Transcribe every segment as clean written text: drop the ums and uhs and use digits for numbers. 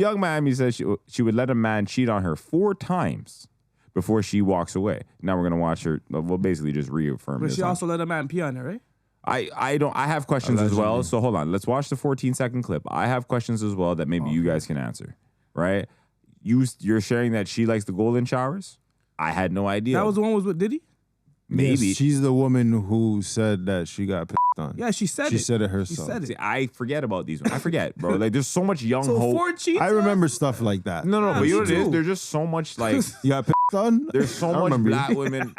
Young Miami says she would let a man cheat on her 4 times before she walks away. Now we're gonna watch her. We'll basically just reaffirm. But she also let a man pee on her, right? I have questions as well. So hold on. Let's watch the 14-second clip. I have questions as well that maybe you guys can answer. Right? You're sharing that she likes the golden showers. I had no idea. That was the one was with Diddy? Maybe. Yes, she's the woman who said that she got pissed on. Yeah, she said it. She said it herself. She said it. See, I forget about these ones. I forget, bro. Like, there's so much young So hope. 4 cheats? I remember stuff like that. No, but you know what it is? too. There's just so much, like, You got pissed on? there's so I much remember. black women.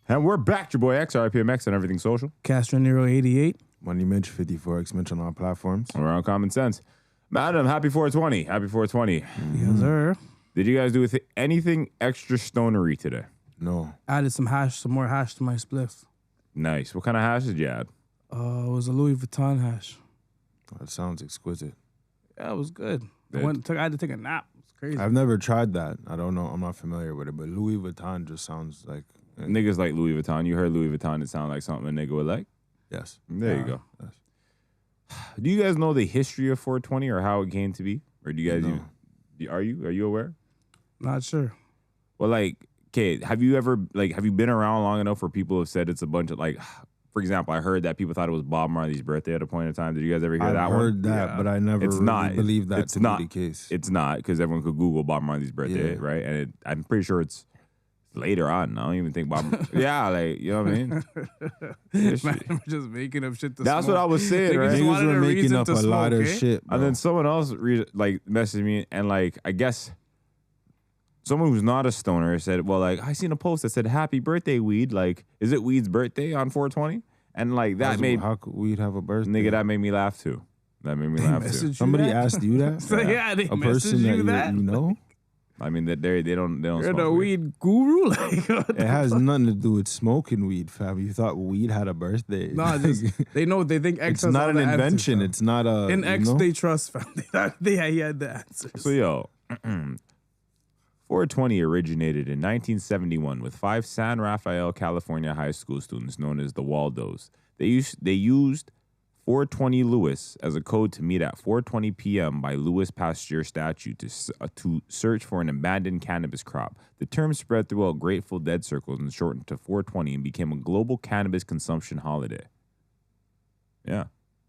And we're back, your boy X, RIPMX, and everything social. Castro Nero 88. Money Mitch 54X mentioned on all platforms. Around common sense. Madam, happy 420. Happy 420. Yes, sir. Did you guys do anything extra stonery today? No. Added some more hash to my spliff. Nice. What kind of hash did you add? It was a Louis Vuitton hash. That sounds exquisite. Yeah, it was good. I Good. had to take a nap. It's crazy. I've never tried that. I don't know. I'm not familiar with it, but Louis Vuitton just sounds like... Niggas like Louis Vuitton. You heard Louis Vuitton. It sounded like something a nigga would like. Yes. There you go. Yes. Do you guys know the history of 420 or how it came to be? Or do you guys No. are you aware? Not sure. Well, like, okay, have you been around long enough where people have said it's a bunch of, like, for example, I heard that people thought it was Bob Marley's birthday at a point in time. Did you guys ever hear that I've one? heard that, but I never It's really not. believed that It's to not. be the case. It's not, because everyone could Google Bob Marley's birthday, Yeah. right? And I'm pretty sure it's later on. I don't even think Bob. Yeah, like, you know what I mean? This Man, shit. we're just making up shit to That's smoke. what I was saying, Niggas right? just Niggas wanted were a making reason up to a lot smoke, of eh? shit, bro. And then someone else messaged me, and like, I guess someone who's not a stoner said, well, like, I seen a post that said happy birthday, weed. Like, is it weed's birthday on 420? And like that How could we'd have a birthday? nigga, that made me laugh too. That made me laugh too. Message you Somebody that? asked you that? So, yeah, they A messaged person you that you know? I mean that they don't You're smoke the weed. weed guru? Like, what It the has fuck? nothing to do with smoking weed, fam. You thought weed had a birthday. No, they think X it's has not all an the answers, invention. fam. It's not a... In you X, know? they trust, fam. He had the answers. So yo, 420 originated in 1971 with 5 San Rafael, California high school students known as the Waldos. They used 420 Lewis as a code to meet at 4:20 p.m. by Lewis Pasteur statue to search for an abandoned cannabis crop. The term spread throughout Grateful Dead circles and shortened to 420 and became a global cannabis consumption holiday. Yeah,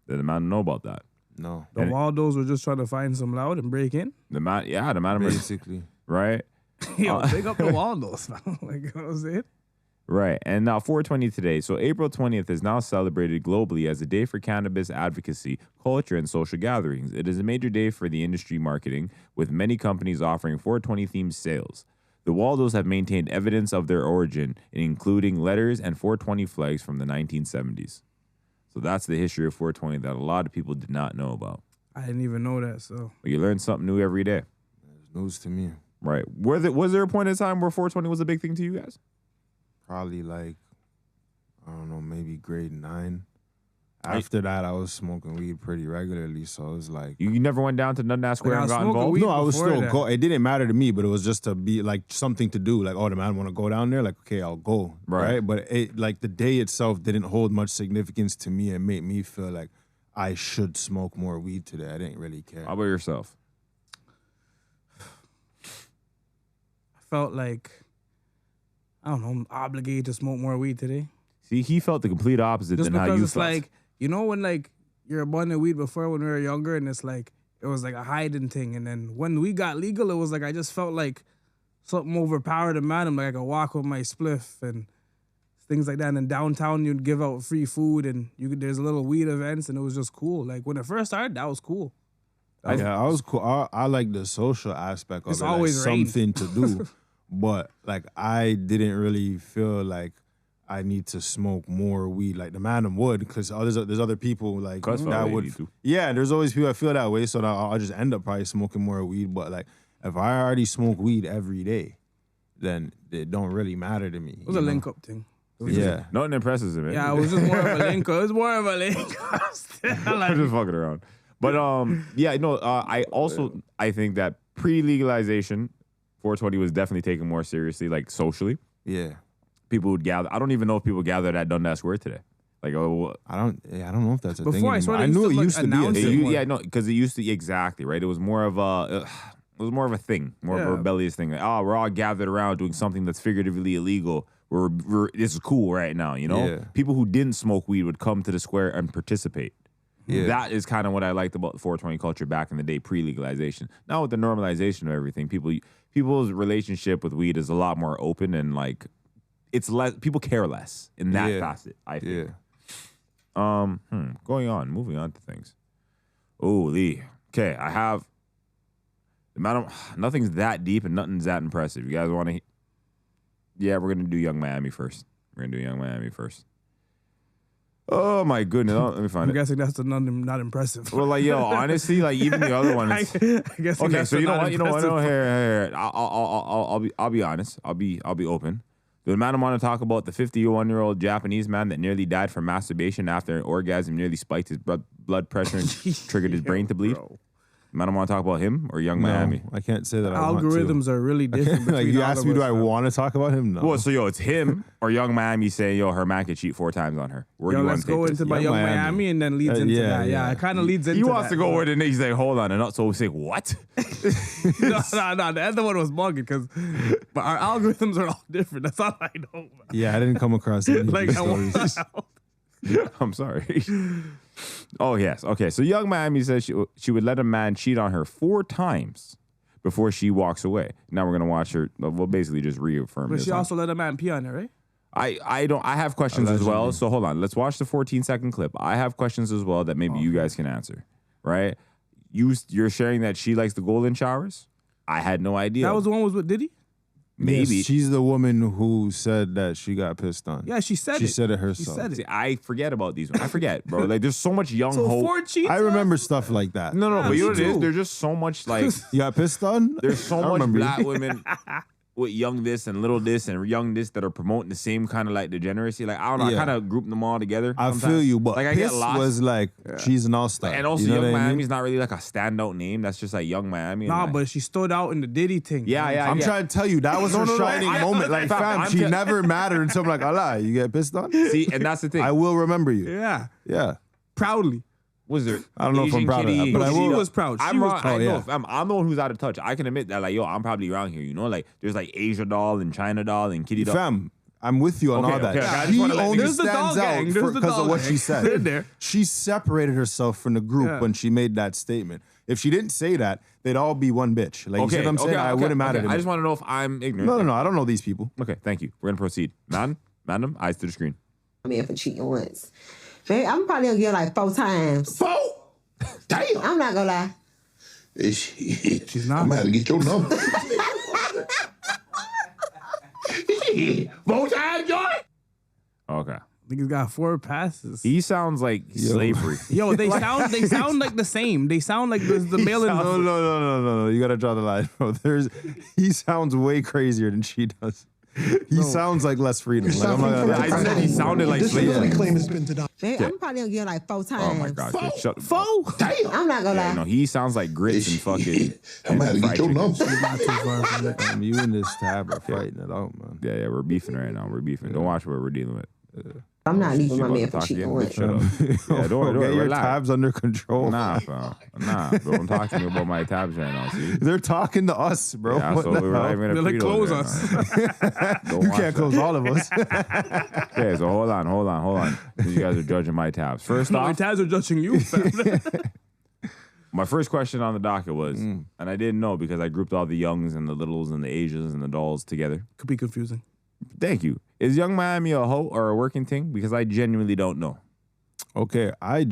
did the man know about that? No. The Waldos were just trying to find some loud and break in. The man Basically. right? Yo, pick up the Waldos, fam. Like, you know what I'm saying? Right. And now 420 today. So April 20th is now celebrated globally as a day for cannabis advocacy, culture, and social gatherings. It is a major day for the industry marketing, with many companies offering 420-themed sales. The Waldos have maintained evidence of their origin, including letters and 420 flags from the 1970s. So that's the history of 420 that a lot of people did not know about. I didn't even know that, so. But you learn something new every day. It's news to me. Right. Was there a point in time where 420 was a big thing to you guys? Probably like, I don't know, maybe grade 9. After that, I was smoking weed pretty regularly, so it was like... You never went down to Dundas Square Like, I and was got smoking involved? weed No, I was before still that. go. It didn't matter to me, but it was just to be like something to do. Like, oh, the man want to go down there. Like, okay, I'll go. Right. But it like the day itself didn't hold much significance to me. It made me feel like I should smoke more weed today. I didn't really care. How about yourself? I felt like, I don't know, I'm obligated to smoke more weed today. See, he felt the complete opposite Just than how because you it's felt. like, you know when like you're abundant weed before when we were younger and it's like, it was like a hiding thing. And then when we got legal, it was like, I just felt like something overpowered the man. I'm like, I could walk with my spliff and things like that. And in downtown, you'd give out free food and there's little weed events and it was just cool. Like when it first started, that was cool. Yeah, I was cool. I like the social aspect of It's it. always like rain. something to do. But like I didn't really feel like I need to smoke more weed. Like the man would, because there's other people like Cuz felt that like would. you do. Yeah, there's always people that feel that way. So I'll just end up probably smoking more weed. But like if I already smoke weed every day, then it don't really matter to me. It was a link up thing. It was Yeah. Nothing impresses him. Yeah, it was just more of a link. It was more of a link. I'm Like, just fucking around. But yeah, no. I think that pre-legalization, 420 was definitely taken more seriously, like socially. Yeah. People would gather. I don't even know if people gathered at Dundas Square today. Like, oh, I don't know if that's a thing Before, I anymore. swear I they knew used it to, used to be a announce it thing. more. yeah, no, because it used to exactly right. It was more of a thing, more of a Yeah. rebellious thing. Like, oh, we're all gathered around doing something that's figuratively illegal. This is cool right now, you know. Yeah. People who didn't smoke weed would come to the square and participate. Yeah. That is kind of what I liked about the 420 culture back in the day, pre-legalization. Now with the normalization of everything, people's relationship with weed is a lot more open and like it's less. People care less in that Yeah. facet. I think. Yeah. Moving on to things. Oh, Lee. Okay, I have. Nothing's that deep and nothing's that impressive. You guys want to? Yeah, we're gonna do Young Miami first. Oh my goodness! Let me find I'm it. guessing that's not impressive. Well, like yo, honestly, like even the other one I is. guess. Okay, so you know what? No, here. I'll be honest. I'll be open. The man I want to talk about, the 51-year-old Japanese man that nearly died from masturbation after an orgasm nearly spiked his blood pressure and triggered his brain to bleed. Bro. The man I want to talk about him or Young Miami. No, I can't say that. Algorithms are really different. Like between you all asked of me, do us, I fam. want to talk about him? No. Well, so yo, it's him or Young Miami saying, yo, her man could cheat 4 times on her. Where do Yo, you want let's to take go this? into my Young Young Miami. Miami and then leads into yeah, that. Yeah, yeah. it kind of leads into He wants that. to go with the next. He's like, hold on, and not so say what? No. The other one was bugging because our algorithms are all different. That's all I know. Man. Yeah, I didn't come across any of Like, these I want stories. I'm sorry. Oh yes. Okay. So Young Miami says she would let a man cheat on her 4 times before she walks away. Now we're gonna watch her. We'll basically just reaffirm But this. she also let a man pee on her, right? I have questions as well. Allegedly. So hold on. Let's watch the 14-second clip. I have questions as well that maybe you guys can answer. Right? You're sharing that she likes the golden showers. I had no idea. That was the one was with Diddy? maybe. Yes, she's the woman who said that she got pissed on. Yeah, she said it. She said it She herself. said See, it. I forget about these ones. I forget, bro. Like there's so much young So hope. 4 cheats? I remember stuff like that. No, but you know what it me is? too. There's just so much like You got pissed on? there's so I much remember you. black women with young this and little this and young this that are promoting the same kind of like degeneracy. Like I don't know, Yeah. I kind of group them all together. I sometimes. feel you, but like I Piss get lost. was like, she's an all-star. And also, you know Young what I mean? Miami's not really like a standout name. That's just like Young Miami. and Nah, like, but she stood out in the Diddy thing. Yeah, yeah. I'm trying to tell you, that was her shining moment. Like, fam, I'm she tell- never mattered until I'm like, Allah, you get pissed on? see, and that's the thing. I will remember you. Yeah. Yeah. Proudly. Was there? I don't know if I'm Asian proud of kitty, that, but I She will. was proud. She I'm was wrong. proud. I know. yeah. Fam, I'm the one who's out of touch. I can admit that. Like, yo, I'm probably around here. You know, like there's like Asia doll and China doll and kitty doll. Fam, I'm with you on Okay, all that. okay, I just She wanna let only There's the stands doll gang. out There's the because doll of what gang. she said. They're there. She separated herself from the group Yeah. when she made that statement. If she didn't say that, they'd all be one bitch. Like, you see what I'm saying? I wouldn't matter to me. I just want to know if I'm ignorant. No. I don't know these people. Okay, thank you. We're gonna proceed. Madam, eyes to the screen. I'm in for cheating once. Babe, I'm probably gonna get like 4 times. 4? Damn. I'm not gonna lie. She's not. I'm gonna have to get your number. 4 times, Joy? Okay. Niggas got 4 passes. He sounds like slavery. Yo, they sound like the same. They sound like the male and No. You gotta draw the line, bro. He sounds way crazier than she does. He sounds like less freedom. Like, I'm not gonna lie. I said he sounded like This slavery. disability claim has been denied. Babe, I'm probably gonna get like 4 times. Oh my god. Just shut the Foe. Damn. I'm not gonna lie. No, he sounds like grits and fucking. I'm gonna have to fried get your chicken. number. Not too far from it. You and this tab are fighting it out, man. Yeah, we're beefing right now. We're beefing. Don't watch what we're dealing with. I'm not leaving She my about man to for talk cheating again. once. Shut up. Yeah, don't Get your relax. tabs under control. Nah, fam. Nah, bro. Don't talk to me about my tabs right now. See? They're talking to us, bro. Yeah, What so the we're not hell? even gonna They're like, pre close those us. right now. Don't You watch can't that. close all of us. Okay, so hold on. You guys are judging my tabs. First My off, tabs are judging you, fam. my first question on the docket was, and I didn't know because I grouped all the youngs and the littles and the Asians and the dolls together. Could be confusing. Thank you. Is Young Miami a hoe or a working thing? Because I genuinely don't know. Okay, I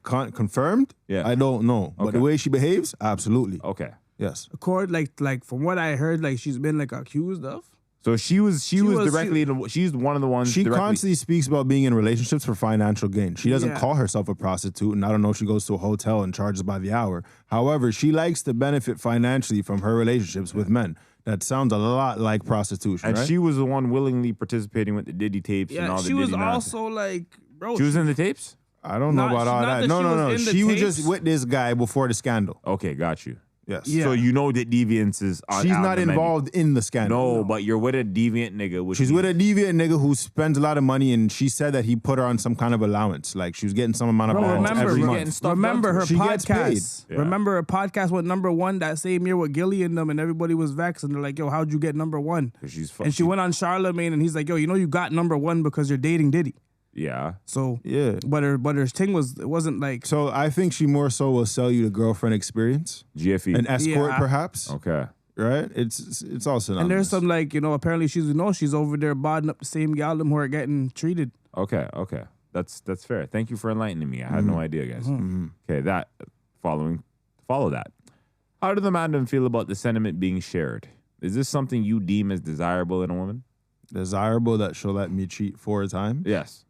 can't confirmed. Yeah. I don't know, but Okay. the way she behaves, absolutely. Okay. Yes. Accord, like from what I heard, like she's been like accused of. So she was was- directly. She's one of the ones. She directly, constantly speaks about being in relationships for financial gain. She doesn't Yeah. call herself a prostitute, and I don't know if she goes to a hotel and charges by the hour. However, she likes to benefit financially from her relationships with men. That sounds a lot like prostitution, and right? she was the one willingly participating with the Diddy tapes and Yeah, all the she was Diddy nonsense. also like, bro. She was in the tapes. I don't know Not- about all not that. that No. she was in the She was just tapes. with this guy before the scandal. Okay, got you. Yes. Yeah. So you know that deviance is on She's out not the menu. involved in the scandal. No, but you're with a deviant nigga. Which She's means- with a deviant nigga who spends a lot of money, and she said that he put her on some kind of allowance. Like she was getting some amount of Bro, allowance remember, every she's month. getting stuff remember done to her her. She gets paid. podcast. Yeah. Remember her podcast went #1 that same year with Gilly and them, and everybody was vexed, and they're like, "Yo, how'd you get #1?" 'Cause she's And she went on Charlemagne, and he's like, "Yo, you know you got #1 because you're dating Diddy." Yeah. So Yeah. but her thing was, it wasn't like, So I think she more so will sell you the girlfriend experience, GFE. an escort Yeah. perhaps. Okay. Right? It's all synonymous. and there's some like, apparently she's over there bodding up the same gal them who are getting treated. Okay. That's fair. Thank you for enlightening me. I had no idea, guys. Okay, follow that. How do the man feel about the sentiment being shared? Is this something you deem as desirable in a woman? desirable that she'll let me cheat 4 times. Yes.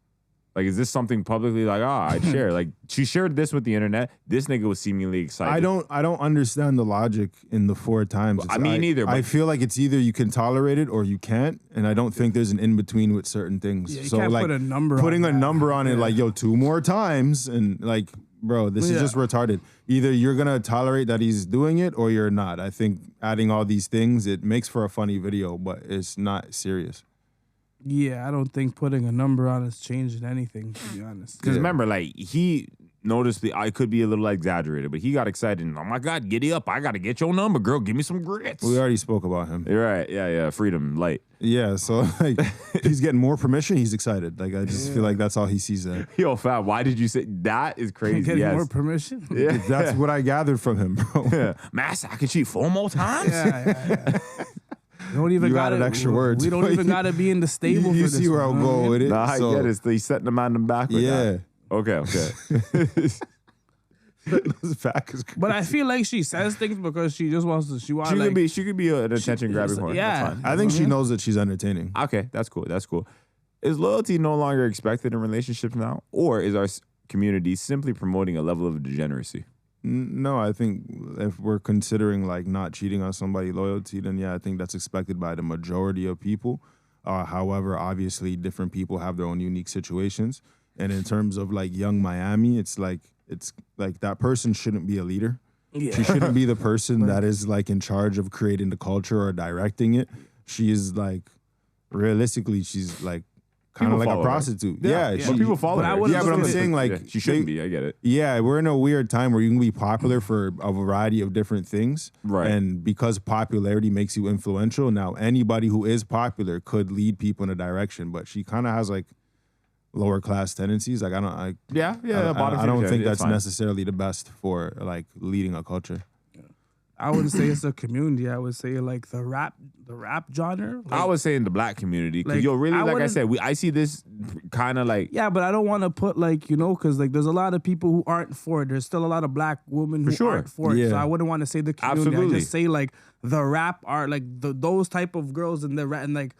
Like, is this something publicly like, I'd share? Like, she shared this with the internet. This nigga was seemingly excited. I don't understand the logic in the 4 times. I mean, neither, I but- feel like it's either you can tolerate it or you can't, and I don't think there's an in between with certain things. Yeah, you so can't like put a number putting on a that. number on it, like 2 more times, and like, bro, this is Yeah. just retarded. Either you're gonna tolerate that he's doing it or you're not. I think adding all these things, it makes for a funny video, but it's not serious. Yeah, I don't think putting a number on is changing anything, to be honest. Because remember, like, he noticed I could be a little exaggerated, but he got excited and, oh my God, giddy up. I got to get your number, girl. Give me some grits. We already spoke about him. You're right. Yeah. Freedom, light. Yeah, so like he's getting more permission. He's excited. Like I just feel like that's all he sees there. Yo, fam, why did you say that? Is crazy. Getting Yes. more permission. Yeah. That's what I gathered from him, bro. Yeah. Master, I can cheat 4 more times? Yeah. We don't even You got added extra words. We don't even got to be in the stable You for this. see where I'll one, go with it. Nah, I so, get it. So he's setting the man in back with Yeah. that. Okay. His back is But I feel like she says things because she just wants to. She wants She like, could be an attention grabbing horn. yeah. That's fine. I think she knows that she's entertaining. Okay, that's cool. Is loyalty no longer expected in relationships now? Or is our community simply promoting a level of degeneracy? No, I think if we're considering like not cheating on somebody loyalty, then yeah, I think that's expected by the majority of people. However, obviously different people have their own unique situations. And in terms of like young Miami, it's like that person shouldn't be a leader. Yeah. She shouldn't be the person that is like in charge of creating the culture or directing it. She is like, realistically, she's like kind People of like follow a her. prostitute. Yeah, Yeah, but people follow but I her. wouldn't Yeah, but I'm look at it- saying like Yeah, she shouldn't be. I get it. Yeah, we're in a weird time where you can be popular for a variety of different things. Right. And because popularity makes you influential, now anybody who is popular could lead people in a direction. But she kind of has like lower class tendencies. Like I don't think that's necessarily the best for like leading a culture. I wouldn't say it's a community. I would say like the rap genre. Like, I was saying the black community because Like, really, I like I wouldn't- said, I see this kind of like yeah, but I don't want to put like, because like there's a lot of people who aren't for it. There's still a lot of black women who sure. aren't for it. So Yeah. I wouldn't want to say the community. Absolutely. I just say like the rap art, like those type of girls and the rap and like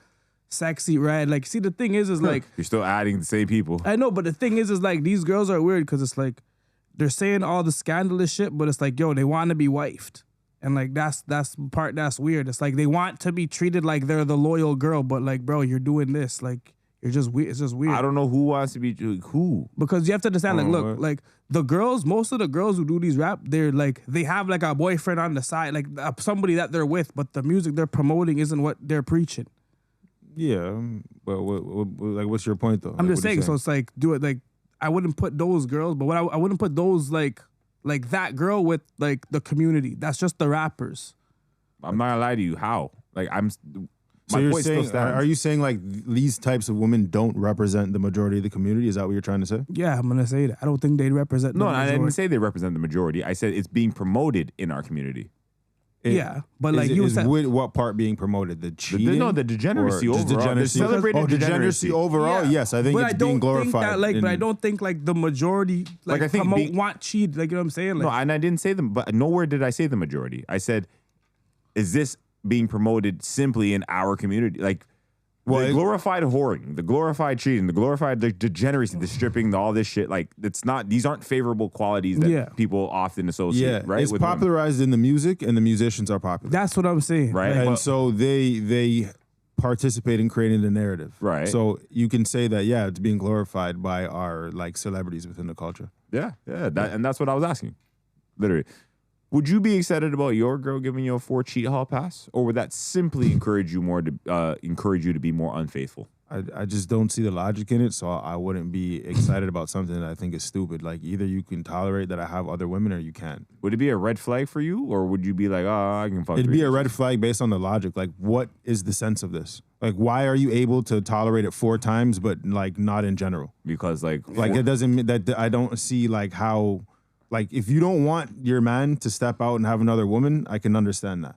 sexy, right? Like, see, the thing is like you're still adding the same people. I know, but the thing is like these girls are weird because it's like they're saying all the scandalous shit, but it's like, yo, they want to be wifed. And like that's the part that's weird. It's like they want to be treated like they're the loyal girl, but like, bro, you're doing this. Like you're just weird. It's just weird. I don't know who wants to be who. Because you have to understand, like, Oh, look, what? like the girls, most of the girls who do these rap, they're like, they have like a boyfriend on the side, like somebody that they're with, but the music they're promoting isn't what they're preaching. Yeah, but like, what's your point though? I'm Like, just what are you saying, so it's like, do it like, I wouldn't put those girls, but what I wouldn't put those like that girl with like the community. That's just the rappers. I'm not gonna lie to you. How? Like So my you're point still saying, stands. are you saying like these types of women don't represent the majority of the community? Is that what you're trying to say? Yeah, I'm gonna say that. I don't think they represent. No, the I majority. didn't say they represent the majority. I said it's being promoted in our community. Yeah, but like Is, you is said, with what part being promoted? The cheating? No, the degeneracy Or just overall. degeneracy? The celebrated Oh, degeneracy. overall, Yeah. yes. I think but it's I don't being glorified. think that, like, but I don't think like the majority like, I think promote being- want cheat. Like, you know what I'm saying? Like, No, and I didn't say them, but nowhere did I say the majority. I said, is this being promoted simply in our community? Like, the glorified whoring, the glorified cheating, the glorified degeneracy, the stripping, all this shit. Like, it's not; these aren't favorable qualities that Yeah. people often associate. Yeah, right? it's with women. popularized in the music, and the musicians are popular. that's what I'm saying. Right. Like, And Well- so they participate in creating the narrative. Right. So you can say that, yeah, it's being glorified by our like celebrities within the culture. Yeah, and that's what I was asking, literally. Would you be excited about your girl giving you a 4 cheat hall pass, or would that simply encourage you to be more unfaithful? I just don't see the logic in it, so I wouldn't be excited about something that I think is stupid. Like, either you can tolerate that I have other women or you can't. Would it be a red flag for you, or would you be like, oh, I can fuck? It'd be a red flag based on the logic. Like, what is the sense of this? Like, why are you able to tolerate it 4 times, but like not in general? Because like it doesn't that I don't see like how, like, if you don't want your man to step out and have another woman, I can understand that.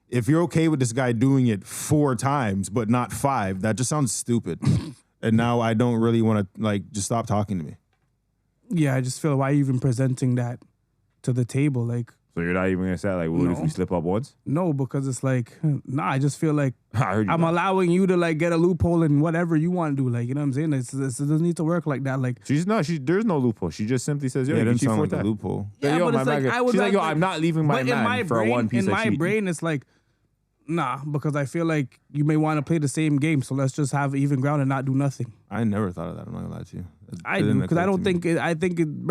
If you're okay with this guy doing it 4 times but not 5, that just sounds stupid. And now I don't really want to, like, just stop talking to me. Yeah, I just feel, why are you even presenting that to the table? Like, so you're not even gonna say like, what if No. we slip up once? no, because it's like, nah, I just feel like I heard you. I'm allowing you to like get a loophole in whatever you want to do. Like, you know what I'm saying? It doesn't need to work like that. Like, There's no loophole. She just simply says, yo, Yeah, it you doesn't cheat sound 4 like a times. loophole. yeah, Yo, but my it's like, man, I would she's like, yo, I'm not leaving my but in man my for brain, one piece in of my cheating. brain, it's like, nah, because I feel like you may want to play the same game. So let's just have even ground and not do nothing. I never thought of that. I'm not gonna lie to you. I It do, didn't because I occur don't to me. think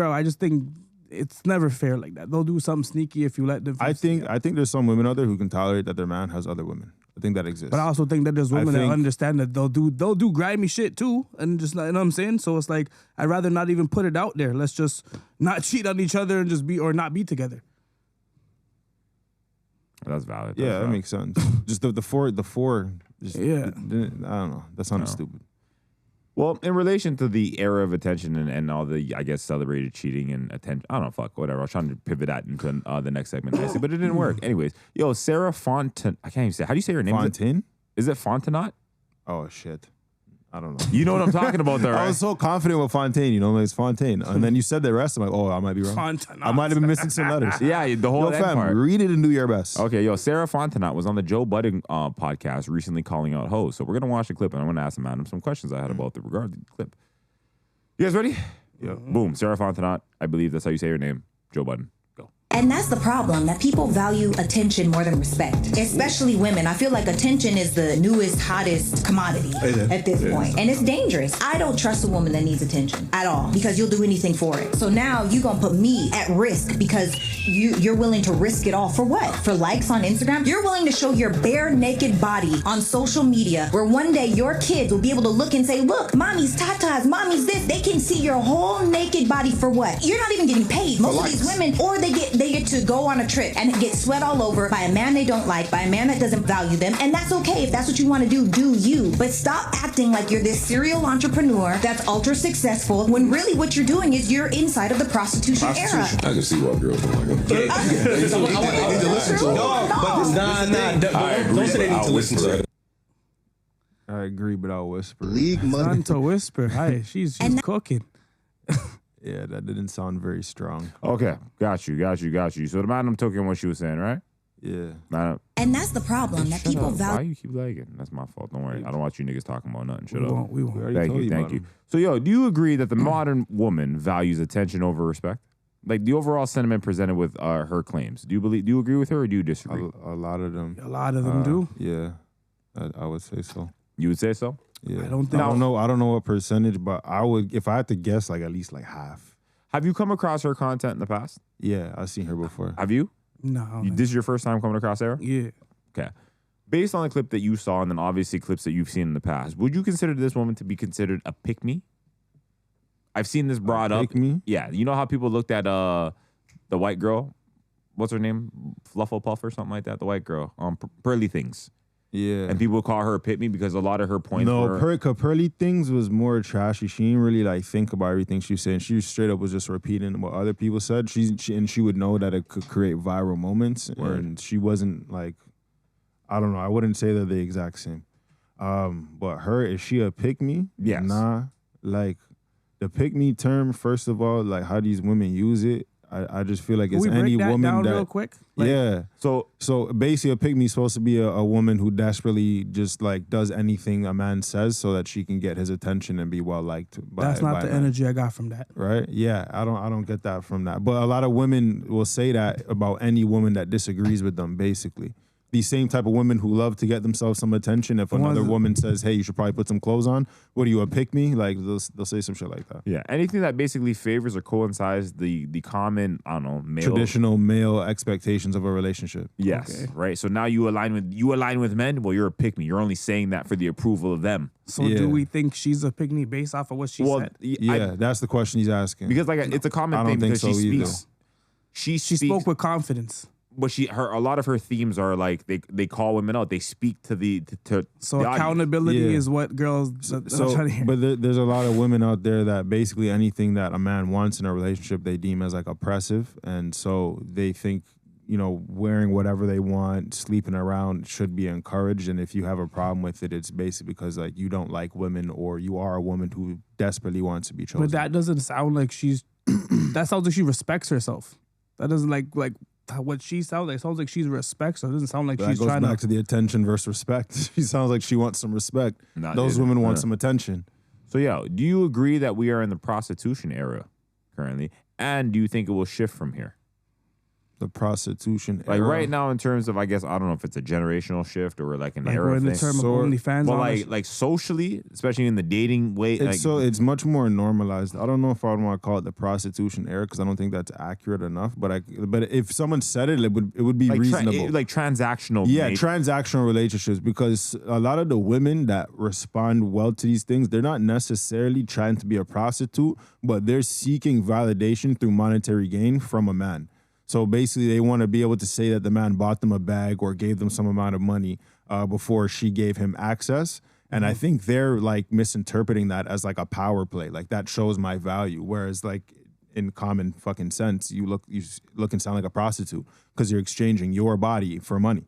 I just think it's never fair like that. They'll do something sneaky if you let them. I think there's some women out there who can tolerate that their man has other women. I think that exists. But I also think that there's women that think- understand that they'll do grimy shit too, and just, you know what I'm saying. So it's like, I'd rather not even put it out there. Let's just not cheat on each other and just be, or not be together. That's valid. Yeah, That's that valid. makes sense. Just the four. Just, Yeah. I don't know. That sounded stupid. Well, in relation to the era of attention and all the, I guess, celebrated cheating and attention, I don't know, fuck, whatever. I was trying to pivot that into the next segment, nicely, but it didn't work. Anyways, yo, Sarah Fontenot, I can't even say, how do you say her name? Fontaine? Is it Fontenot? Oh shit. I don't know. You know what I'm talking about, though, I right? was so confident with Fontaine, like it's Fontaine. And then you said the rest, I'm like, oh, I might be wrong. Fontenot. I might have been missing some letters. Yeah, the whole Yo, end fam, part. read it and do your best. Okay, yo, Sarah Fontenot was on the Joe Budden podcast recently calling out hoes. So we're going to watch the clip, and I'm going to ask Madam some questions I had about the regard to the clip. You guys ready? Yeah. Boom, Sarah Fontenot. I believe that's how you say her name. Joe Budden. Go. And that's the problem, that people value attention more than respect, especially women. I feel like attention is the newest, hottest commodity at this point. And it's dangerous. I don't trust a woman that needs attention at all, because you'll do anything for it. So now you're gonna put me at risk because you're willing to risk it all. For what? For likes on Instagram? You're willing to show your bare naked body on social media, where one day your kids will be able to look and say, look, mommy's tatas, mommy's this. They can see your whole naked body for what? You're not even getting paid. Most of these women, or they get to go on a trip and get sweat all over by a man they don't like, by a man that doesn't value them, and that's okay. If that's what you want to do you. But stop acting like you're this serial entrepreneur that's ultra successful, when really what you're doing is you're inside of the prostitution era. I can see why girls don't like them. I need to listen to it. Don't say they need to listen to it. I agree, but I'll whisper. League money. Time to whisper. Hi, she's cooking. Yeah, that didn't sound very strong. Okay, got you. So the Madam took in what she was saying, right? Yeah. Madam, And that's the problem, that shut people up. Why value. you keep lagging? That's my fault. Don't worry. I don't want you niggas talking about nothing. Shut We up. won't. We We won't. already Thank told you. about Thank you. him. So, yo, do you agree that the modern woman values attention over respect? Like the overall sentiment presented with her claims. Do you agree with her or do you disagree? A lot of them. A lot of them do. Yeah, I would say so. You would say so? Yeah. I don't think- I don't know what percentage, but I would, if I had to guess, like at least like half. Have you come across her content in the past? Yeah, I've seen her before. Have you? No. This is your first time coming across Sarah? Yeah. Okay. Based on the clip that you saw and then obviously clips that you've seen in the past, would you consider this woman to be considered a pick-me? I've seen this brought up. Pick-me? Yeah. You know how people looked at the white girl? What's her name? Flufflepuff or something like that? The white girl. Pearly Things. Yeah. And people would call her a pick-me because a lot of her points No, were... Pearly Things was more trashy. She didn't really like think about everything she was saying. She straight up was just repeating what other people said. She would know that it could create viral moments. Word. And she wasn't like, I don't know. I wouldn't say they're the exact same. But her, is she a pick me? Yes. Nah. Like the pick me term, first of all, like how these women use it, I just feel like Can it's we break any that woman down that real quick? Like, yeah. So So basically, a pygmy is supposed to be a woman who desperately just like does anything a man says so that she can get his attention and be well liked. That's by not the men. energy I got from that. right? Yeah, I don't get that from that. But a lot of women will say that about any woman that disagrees with them, basically. These same type of women who love to get themselves some attention. If another woman says, "Hey, you should probably put some clothes on," what are you, a pick me? Like they'll say some shit like that. Yeah, anything that basically favors or coincides the common, I don't know, male traditional male expectations of a relationship. Yes, right. So now you align with men. Well, you're a pick me. You're only saying that for the approval of them. So do we think she's a pick me based off of what she said? Yeah, that's the question he's asking. Because it's a common thing because she speaks. She spoke with confidence. But a lot of her themes are like they call women out. They speak to the accountability is what girls. But there's a lot of women out there that basically anything that a man wants in a relationship they deem as like oppressive, and so they think wearing whatever they want, sleeping around should be encouraged. And if you have a problem with it, it's basically because like you don't like women or you are a woman who desperately wants to be chosen. But that doesn't sound like she's. That sounds like she respects herself. That doesn't like what she sounds like. It sounds like she respects her. It doesn't sound like she's trying to. That goes back to the attention versus respect. She sounds like she wants some respect. Those women want some attention. So yeah, do you agree that we are in the prostitution era currently? And do you think it will shift from here? The prostitution era. Like right now, in terms of, I guess, I don't know if it's a generational shift or like an era we're in thing. the term of OnlyFans. But like socially, especially in the dating way. It's much more normalized. I don't know if I would want to call it the prostitution era because I don't think that's accurate enough. But if someone said it, it would be reasonable. Like transactional. Yeah, transactional relationships, because a lot of the women that respond well to these things, they're not necessarily trying to be a prostitute, but they're seeking validation through monetary gain from a man. So basically, they want to be able to say that the man bought them a bag or gave them some amount of money before she gave him access. And I think they're like misinterpreting that as like a power play. Like that shows my value. Whereas like in common fucking sense, you look and sound like a prostitute because you're exchanging your body for money.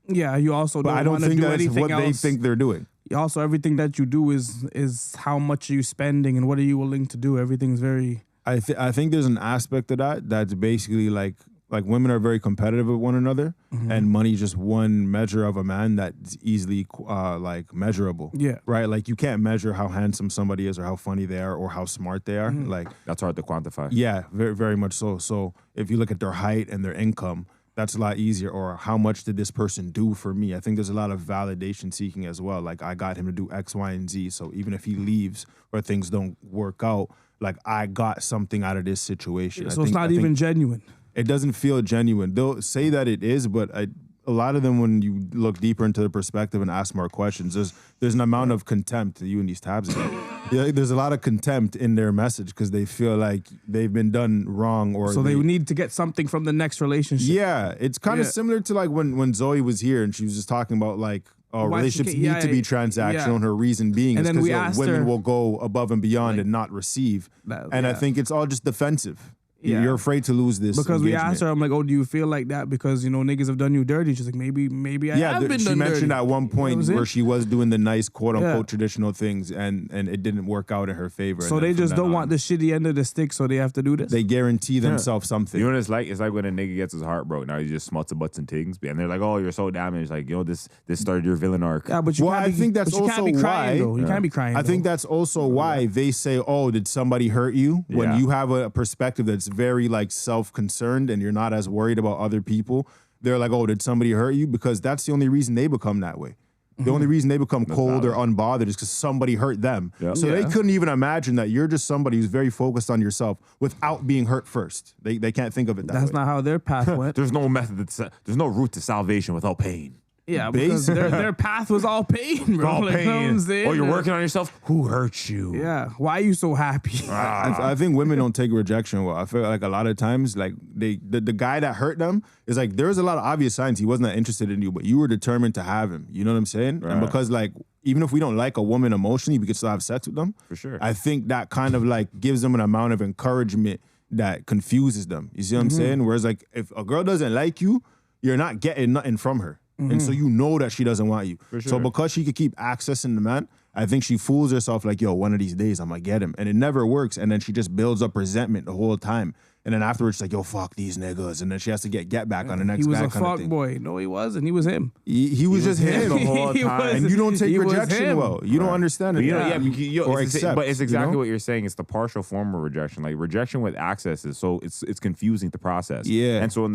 Yeah, you also don't. But I don't think that's what they think they're doing. Also, everything that you do is how much are you spending and what are you willing to do. Everything's very. I think there's an aspect of that that's basically like women are very competitive with one another, and money is just one measure of a man that's easily like measurable. Yeah. Right? Like you can't measure how handsome somebody is or how funny they are or how smart they are. Like that's hard to quantify. Yeah, very, very much so. So if you look at their height and their income, that's a lot easier. Or how much did this person do for me? I think there's a lot of validation seeking as well. Like I got him to do X, Y, and Z. So even if he leaves or things don't work out, like I got something out of this situation. So it's not even genuine. It doesn't feel genuine. They'll say that it is, but a lot of them, when you look deeper into the perspective and ask more questions, there's an amount of contempt. You and these tabs again. Yeah, there's a lot of contempt in their message because they feel like they've been done wrong, or so they need to get something from the next relationship. Yeah, it's kind of similar to like when Zoe was here and she was just talking about like relationships need to be transactional, and her reason being is because women will go above and beyond and not receive. I think it's all just defensive. Yeah. You're afraid to lose this because engagement. We asked her, I'm like, oh, do you feel like that because niggas have done you dirty? She's like, maybe I have been done dirty. She mentioned at one point where she was doing the nice quote unquote traditional things and it didn't work out in her favor. So they just don't want the shitty end of the stick, so they have to do this. They guarantee themselves something. You know what it's like? It's like when a nigga gets his heart broke. Now he just smuts a butts and things, and they're like, oh, you're so damaged. Like, this started your villain arc. Yeah, but I think that's also why you can't be crying. I think that's also why they say, oh, did somebody hurt you? When you have a perspective that's very like self-concerned and you're not as worried about other people, they're like, oh, did somebody hurt you? Because that's the only reason they become that way. The only reason they become cold or unbothered is because somebody hurt them. Yep. So they couldn't even imagine that you're just somebody who's very focused on yourself without being hurt first. They can't think of it that way. That's not how their path went. There's no method. There's no route to salvation without pain. Yeah, because their path was all pain, bro. All like, pain. Oh, you're working on yourself? Who hurt you? Yeah. Why are you so happy? I think women don't take rejection well. I feel like a lot of times, like the guy that hurt them is like, there's a lot of obvious signs he wasn't that interested in you, but you were determined to have him. You know what I'm saying? Right. And because like, even if we don't like a woman emotionally, we can still have sex with them. For sure. I think that kind of like gives them an amount of encouragement that confuses them. You see what I'm saying? Whereas like, if a girl doesn't like you, you're not getting nothing from her. And so you know that she doesn't want you. For sure. So because she could keep accessing the man, I think she fools herself like, yo, one of these days I'm going to get him. And it never works. And then she just builds up resentment the whole time. And then afterwards, she's like, yo, fuck these niggas. And then she has to get back on the next guy. He was a fuck boy. No, he wasn't. He was him. He was just him the whole time. And you don't take rejection well. You don't understand it. But it's exactly what you're saying. It's the partial form of rejection. Like rejection with access is so it's confusing to process. Yeah. And so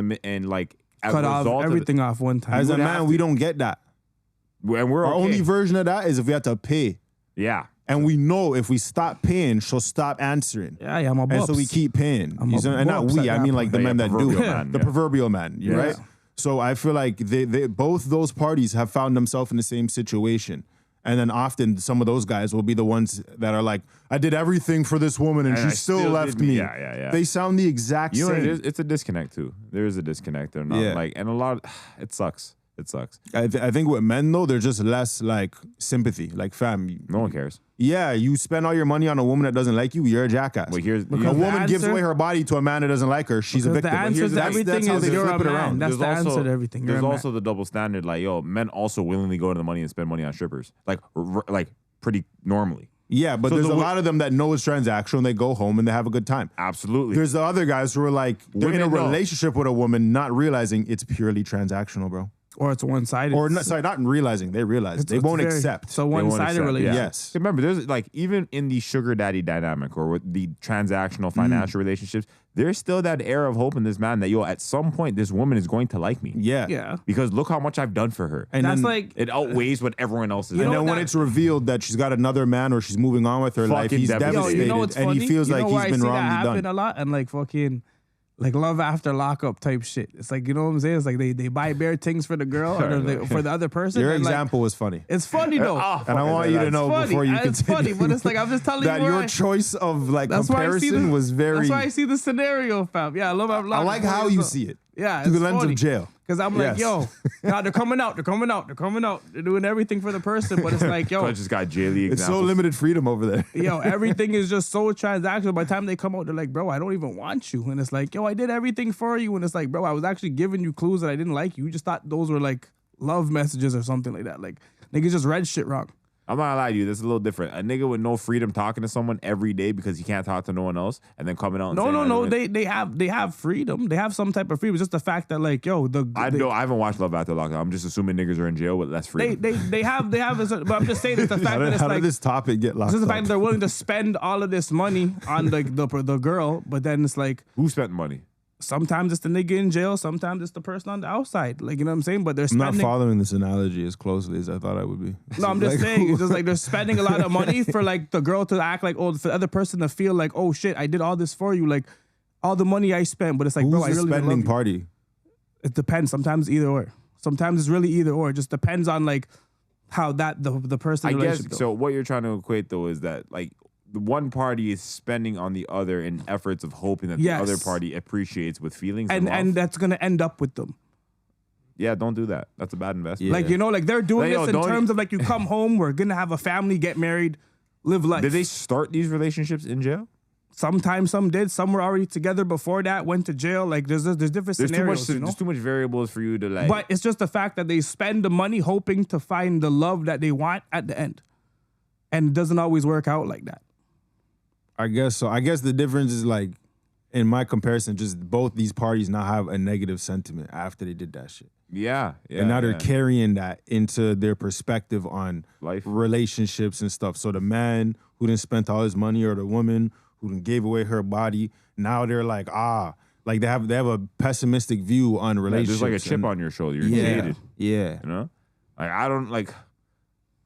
cut off everything off one time. As a man, we don't get that. And we're Our okay. only version of that is if we have to pay. Yeah. And we know if we stop paying, she'll stop answering. Yeah, I'm a And bubs. so we keep paying. I'm You a know, and not bubs we, at I mean that like the point. men that do Proverbial it. man, The yeah. proverbial man, Yeah. right? So I feel like they both those parties have found themselves in the same situation. And then often some of those guys will be the ones that are like, I did everything for this woman and And she I still still left didn't- me. yeah. They sound the exact You know what same. it is? It's a disconnect too. There is a disconnect. They're not Yeah. like, and a lot of, it sucks. It sucks. I think with men though, they're just less like sympathy. Like fam, No one cares. yeah, you spend all your money on a woman that doesn't like you, you're a jackass. But here's a Because the woman gives answer- away her body to a man that doesn't like her, she's a Because victim. the But answer here's- to that's everything how is they you're flip a it man. around. That's the answer to everything. You're There's a man. also the double standard. Like, yo, men also willingly go to the money and spend money on strippers. Like pretty normally. Yeah, but So there's the a wo- lot of them that know it's transactional and they go home and they have a good time. Absolutely. There's the other guys who are like, they're in a Women know. relationship with a woman, not realizing it's purely transactional, bro. Or it's one-sided. Or not, sorry, not realizing, they realize. They won't accept. So They won't one-sided accept, relationship. Yes. Remember, there's like even in the sugar daddy dynamic or with the transactional financial relationships, there's still that air of hope in this man that yo, at some point this woman is going to like me. Yeah. Yeah. Because look how much I've done for her. And That's then, like It outweighs what everyone else is and doing. then when that- it's revealed that she's got another man or she's moving on with her life, Fucking he's devastated. Yo, devastated. you know what's and funny? he feels you like know where he's been I see that wrongly happen done. a lot and like fucking like love after lockup type shit. It's like, you know what I'm saying? It's like they buy bare things for the girl or for the other person. Your and, like, example was funny. it's funny though. And I want you to know funny. before you It's continue funny, but it's like I'm just telling that you where your choice of like that's why I see comparison the, was very. That's why I see the scenario, fam. Yeah, I love I like how you see it. Yeah, Through the it's lens funny. of jail. Because I'm like, Yes. yo, nah, they're coming out. They're doing everything for the person, but it's like, yo, I just got jaily It's examples. so limited freedom over there. yo, everything is just so transactional. By the time they come out, they're like, bro, I don't even want you. And it's like, yo, I did everything for you. And it's like, bro, I was actually giving you clues that I didn't like you. You just thought those were like love messages or something like that. Like, niggas just read shit wrong. I'm not gonna lie to you, this is a little different. A nigga with no freedom talking to someone every day because he can't talk to no one else and then coming out and saying, No. I don't- They have freedom. They have some type of freedom. It's just the fact that like, yo, I haven't watched Love After Lockdown. I'm just assuming niggas are in jail with less freedom. they have but I'm just saying it's the fact that it's How like did this topic get locked it's just the up? fact that they're willing to spend all of this money on like the girl, but then it's like Who spent money? sometimes it's the nigga in jail, sometimes it's the person on the outside. Like, you know what I'm saying? But they're I'm not spending. following this analogy as closely as I thought I would be. No, I'm just Like, saying. It's just like they're spending a lot of money for like the girl to act like, oh, for the other person to feel like, oh shit, I did all this for you, like all the money I spent. But it's like, Who's bro, I the really love spending you. party? It depends. Sometimes either or. Sometimes it's really either or. It just depends on like how that the person. I in the guess relationship goes. so. What you're trying to equate though is that like the one party is spending on the other in efforts of hoping that Yes. the other party appreciates with feelings and love. and that's gonna end up with them. Yeah, don't do that. That's a bad investment. Like, you know, like they're doing Like, yo, this in don't- terms of like you come home, we're gonna have a family, get married, live life. Did they start these relationships in jail? Sometimes some did. Some were already together before that, went to jail. Like there's different scenarios, you know? There's too much variables for you to like. But it's just the fact that they spend the money hoping to find the love that they want at the end. And it doesn't always work out like that. I guess so. I guess the difference is like, in my comparison, just both these parties now have a negative sentiment after they did that shit. yeah, And now they're yeah. carrying that into their perspective on Life. relationships and stuff. So the man who didn't spend all his money or the woman who didn't gave away her body, now they're like, like they have a pessimistic view on Like, relationships. there's like a chip and- on your shoulder. You're Yeah. jaded. Yeah. You know, like I don't like.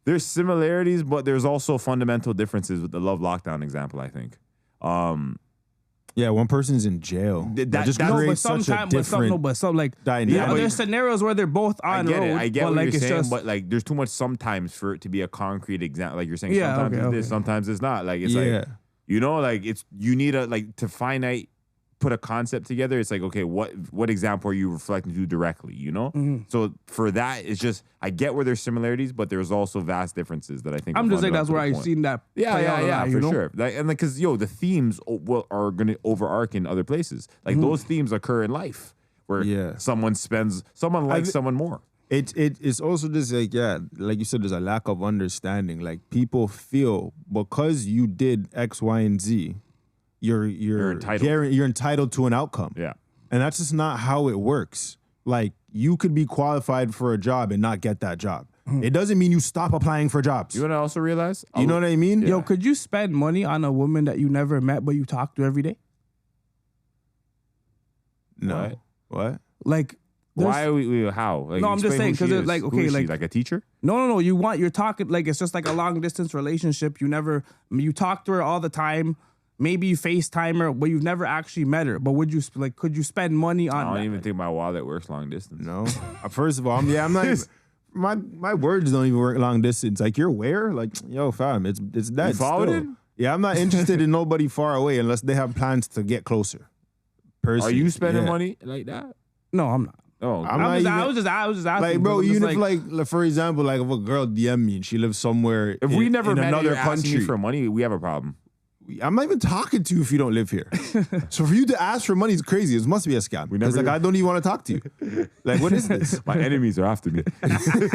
There's similarities, but there's also fundamental differences with the Love Lockdown example. I think. Yeah, one person's in jail. That just no, No, but creates such a sometimes, different but some like dynamic. Yeah, but there's scenarios where they're both I on get road. it. I get but what like you're it's saying, just, but like there's too much sometimes for it to be a concrete example. Like you're saying, Yeah, sometimes okay, it's this, okay. sometimes it's not. Like it's Yeah. like you know, like it's you need a like to finite put a concept together. It's like okay, what example are you reflecting to directly? You know, Mm-hmm. so for that, it's just I get where there's similarities, but there's also vast differences that I think. I'm are just saying fundamental that's where to the I've point. seen that. Yeah, play out a lot, for you know? sure. Like, and like, cause the themes are gonna overarch in other places. Like Mm-hmm. those themes occur in life where Yeah. someone likes someone more. It's also just like, yeah, like you said, there's a lack of understanding. Like people feel because you did X, Y, and Z, you're entitled. You're entitled to an outcome. Yeah. And that's just not how it works. Like you could be qualified for a job and not get that job. It doesn't mean you stop applying for jobs. You know what I also realize? You know what I mean? Yo, could you spend money on a woman that you never met but you talk to every day? No. What? Like, Why are we how? Like, No, I'm just explain saying, who 'cause she it's is. like, Who okay, is she? like- like a teacher. No. You're talking like it's just like a long distance relationship. You talk to her all the time. Maybe you FaceTime her, but you've never actually met her. But could you spend money on I don't that? even think my wallet works long distance. No. First of all, I'm not. Even, my words don't even work long distance. Like you're where? Like yo, fam, it's that. You followed still. it? Yeah, I'm not interested in nobody far away unless they have plans to get closer. Are you spending Yeah. money like that? No, I'm not. Oh, I'm not I was just asking. Like, bro, because I'm even just if like, for example, like if a girl DM me and she lives somewhere if we never in met another and you're asking country, me for money, we have a problem. I'm not even talking to you if you don't live here. So for you to ask for money is crazy. It must be a scam. Because like I don't even want to talk to you. Like what is this? My enemies are after me.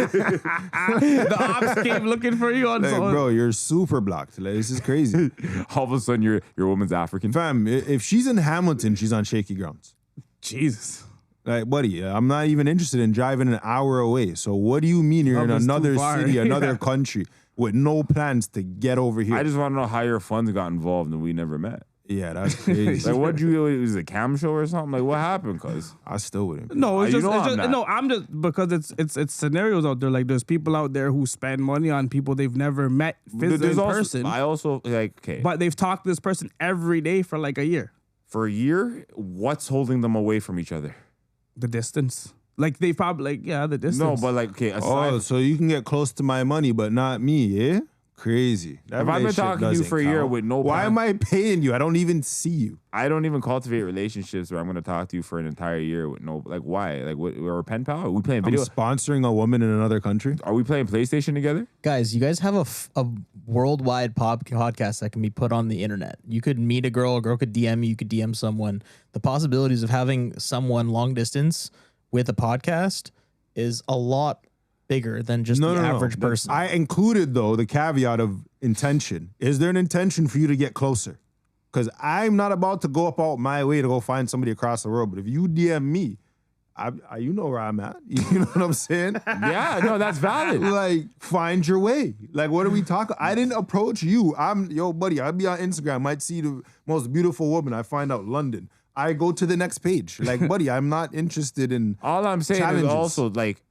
the ops came looking for you on Like, bro, you're super blocked. Like this is crazy. All of a sudden, your woman's African. Fam, if she's in Hamilton, she's on shaky grounds. Jesus. Like, buddy, I'm not even interested in driving an hour away. So what do you mean you're in Love is too another far. city, another country with no plans to get over here? I just want to know how your funds got involved and we never met. Yeah, that's crazy. Like, what was it a cam show or something? Like, what happened? Cause I still wouldn't. No, it's You just, know it's I'm just not. no. I'm just because it's scenarios out there. Like there's people out there who spend money on people they've never met physically in also, person, I also like okay. but they've talked to this person every day for like a year. For a year, what's holding them away from each other? The distance, like they probably the distance. No, but like okay. Aside, Oh, so you can get close to my money, but not me, yeah? Crazy. That If I've been relationship talking to you doesn't for a year count. with no Why plan- am I paying you? I don't even see you. I don't even cultivate relationships where I'm going to talk to you for an entire year with no like why? Like what? We're a pen pal? Are we playing I'm video? sponsoring a woman in another country. Are we playing PlayStation together? Guys, you guys have a worldwide podcast that can be put on the internet. You could meet a girl could DM you, you could DM someone. The possibilities of having someone long distance with a podcast is a lot bigger than just the average person. I included, though, the caveat of intention. Is there an intention for you to get closer? Because I'm not about to go up out my way to go find somebody across the world. But if you DM me, you know where I'm at. You know what I'm saying? Yeah, no, that's valid. Like, find your way. Like, what are we talking? I didn't approach you. Buddy, I'd be on Instagram, might see the most beautiful woman. I find out London. I go to the next page. Like, buddy, I'm not interested in All I'm saying challenges. is also like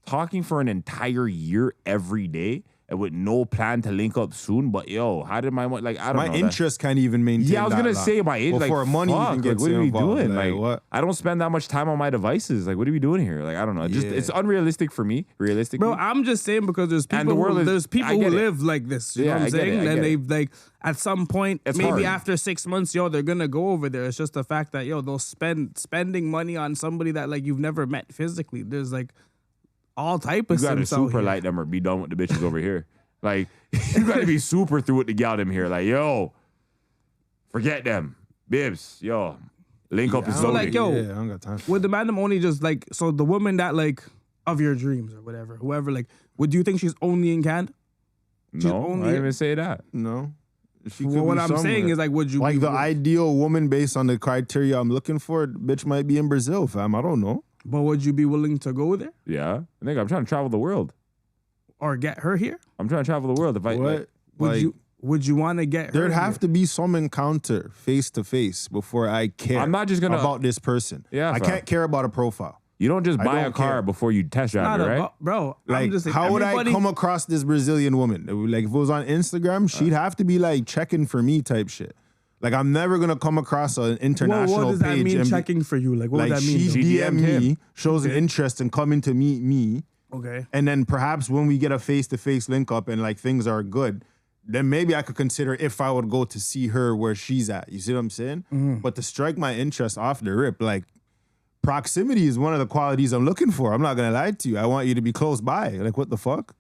talking for an entire year every day and with no plan to link up soon. But yo, how did my like I don't my know. interest can't even maintain. Yeah, I was that gonna long. say my age. Like Before money fuck, even like, gets what are we involved. doing? Like, Like what? I don't spend that much time on my devices. Like what are we doing here? Like I don't know. Just Yeah. it's unrealistic for me. Realistically, Bro, I'm just saying because there's And people the world who, is- there's people I who get it. live like this. You Yeah, know what I I'm get it, saying? I And get they've like at some point, It's maybe hard. after 6 months, they're gonna go over there. It's just the fact that they'll spending money on somebody that like you've never met physically. There's like all type of you gotta sims out super here. light them or be done with the bitches over here. Like you gotta be super through with the gal them here. Like yo, forget them, bibs. Yo, link up is So, like, yo, Yeah, I don't got time. Would the madam only just like so the woman that like of your dreams or whatever, whoever like, would you think she's only in Canada? no, only- I didn't even say that. No. She Well, could what be I'm somewhere. saying is like, would you like be, the ideal woman based on the criteria I'm looking for, bitch might be in Brazil, fam. I don't know. but would you be willing to go there Yeah, I think I'm trying to travel the world. or get her here? I'm trying to travel the world. If I What? Would you want to get her? There'd here? have to be some encounter face to face before I care. I'm not just gonna- about this person. Yeah, I fam. can't care about a profile. you don't just I buy don't a car care. before you test drive Not it, right? about, bro. Like, I'm just saying, how would I everybody- come across this Brazilian woman? Like, if it was on Instagram, she'd have to be like checking for me type shit. Like, I'm never gonna come across an international What does that page mean? and be- Checking for you, like what like would that mean? she though? She DM DM'd me, him. shows an interest in coming to meet me, Okay. and then perhaps when we get a face-to-face link up and like things are good, then maybe I could consider if I would go to see her where she's at. You see what I'm saying? Mm-hmm. But to strike my interest off the rip, like proximity is one of the qualities I'm looking for. I'm not gonna lie to you. I want you to be close by. Like what the fuck?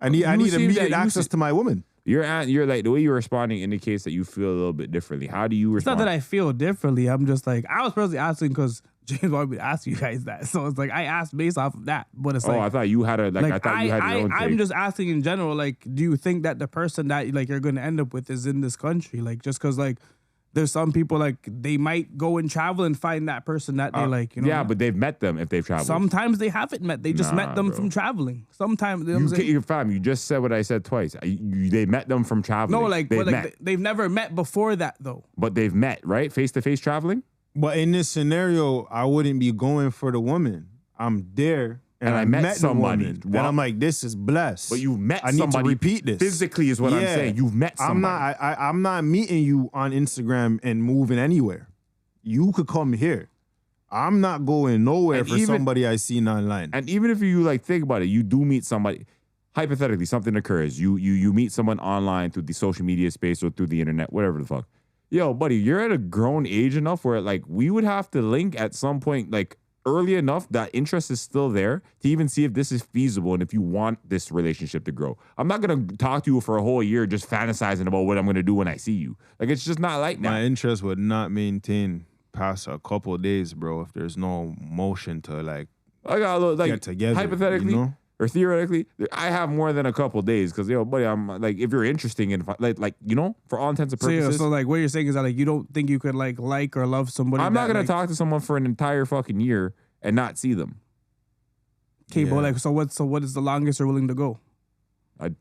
I need seem immediate that you access to my woman. You're like the way you're responding indicates that you feel a little bit differently. How do you It's not respond? that I feel differently. I'm just like I was personally asking because James wanted me to ask you guys that, so it's like I asked based off of that. But it's oh, like I thought you had a like. I thought you had your own I'm take. just asking in general. Like, do you think that the person that like you're gonna end up with is in this country? Like, just because like there's some people like they might go and travel and find that person that they like. You know, yeah, but they've met them if they've traveled. sometimes they haven't met. They just Nah, met them bro. from traveling. Sometimes you know what I'm you saying? can't, you're fam. You just said what I said twice. They met them from traveling. No, like, they've but like met, they've never met before that though. but they've met right face to face traveling. But in this scenario, I wouldn't be going for the woman. I'm there and I met met somebody. somebody. And I'm like, this is blessed. But you've met I need somebody to repeat this. physically is what I'm saying. You've met somebody. I'm not meeting you on Instagram and moving anywhere. You could come here. I'm not going nowhere for somebody I seen online. And even if you like think about it, you do meet somebody. Hypothetically, something occurs. You meet someone online through the social media space or through the internet, whatever the fuck. Yo, buddy, you're at a grown age enough where like we would have to link at some point, like early enough that interest is still there to even see if this is feasible and if you want this relationship to grow. I'm not gonna talk to you for a whole year just fantasizing about what I'm gonna do when I see you. Like it's just not like that. My interest would not maintain past a couple of days, bro, if there's no motion to like I got a little, like get together. hypothetically You know? or theoretically, I have more than a couple of days because yo, buddy, I'm like if you're interesting in like you know, for all intents and purposes. So like what you're saying is that like you don't think you could like or love somebody. I'm not gonna like, talk to someone for an entire fucking year and not see them. Okay, but like so what is the longest you're willing to go?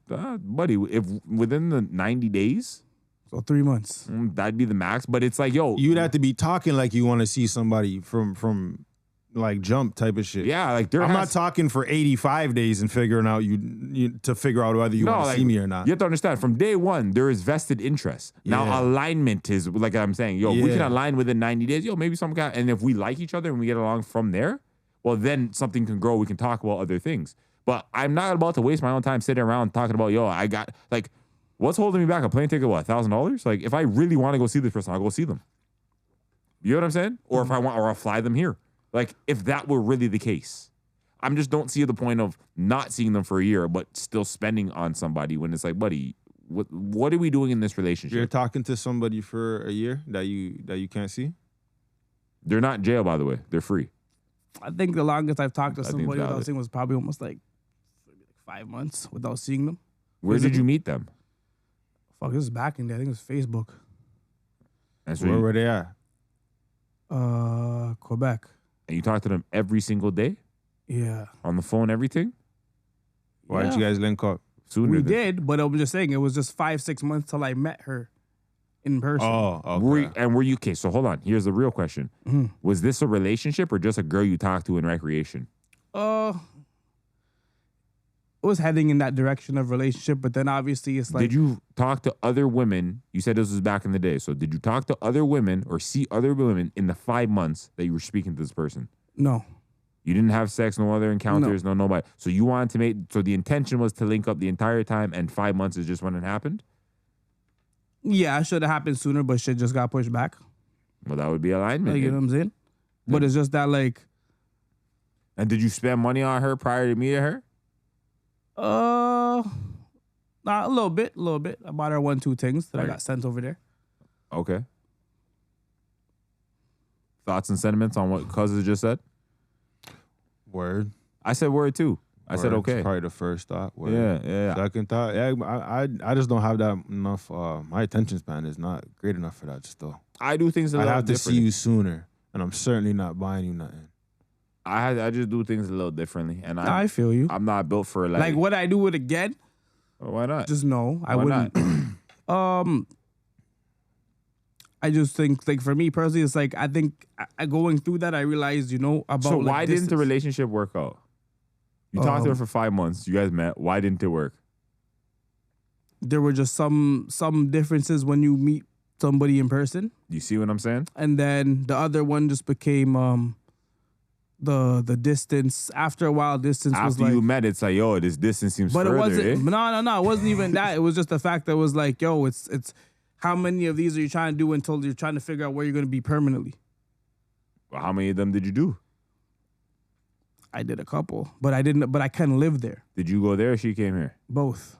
Buddy, if within the 90 days, so 3 months. That'd be the max. But it's like, yo, you'd have to be talking like you want to see somebody from like jump type of shit. Yeah, like I'm not talking for 85 days and figuring out you to figure out whether you want to see me or not. You have to understand, from day one, there is vested interest. Now, alignment is, like I'm saying, yo, we can align within 90 days. Yo, maybe some guy, and if we like each other and we get along from there, well, then something can grow. We can talk about other things. But I'm not about to waste my own time sitting around talking about, yo, I got, like, what's holding me back? A plane ticket, what, $1,000? Like, if I really want to go see this person, I'll go see them. You know what I'm saying? Or if I want, or I'll fly them here. Like, if that were really the case. I just don't see the point of not seeing them for a year, but still spending on somebody when it's like, buddy, what are we doing in this relationship? You're talking to somebody for a year that you can't see? They're not in jail, by the way. They're free. I think the longest I've talked to somebody without seeing was probably almost like 5 months without seeing them. Where did you meet them? Fuck, this is back in there. I think it was Facebook. And so Where were they at? Quebec. And you talk to them every single day? Yeah. On the phone, everything? Why did you guys link up? Sooner We than- did, but I'm just saying it was just 5-6 months till I met her in person. Oh, okay. Were you okay? So hold on. Here's the real question: Was this a relationship or just a girl you talked to in recreation? It was heading in that direction of relationship, but then obviously it's like. Did you talk to other women? You said this was back in the day. So did you talk to other women or see other women in the 5 months that you were speaking to this person? No. You didn't have sex, no other encounters, no nobody. So you wanted to so the intention was to link up the entire time, and 5 months is just when it happened? Yeah, it should have happened sooner, but shit just got pushed back. Well, that would be alignment. Like, you know what I'm saying? But it's just that like. And did you spend money on her prior to meeting her? Nah, a little bit. I bought her 1-2 things that I got sent over there. Okay. Thoughts and sentiments on what Cuz just said? Word. I said word too. I said Word's okay. Probably the first thought. Word. Yeah. Second thought. Yeah, I just don't have that enough. My attention span is not great enough for that still. I do things a I little have to different. see you sooner, and I'm certainly not buying you nothing. I just do things a little differently, and I feel you. I'm not built for Like, would I do it again? Why not? Just no, I Why wouldn't. I just think, like, for me personally, it's like I think going through that, I realized, about. So like, why didn't the distance. relationship work out? You talked to her for 5 months. You guys met. Why didn't it work? There were just some differences when you meet somebody in person, You see what I'm saying? and then the other one just became the distance. After a while, distance was After like. you met, it's like, yo, this distance seems But further. it wasn't. eh? No. It wasn't even that. It was just the fact that it was like, yo, it's how many of these are you trying to do until you're trying to figure out where you're going to be permanently. Well, how many of them did you do? I did a couple, but I didn't. But I couldn't live there. Did you go there or she came here? Both.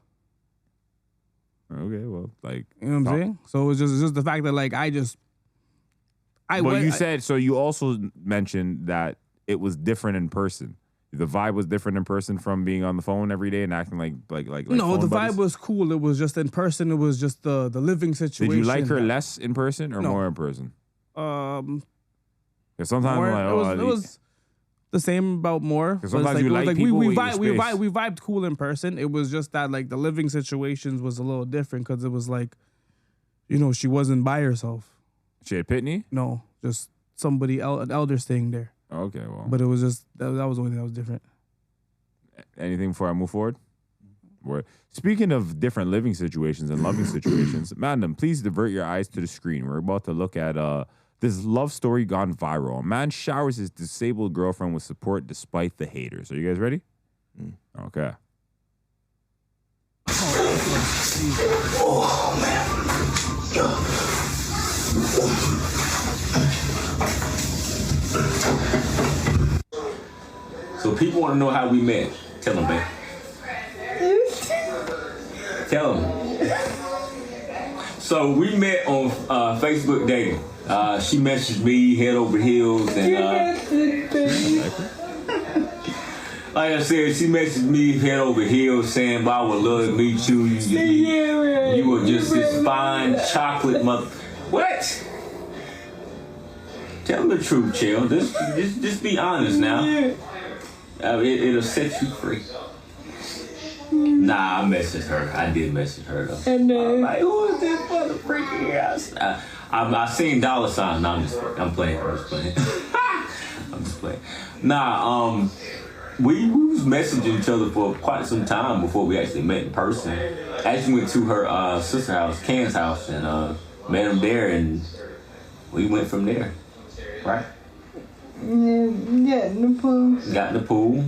Okay, well, like. You know what I'm saying? So it was just the fact that like I But went. you said, so you also mentioned that it was different in person. The vibe was different in person from being on the phone every day and acting like no, phone the buddies? vibe was cool. It was just in person. It was just the living situation. Did you like her less in person or No. more in person? Um, 'Cause sometimes more, I'm like, it was the same about more. But it's sometimes you it was like we people with vibe, your we space. vibe, we vibed cool in person. It was just that like the living situations was a little different because it was like, she wasn't by herself. she had Pitney? No, just somebody an elder staying there. Okay, well. But it was just that was the only thing that was different. Anything before I move forward? Speaking of different living situations and loving situations, madam, please divert your eyes to the screen. We're about to look at this love story gone viral. A man showers his disabled girlfriend with support despite the haters. Are you guys ready? Okay. Oh, man. So people want to know how we met. Tell them, babe. Tell them. So we met on Facebook dating. She messaged me head over heels, and like I said, she messaged me head over heels saying, "I would love to meet you. You were just this fine chocolate mother." What? Tell them the truth, Chill. Just be honest now. It'll set you free. Nah, I messaged her. I did message her though. And then, like, who is this mother freaking ass? I seen dollar signs. No, I'm playing. I'm just playing. Nah, we was messaging each other for quite some time before we actually met in person. I actually went to her sister house, Ken's house, and met him there, and we went from there. Right? Yeah, in the pool. Got in the pool.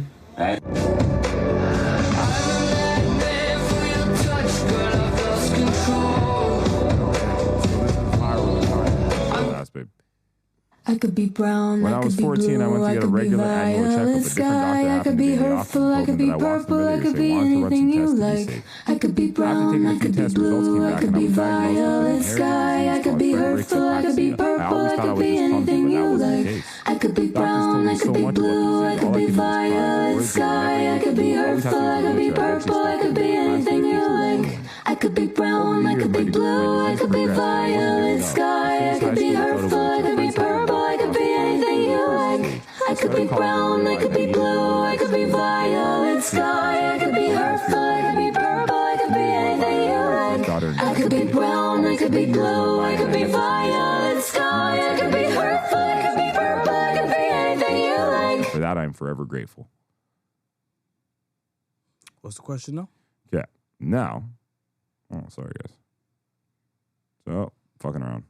I could be brown, When I was 14, I went to get a regular annual checkup. A different doctor I could be hurtful, I could be purple, I could be anything you like. I could be brown, I could be blue, I could be violet sky. I could be hurtful, I could be purple, I could be anything you like. I could be brown, I could be blue, I could be violet sky. I could be hurtful, I could be purple, I could be anything you like. I could be brown, I could be blue, I could be violet sky. I could be hurtful, I could be purple, I could be anything you like. I could be brown, I could be blue, I could be violet sky. I could be hurtful, I could be purple, I could be anything you like. I could be brown, I could be blue, I could be violet sky. I could be hurtful, I could be purple, I could be anything you like. For that, I'm forever grateful. What's the question now? Yeah. Now, oh, sorry, guys. So, fucking around.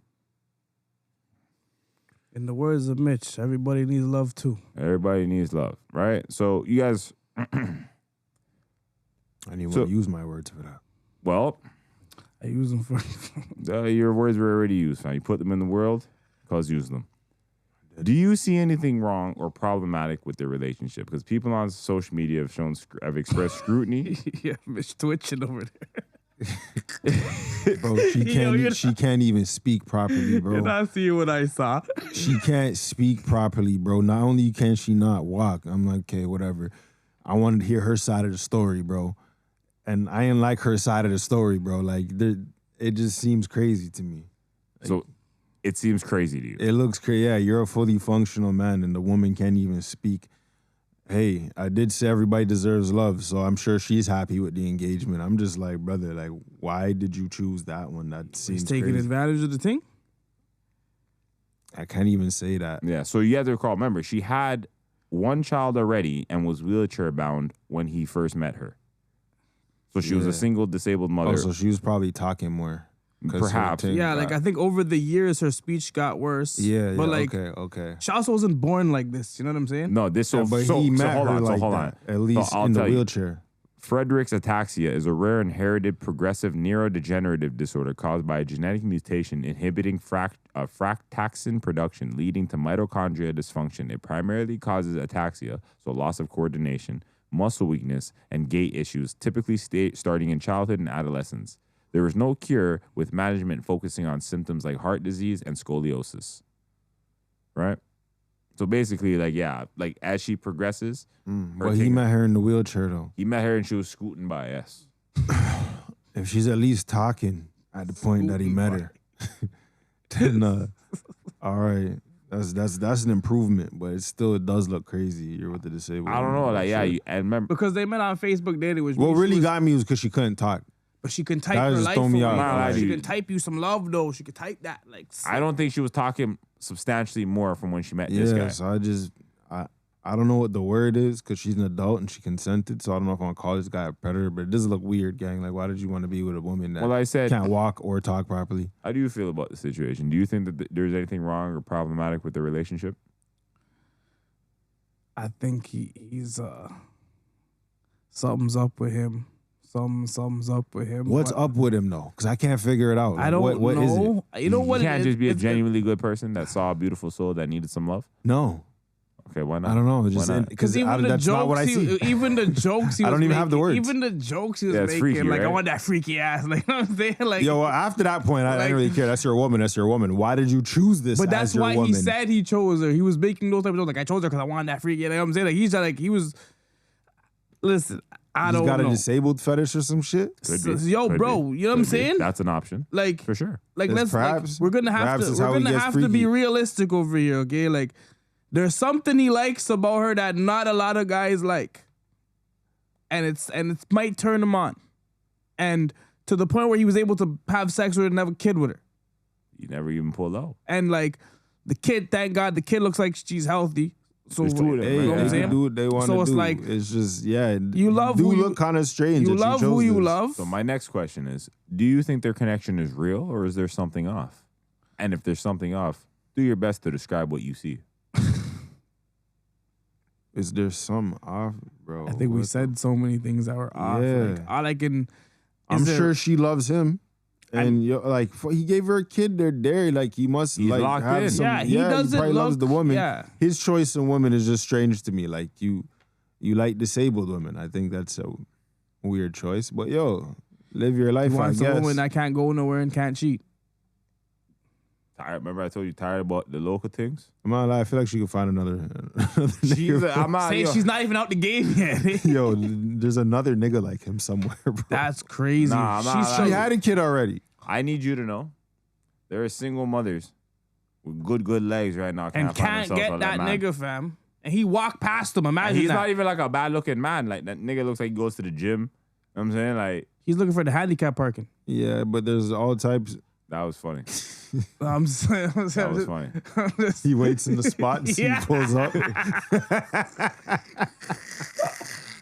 In the words of Mitch, everybody needs love too. Everybody needs love, right? So, you guys. I didn't even want to use my words for that. Well, I use them for. Your words were already used, man. You put them in the world, cause use them. Do you see anything wrong or problematic with their relationship? Because people on social media have expressed scrutiny. Yeah, Mitch twitching over there. Bro, she can't even speak properly, bro. You're not seeing what I saw. She can't speak properly, bro. Not only can she not walk, I'm like, okay, whatever. I wanted to hear her side of the story, bro. And I didn't like her side of the story, bro. Like, it just seems crazy to me. Like, So it seems crazy to you. it looks crazy. Yeah, you're a fully functional man, and the woman can't even speak. Hey, I did say everybody deserves love, so I'm sure she's happy with the engagement. I'm just like, brother, like, why did you choose that one? That seems He's taking crazy. advantage of the thing. I can't even say that. Yeah, so you have to recall, remember, she had one child already and was wheelchair bound when he first met her. So she was a single disabled mother. Oh, so she was probably talking more. Perhaps. Yeah, like I think over the years her speech got worse. Yeah, but like, okay. she also wasn't born like this. You know what I'm saying? No, this so, But so, he so met hold her on, like so hold that, on. at least So I'll in the tell you. wheelchair. Friedreich's ataxia is a rare inherited progressive neurodegenerative disorder caused by a genetic mutation inhibiting fractaxin production, leading to mitochondria dysfunction. It primarily causes ataxia, so loss of coordination, muscle weakness, and gait issues, typically starting in childhood and adolescence. There is no cure, with management focusing on symptoms like heart disease and scoliosis. Right? So basically, like, yeah, like as she progresses. Well, he met her in the wheelchair, though. He met her and she was scooting by, yes. If she's at least talking at the point that he met her, then all right, that's an improvement. But it does look crazy. You're with the disabled. I don't know, woman, like, yeah, sure. and remember. Because they met on Facebook dating, which What means she really was- got me was because she couldn't talk. But she can type That her just life throw me away. out. Nah, Like, she dude. can type you some love though. She could type that like. I don't think she was talking substantially more from when she met this guy. So I don't know what the word is because she's an adult and she consented. So I don't know if I'm gonna call this guy a predator, but it does look weird, gang. Like, why did you want to be with a woman that Well, I said, can't walk or talk properly? how do you feel about the situation? Do you think that there's anything wrong or problematic with the relationship? I think he's something's up with him. Something's up with him. What's up with him though? Because I can't figure it out. Like, I don't what know. is it? You know what? You can't just be a genuinely good person that saw a beautiful soul that needed some love. No. Okay, why not? I don't know. Because even the that's not what I jokes, see. even the jokes he was I don't even making, have the words. even the jokes he was Yeah, it's making, freaky, like I right? want that freaky ass, like you know what I'm saying, like Yo, well, after that point, I didn't really care. That's your woman. That's your woman. Why did you choose this? But that's as your why woman? he said he chose her. He was making those type of jokes, like I chose her because I wanted that freaky. Like, you know what I'm saying, like he's like he was. Listen, I He's don't got know. a disabled fetish or some shit. Yo, bro, you know what I'm saying? That's an option. Like for sure. Like It's let's we're gonna have perhaps to is we're how he gonna gets have to be freaky. realistic over here, okay? Like there's something he likes about her that not a lot of guys like. And it might turn him on. And to the point where he was able to have sex with her and have a kid with her. You never even pulled out. And like the kid, thank God, the kid looks like she's healthy. So There's two of them, Hey, right? you know what I'm they saying? can do what they want to So it's do. like It's just you love do who you look kind of strange. You that love you chose who you this. love. So my next question is, do you think their connection is real or is there something off? And if there's something off, do your best to describe what you see. Is there some off, bro? I think we What said so many things that were off. Yeah. Like, all I can. I'm sure she loves him. And he gave her a kid. They're there. Like he must He's like locked have in. some. Yeah, he doesn't probably loves look- the woman. yeah. His choice in women is just strange to me. Like you like disabled women. I think that's a weird choice. But yo, live your life. He I wants guess. a woman that can't go nowhere and can't cheat. Tired? Remember I told you tired about the local things? I'm not lying. I feel like she could find another nigga. I'm not. Say she's not even out the game yet. Yo, there's another nigga like him somewhere, bro. That's crazy. Nah, I'm not She lying. had a kid already. I need you to know there are single mothers with good legs right now and find can't themselves get on that man. nigga, fam. And he walked past him. And Imagine he's that. not even like a bad looking man. Like that nigga looks like he goes to the gym. You know what I'm saying? Like He's looking for the handicap parking. Yeah, but there's all types. that was funny. I'm saying, That was funny. He waits in the spot and Yeah. he pulls up.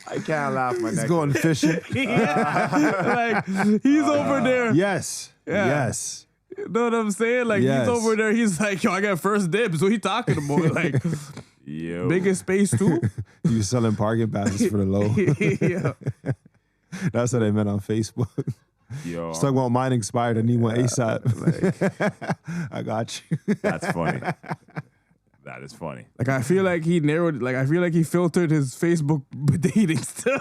I can't laugh. My He's neck. going fishing. like he's over there. Yes. Yeah. Yes. You know what I'm saying? Like Yes. he's over there. He's like, yo, I got first dibs. What he talking about? Like Yo. biggest space too. He was selling parking passes for the low. Yeah. That's what they meant on Facebook. Yo. He's talking about mine expired and he went ASAP. I got you. That's funny. That is funny. Like I feel like he narrowed. Like I feel like he filtered his Facebook dating still.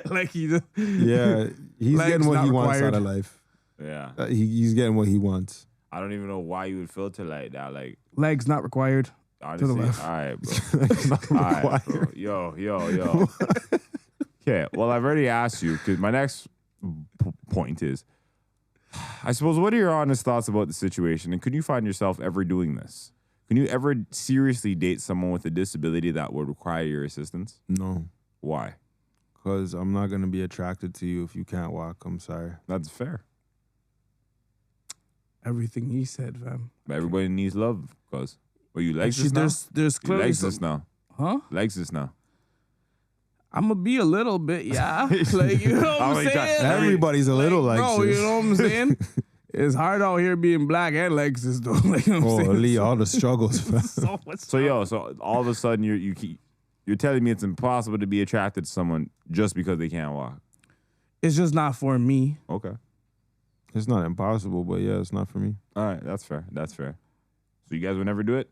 like he just. Yeah. He's Legs getting what not he wants required. out of life. Yeah. He's getting what he wants. I don't even know why you would filter like that. Like Legs not required. honestly, left. all right, bro. All right, bro. Yo. Okay. Well, I've already asked you because my next point is, I suppose, what are your honest thoughts about the situation, and could you find yourself ever doing this? Can you ever seriously date someone with a disability that would require your assistance? No. Why? Because I'm not going to be attracted to you if you can't walk. I'm sorry. That's fair. Everything he said, fam. But everybody needs love, cause. Well, you like It's this just now? there's You clearly likes this some, now? huh? Likes this now? I'm gonna be a little bit, yeah. Like you know what I'm saying? Like, Everybody's a little like bro, this. you know what I'm saying? It's hard out here being black and Lexus though. Like you know what I'm saying? Holy, all the struggles. So all of a sudden you're telling me it's impossible to be attracted to someone just because they can't walk. It's just not for me. Okay. It's not impossible, but yeah, it's not for me. All right, that's fair. So you guys would never do it?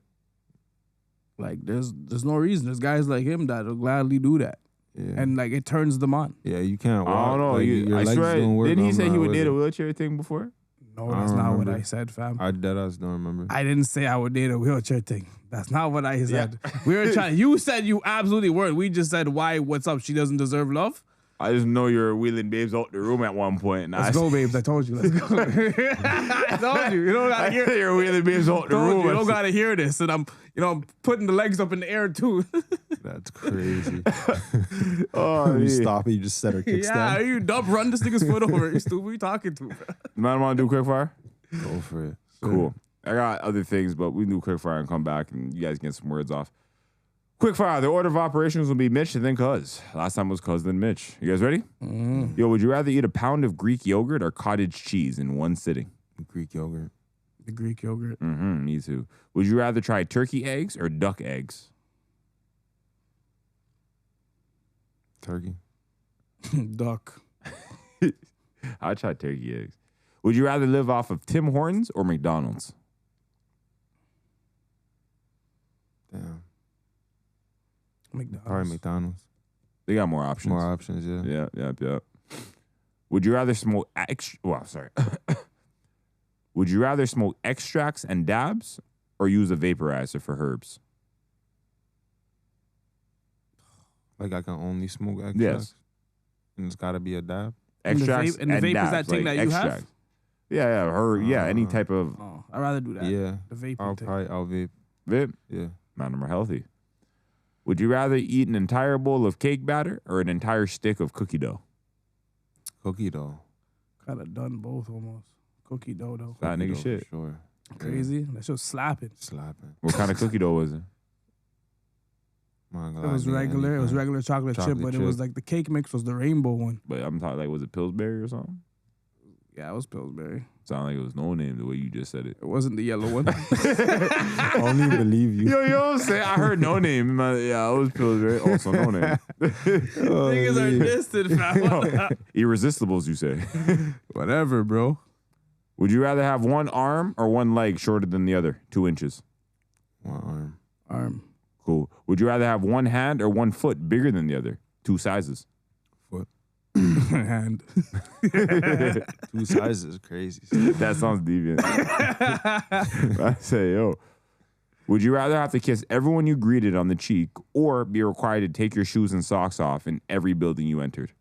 Like there's no reason. There's guys like him that'll gladly do that. Yeah. And like it turns them on. Yeah, you can't walk. I don't know. Like, your I legs swear, don't work. didn't he I'm say he not would with date it. a wheelchair thing before? No, I that's don't not what remember. I said, fam. I deadass don't remember. I didn't say I would date a wheelchair thing. That's not what I said. We were trying. You said you absolutely weren't. We just said, why? What's up? She doesn't deserve love. I just know you're wheeling babes out the room at one point. And Let's go, babes. I told you. Let's go. I told you. You don't gotta hear. You're wheeling babes out the room. You don't gotta hear this. And I'm putting the legs up in the air too. That's crazy. Oh, You yeah. stop it, you just set her kickstand. Yeah, you dumb. Run this nigga's foot over. You stupid. Who you talking to? Man, want to do QuickFire? Go for it. Cool. I got other things, but we can do QuickFire and come back and you guys get some words off. Quickfire. The order of operations will be Mitch and then Cuz. Last time was Cuz, then Mitch. You guys ready? Yo, would you rather eat a pound of Greek yogurt or cottage cheese in one sitting? Greek yogurt. The Greek yogurt. Me too. Would you rather try turkey eggs or duck eggs? Turkey. Duck. I'd try turkey eggs. Would you rather live off of Tim Hortons or McDonald's? Damn. McDonald's. All right, McDonald's. They got more options. More options, yeah. Yeah. Would you rather smoke Would you rather smoke extracts and dabs or use a vaporizer for herbs? Like I can only smoke extracts? Yes. And it's got to be a dab? Extracts and the vape dabs, is that thing like that you have? extracts. Yeah, any type of Oh, I'd rather do that. Yeah. The vape. I'll vape. vape. Yeah. None of them are healthy. Would you rather eat an entire bowl of cake batter or an entire stick of cookie dough? Cookie dough. Kind of done both almost. Cookie dough though. That Cookie nigga dough shit. for sure. Crazy. That shit was slapping. Slapping. What kind of cookie dough was it? It was regular. It was regular chocolate chip, but it was like the cake mix was the rainbow one. But I'm talking like, was it Pillsbury or something? Yeah, it was Pillsbury. Sound like it was no name the way you just said it. It wasn't the yellow one. Only believe you. Yo, say I heard no name. Yeah, it was Pillsbury. Also no name. Niggas are distant, fam. Irresistibles, you say. Whatever, bro. Would you rather have one arm or one leg shorter than the other? 2 inches. One arm. Arm. Cool. Would you rather have one hand or one foot bigger than the other? 2 sizes. Foot. Hand. 2 sizes is crazy. That sounds deviant. I say, yo. Would you rather have to kiss everyone you greeted on the cheek or be required to take your shoes and socks off in every building you entered?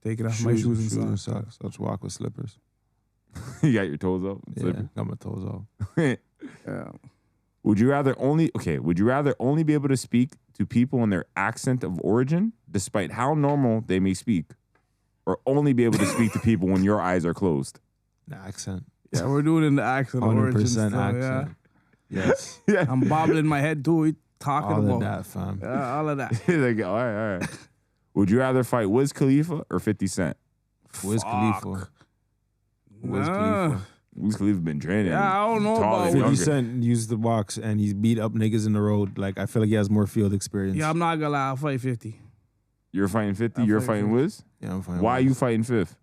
Taking off my shoes and socks. Let's walk with slippers. You got your toes up? Yeah, got my toes off. Yeah. Would you rather only be able to speak to people in their accent of origin, despite how normal they may speak, or only be able to speak to people when your eyes are closed? The accent. Yeah, we're doing it in the accent of origin. 100% Still, accent. yeah. Yes. Yeah. I'm bobbling my head too. Talking All about of that, fam. Yeah, all of that. Like, all right. Would you rather fight Wiz Khalifa or 50 Cent? Wiz Khalifa. Wiz Khalifa. Wiz Khalifa been training. Yeah, I don't know Tall about and 50 younger. Cent used the box and he's beat up niggas in the road. Like, I feel like he has more field experience. Yeah, I'm not gonna lie. I'll fight 50. You're fighting 50? I'm You're fighting fighting Wiz? Yeah, I'm fine. Why are you fighting 5th?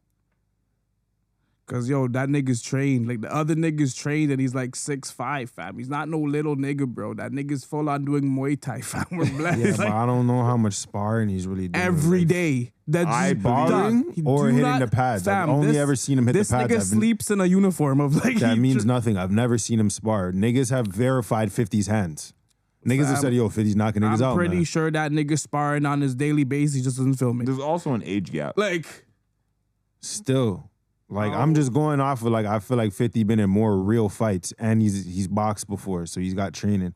Cause yo, that nigga's trained. Like the other nigga's trained and he's like 6'5", fam. He's not no little nigga, bro. That nigga's full on doing Muay Thai, fam. We're blessed. Yeah, but I don't know how much sparring he's really doing. Every day. That's sparring or hitting the pads. I've only ever seen him hit the this pads. This nigga sleeps in a uniform of like. That means nothing. I've never seen him spar. Niggas have verified 50's hands. Niggas have said, yo, 50's knocking niggas out, I'm pretty man. sure that nigga sparring on his daily basis. He just doesn't film it. There's also an age gap. Like. Still. Like, I'm just going off of, like, I feel like 50 been in more real fights, and he's boxed before, so he's got training.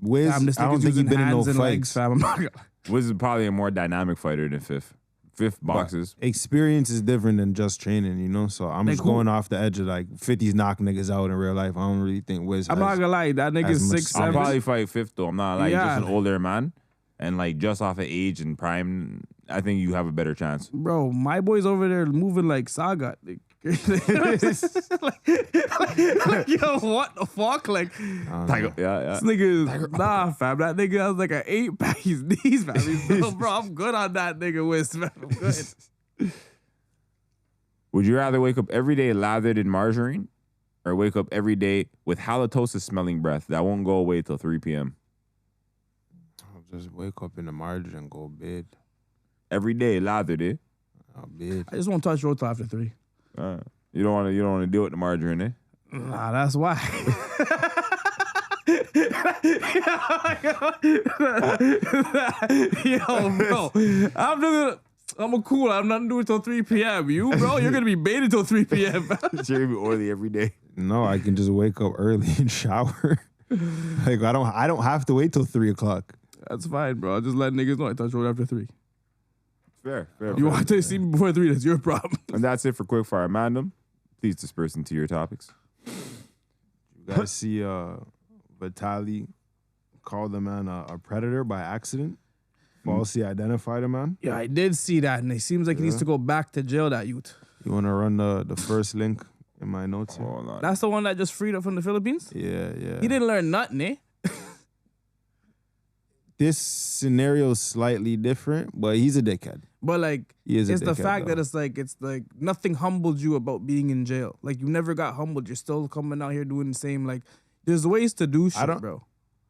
Wiz, Fam, this I don't nigga's think he's using been in no hands and fights. legs, fam. I'm not gonna- Wiz is probably a more dynamic fighter than 5th. 5th boxes. Experience is different than just training, you know? So I'm Like just who? going off the edge of, like, 50's knocking niggas out in real life. I don't really think Wiz I'm has- not gonna lie. That nigga's as much 6'7". I'll probably fight 5th though. I'm not like Yeah. just an older man. And like just off of age and prime, I think you have a better chance. Bro, my boy's over there moving like Saga. Like, yo, what the fuck? Like, Yeah. this nigga, nah, fam. That nigga has like an 8-pack. His knees, fam. Bro, I'm good on that nigga Wiz, fam. I'm good. Would you rather wake up every day lathered in margarine or wake up every day with halitosis smelling breath that won't go away till 3 p.m.? I'll just wake up in the margin and go bed. Every day lathered, eh? I'll bed. I just won't touch road till after 3. You don't want to deal with the margarine, eh? Nah, that's why. Yo, bro. I'm cool. I'm not doing it till 3 p.m. You, bro, you're gonna be baited till 3 p.m. You're gonna be oily every day. No, I can just wake up early and shower. Like, I don't have to wait till 3 o'clock. That's fine, bro. Just let niggas know I touch road after 3. Fair. You want to see me before 3? That's your problem. And that's it for Quickfire Mandem. Please disperse into your topics. You guys see Vitaly called the man a predator by accident. Falsely identified a man. Yeah, I did see that, and it seems like he needs to go back to jail, that youth. You want to run the first link in my notes here? Hold on. That's the one that just freed up from the Philippines? Yeah. He didn't learn nothing, eh? This scenario is slightly different, but he's a dickhead. But like, He is a it's the dickhead, fact though. that it's like nothing humbled you about being in jail. Like you never got humbled. You're still coming out here doing the same. Like there's ways to do shit, bro.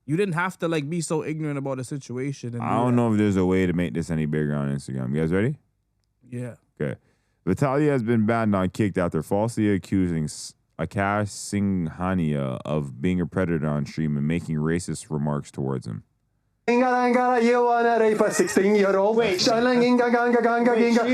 You didn't have to like be so ignorant about a situation. And I don't know if there's a way to make this any bigger on Instagram. You guys ready? Yeah. Okay. Vitaly has been banned on Kicked after falsely accusing Accusation of being a predator on stream and making racist remarks towards him. You wanna rape a 16-year-old? Wait, she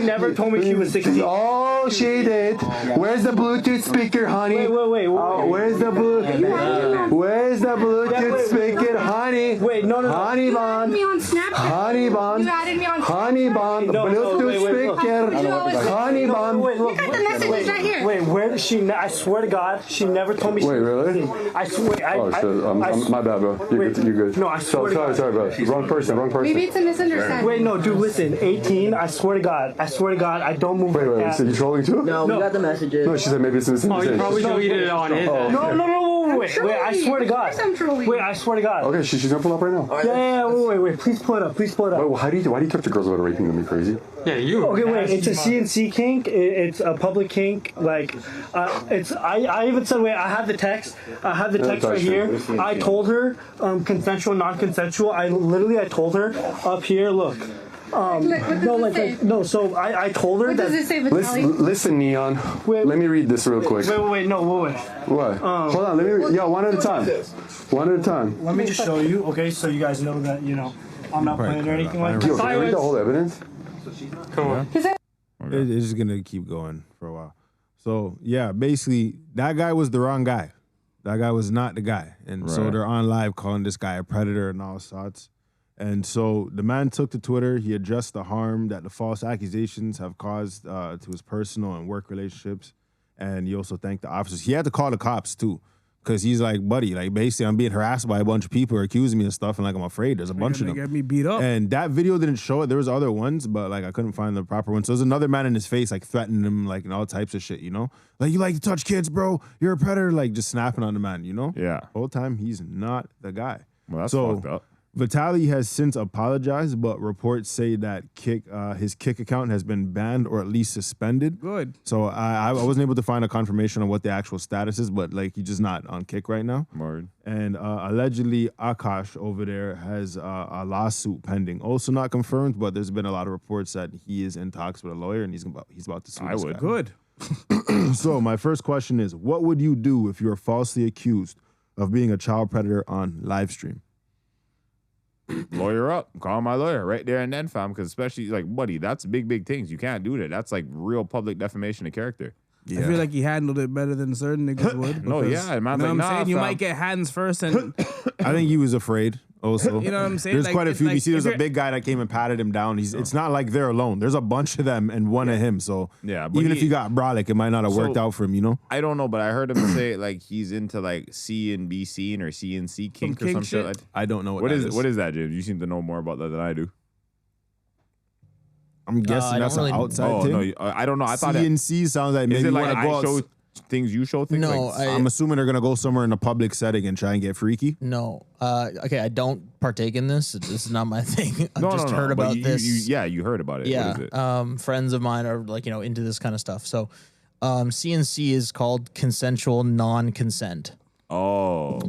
never told me she was 16. Oh, she did. Where's the Bluetooth speaker, honey? Wait. Where's the Bluetooth? Where's the Bluetooth speaker, honey? Wait, no. Honey bun. Honey bun. Honey bun. Bluetooth speaker. Honey bun. Look at the messages right here. Wait, where did she? I swear to God, she never told me. Wait, really? I swear. Oh shit! My bad, bro. You're good. No, I swear to God. Sorry, bro. Wrong person. Maybe it's a misunderstanding. Wait, no, dude, listen. 18. I swear to God, I don't move. Wait. So you trolling too? No, we got the messages. No, she said maybe it's a misunderstanding. Oh, you probably deleted it on his. No. Wait. I swear to God. Wait, I swear to God. Okay, she's gonna pull up right now. Yeah. Wait. Please pull it up. Wait, why do you talk to girls about raping them? You crazy? Yeah, you. Okay, wait. It's a CNC kink. It's a public kink. Like, it's. I even said, wait. I have the text. Right here. I told her, consensual, non-consensual. I told her up here. Look. No. So I told her what that. Does it say, Vitaly? Listen, Neon. Let me read this real quick. Wait. What? Hold on. Let me read. Yo, one at a time. Let me just show you. Okay, so you guys know that I'm not playing or anything like that. Yo, can I read the whole evidence? Come on. It's just gonna keep going for a while. So yeah, basically that guy was the wrong guy. That guy was not the guy, and so they're on live calling this guy a predator and all sorts. And so the man took to Twitter. He addressed the harm that the false accusations have caused to his personal and work relationships, and he also thanked the officers. He had to call the cops too. Cause he's like, buddy, like basically I'm being harassed by a bunch of people who are accusing me of stuff, and like I'm afraid there's a bunch of them. Get me beat up. And that video didn't show it. There was other ones, but like I couldn't find the proper one. So there's another man in his face, like threatening him, like and all types of shit, Like you like to touch kids, bro. You're a predator, like just snapping on the man, Yeah. The whole time he's not the guy. Well, that's fucked up. Vitaly has since apologized, but reports say that his Kick account has been banned or at least suspended. Good. So I wasn't able to find a confirmation on what the actual status is, but like he's just not on Kick right now. Word. And allegedly Akash over there has a lawsuit pending. Also not confirmed, but there's been a lot of reports that he is in talks with a lawyer and he's about to sue this guy. Good. So my first question is, what would you do if you're falsely accused of being a child predator on live stream? Lawyer up. Call my lawyer right there and then, fam. Because especially, like, buddy, that's big things. You can't do that. That's like real public defamation of character. Yeah. I feel like he handled it better than certain niggas would. No, yeah, man. You know like, what I'm saying? You might get hands first, and I think he was afraid. Also, you know what I'm saying? There's like, quite a few. like, you see, there's a big guy that came and patted him down. It's not like they're alone. There's a bunch of them and one of him. So yeah, but even if you got brolic, it might not have worked out for him. I don't know, but I heard him say like he's into like C and B scene or CNC kink or some shit. I don't know what is that, James? You seem to know more about that than I do. I'm guessing that's an outside thing. No, I don't know. I thought CNC sounds like maybe is it like I show things you show things. No, like, I'm assuming they're gonna go somewhere in a public setting and try and get freaky. No, okay, I don't partake in this. This is not my thing. I've just heard about this. You heard about it. Yeah, what is it? Friends of mine are like into this kind of stuff. So, CNC is called consensual non-consent. Oh,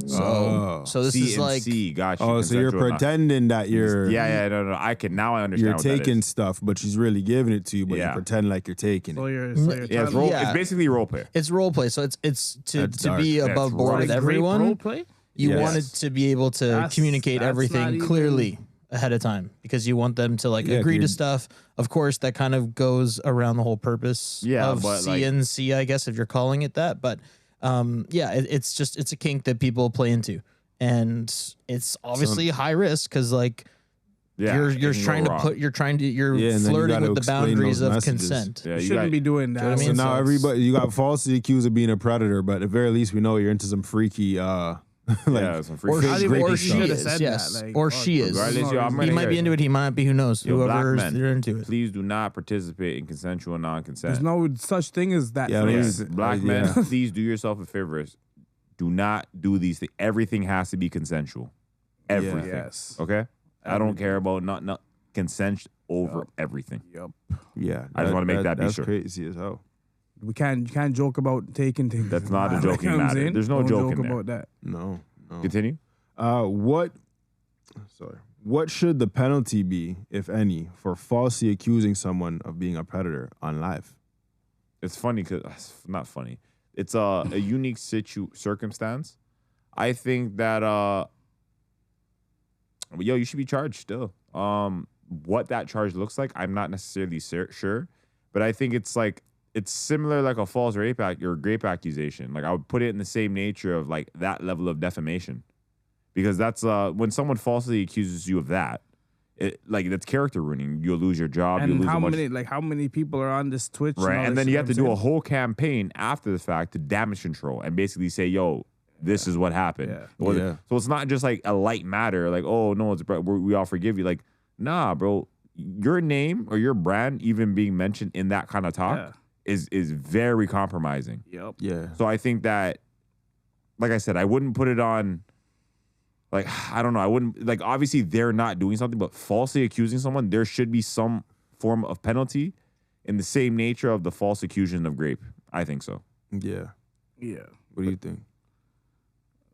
so this is like gotcha. Oh, so you're pretending that you're no. I understand. You're what taking that is. stuff, but she's really giving it to you, but you pretend like you're taking it. It's basically role play. It's role play. So it's to be above board with everyone. Role play? You wanted to be able to communicate everything clearly ahead of time because you want them to agree to stuff. Of course, that kind of goes around the whole purpose of CNC, I guess, if you're calling it that. But it's a kink that people play into, and it's obviously high risk because you're flirting with the boundaries of consent. Yeah, you shouldn't be doing that. So now everybody, you got falsely accused of being a predator, but at the very least we know you're into some freaky Some free or fish. she is, yes. Or she is. He might be into it, he might not be, who knows. Whoever they're into it. Please do not participate in consensual non-consent. There's no such thing as that. Black men, please do yourself a favor. Do not do these things. Everything has to be consensual. Everything. Yes. Okay? I don't care about not consent over everything. Yep. Yeah. I just want to make that be that's sure. crazy as hell. You can't joke about taking things. That's not a joking matter. There's no joke in there. about that. No. Continue. What should the penalty be, if any, for falsely accusing someone of being a predator on live? It's funny because not funny. It's a unique circumstance. I think that you should be charged still. What that charge looks like, I'm not necessarily sure, but I think it's similar like a false rape rape accusation. Like I would put it in the same nature of like that level of defamation, because that's when someone falsely accuses you of that. That's character ruining. You'll lose your job. And you'll lose how many people are on this Twitch? Right, and then you have to do a whole campaign after the fact to damage control and basically say, "Yo, this is what happened." Yeah. So it's not just like a light matter, like, "Oh no, we all forgive you." Like, nah, bro, your name or your brand even being mentioned in that kind of talk is very compromising. Yep. Yeah. So I think that, like I said, I wouldn't put it on. Like, I don't know. I wouldn't, like, obviously they're not doing something, but falsely accusing someone, there should be some form of penalty in the same nature of the false accusation of rape. I think so. Yeah. Yeah. What do you think?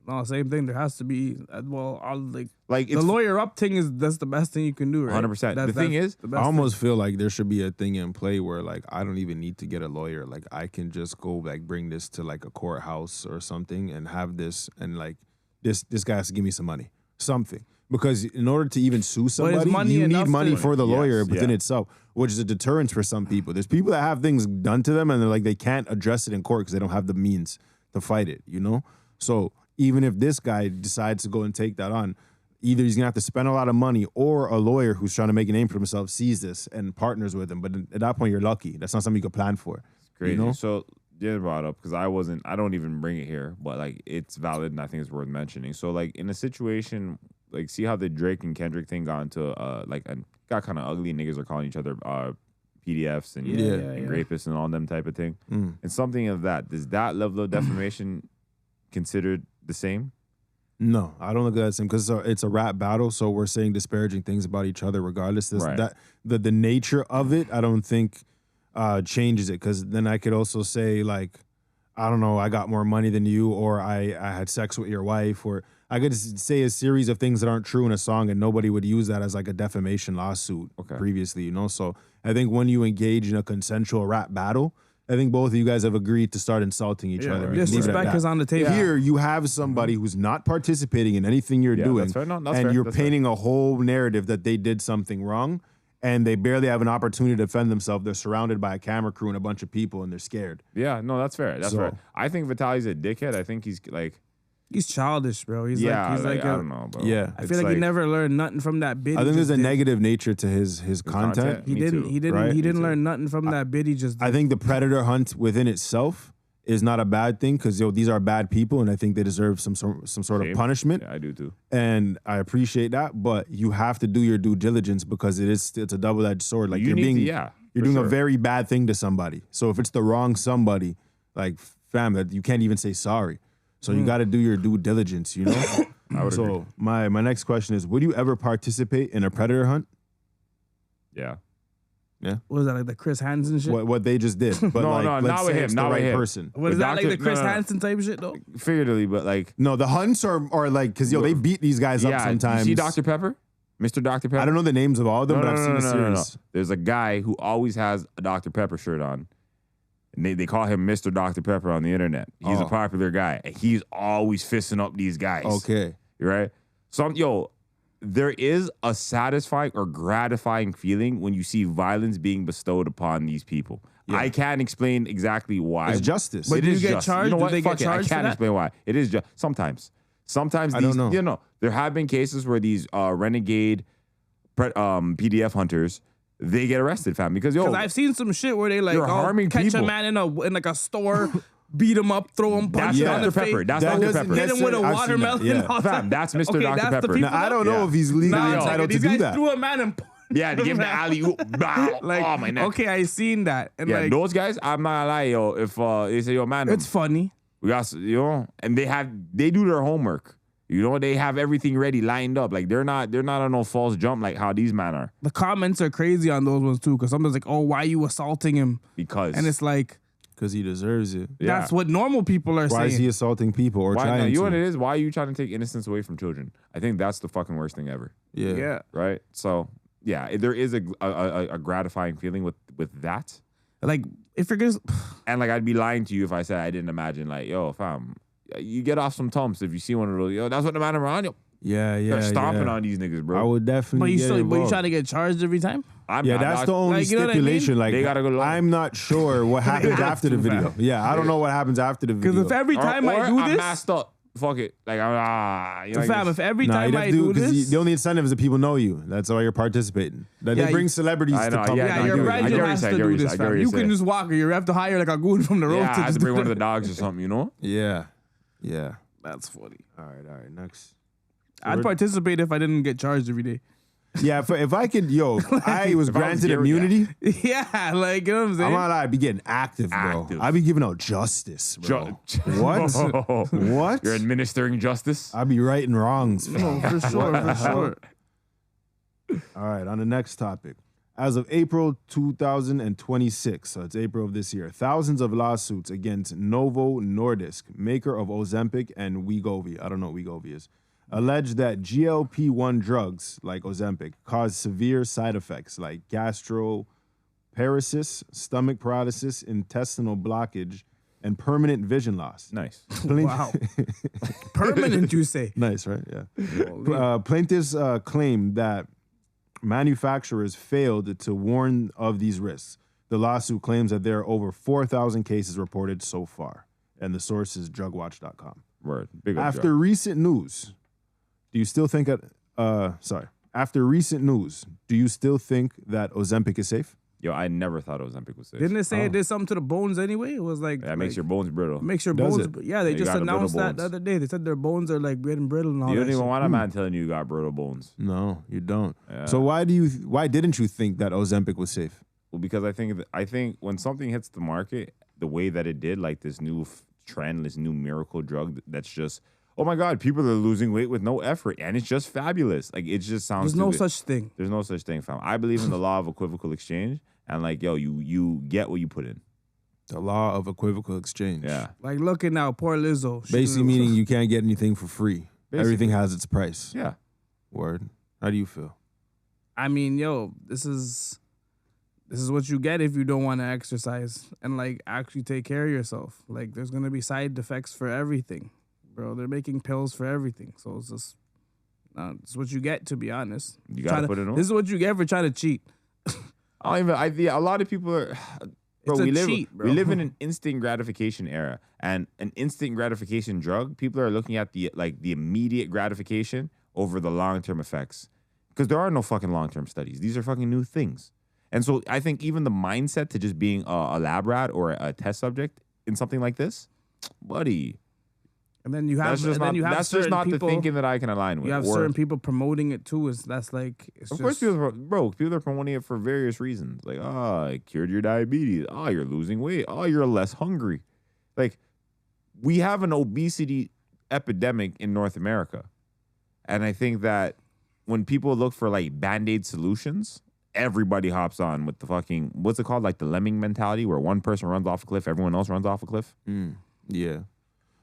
No, same thing. There has to be, the it's, lawyer up thing that's the best thing you can do, right? 100%. The thing is, I almost feel like there should be a thing in play where like I don't even need to get a lawyer. Like I can just go like bring this to like a courthouse or something and have this and like this guy has to give me some money, something. Because in order to even sue somebody, you need money for the lawyer within itself, which is a deterrence for some people. There's people that have things done to them and they're like, they can't address it in court because they don't have the means to fight it, you know? So even if this guy decides to go and take that on, either he's gonna have to spend a lot of money or a lawyer who's trying to make a name for himself sees this and partners with him. But at that point, you're lucky. That's not something you could plan for. It's crazy. You know? So you brought up, because I don't even bring it here, but like it's valid and I think it's worth mentioning. So like in a situation, like see how the Drake and Kendrick thing got into got kind of ugly. Niggas are calling each other PDFs and rapists and all them type of thing. And something of that, is that level of defamation considered the same? No, I don't look at that same, because it's a rap battle, so we're saying disparaging things about each other regardless. The nature of it, I don't think changes it, because then I could also say like, I don't know, I got more money than you, or I had sex with your wife, or I could say a series of things that aren't true in a song and nobody would use that as like a defamation lawsuit previously, you know? So I think when you engage in a consensual rap battle, I think both of you guys have agreed to start insulting each other. Disrespect is on the table. Here, you have somebody who's not participating in anything you're doing, that's fair. No, that's and fair. you're That's painting a whole narrative that they did something wrong, and they barely have an opportunity to defend themselves. They're surrounded by a camera crew and a bunch of people, and they're scared. Yeah, no, that's fair. That's fair. I think Vitaly's a dickhead. I think he's like... He's childish, bro. He's I don't know, bro. Yeah, I feel like he never learned nothing from that bid. I think there's a negative nature to his content. He didn't learn nothing from that bid. He just. I think the predator hunt within itself is not a bad thing, because these are bad people, and I think they deserve some sort of punishment. Yeah, I do too. And I appreciate that, but you have to do your due diligence, because it's a double-edged sword. Like you're doing a very bad thing to somebody. So if it's the wrong somebody, like fam, that you can't even say sorry. So you got to do your due diligence, you know? I would agree. my next question is, would you ever participate in a predator hunt? Yeah. Yeah. What was that, like the Chris Hansen shit? What they just did. But no, not with him. Not with him. Person. What is that, like the Chris Hansen type shit though? Figuratively, but like... No, the hunts are like, because they beat these guys up sometimes. You see Dr. Pepper? Mr. Dr. Pepper? I don't know the names of all of them, but I've seen the series. No. There's a guy who always has a Dr. Pepper shirt on. And they call him Mr. Dr. Pepper on the internet. He's a popular guy. And he's always fisting up these guys. Okay. Right? So, there is a satisfying or gratifying feeling when you see violence being bestowed upon these people. Yeah. I can't explain exactly why. It's justice. But do you get charged? You know what? Do they get charged? I can't explain why. It is just sometimes. Sometimes I don't know. There have been cases where these renegade PDF hunters, they get arrested, fam, because I've seen some shit where they like harming catch people. a man in like a store beat him up, throw him, punch That's him in the Dr. Pepper. face. That's Dr. Pepper. Hit him with a watermelon. Yeah. Fam, that's Mr. Dr. that's the Pepper. people Now, I don't know if he's legally entitled to These do guys that. threw a man and Yeah, they gave him the alley oop. like, Oh my neck. okay, I seen that. And Yeah, like, those guys, I'm not gonna lie, yo. If they say, yo, man, it's funny. we got, and they do their homework. They have everything ready, lined up. Like they're not on no false jump like how these men are. The comments are crazy on those ones too, because someone's like, "Oh, why are you assaulting him?" Because and it's like, because he deserves it. That's what normal people are saying. Why is he assaulting people or why, trying no, you to? know what it is? Why are you trying to take innocence away from children? I think that's the fucking worst thing ever. Yeah. Right. So yeah, there is a gratifying feeling with that. Like if you're gonna, and like I'd be lying to you if I said I didn't imagine like, yo, fam, you get off some tumps if you see one of those. Yo, that's what the man around you. Yeah. Start stomping on these niggas, bro. I would definitely. But you trying to get charged every time? That's the only like, you know what I mean? stipulation. Like, they gotta go I'm not sure what happens after the video. Yeah, I don't know what happens after the video. Because if every time I do I'm this, masked up. Fuck it. Like, if every time I do this, the only incentive is that people know you. That's why you're participating. They bring celebrities to come. your brand has to do this, fam. You can just walk, or you have to hire like a goon from the road. Yeah, to I have just to bring do one of the it. dogs or something, Yeah. That's funny. All right. Next. I'd participate if I didn't get charged every day. Yeah, if I could, I was granted immunity. Yeah, like, you know what I'm saying? I'm not I'd be getting active, bro. I'd be giving out justice, bro. What? What? You're administering justice? I'd be righting wrongs. No, for sure. All right, on the next topic. As of April 2026, so it's April of this year, thousands of lawsuits against Novo Nordisk, maker of Ozempic and Wegovy. I don't know what Wegovy is. Allege that GLP-1 drugs like Ozempic cause severe side effects like gastroparesis, stomach paralysis, intestinal blockage, and permanent vision loss. Nice. Wow. Permanent, you say? Nice, right? Yeah. Plaintiffs claim that manufacturers failed to warn of these risks. The lawsuit claims that there are over 4,000 cases reported so far, and the source is drugwatch.com. Word. Big up After drug. recent news, do you still think that after recent news, do you still think that Ozempic is safe? Yo, I never thought Ozempic was safe. Didn't it say it did something to the bones anyway? It was like... That makes your bones brittle. Makes your Does bones... it? Yeah, they You just got announced brittle that the bones. other day. They said their bones are like getting brittle and all You that don't even shit. want a man telling you got brittle bones. No, you don't. Yeah. So why didn't you think that Ozempic was safe? Well, because I think when something hits the market the way that it did, like this new trend, this new miracle drug that's just, oh my God, people are losing weight with no effort, and it's just fabulous. Like it just sounds. There's no stupid. such thing. There's no such thing, fam. I believe in the law of equivocal exchange, and like, yo, you get what you put in. The law of equivocal exchange. Yeah. Like, look at now, poor Lizzo. Basically meaning you can't get anything for free. Basically. Everything has its price. Yeah. Word. How do you feel? I mean, yo, this is what you get if you don't want to exercise and like actually take care of yourself. Like, there's gonna be side effects for everything, bro. They're making pills for everything, so it's just it's what you get. To be honest, You gotta put it on. This is what you get for trying to cheat. A lot of people are. Bro, It's a we live cheat, bro. we live in an instant gratification era, and an instant gratification drug. People are looking at the immediate gratification over the long-term effects, because there are no fucking long-term studies. These are fucking new things, and so I think even the mindset to just being a lab rat or a test subject in something like this, buddy. And then you have, That's just not the thinking that I can align with. You have Or- certain people promoting it too. That's like, it's Of course, just, people are promoting it for various reasons. Like, it cured your diabetes. You're losing weight. You're less hungry. Like, we have an obesity epidemic in North America. And I think that when people look for like Band-Aid solutions, everybody hops on with the fucking, what's it called? Like the lemming mentality, where one person runs off a cliff, everyone else runs off a cliff. Yeah.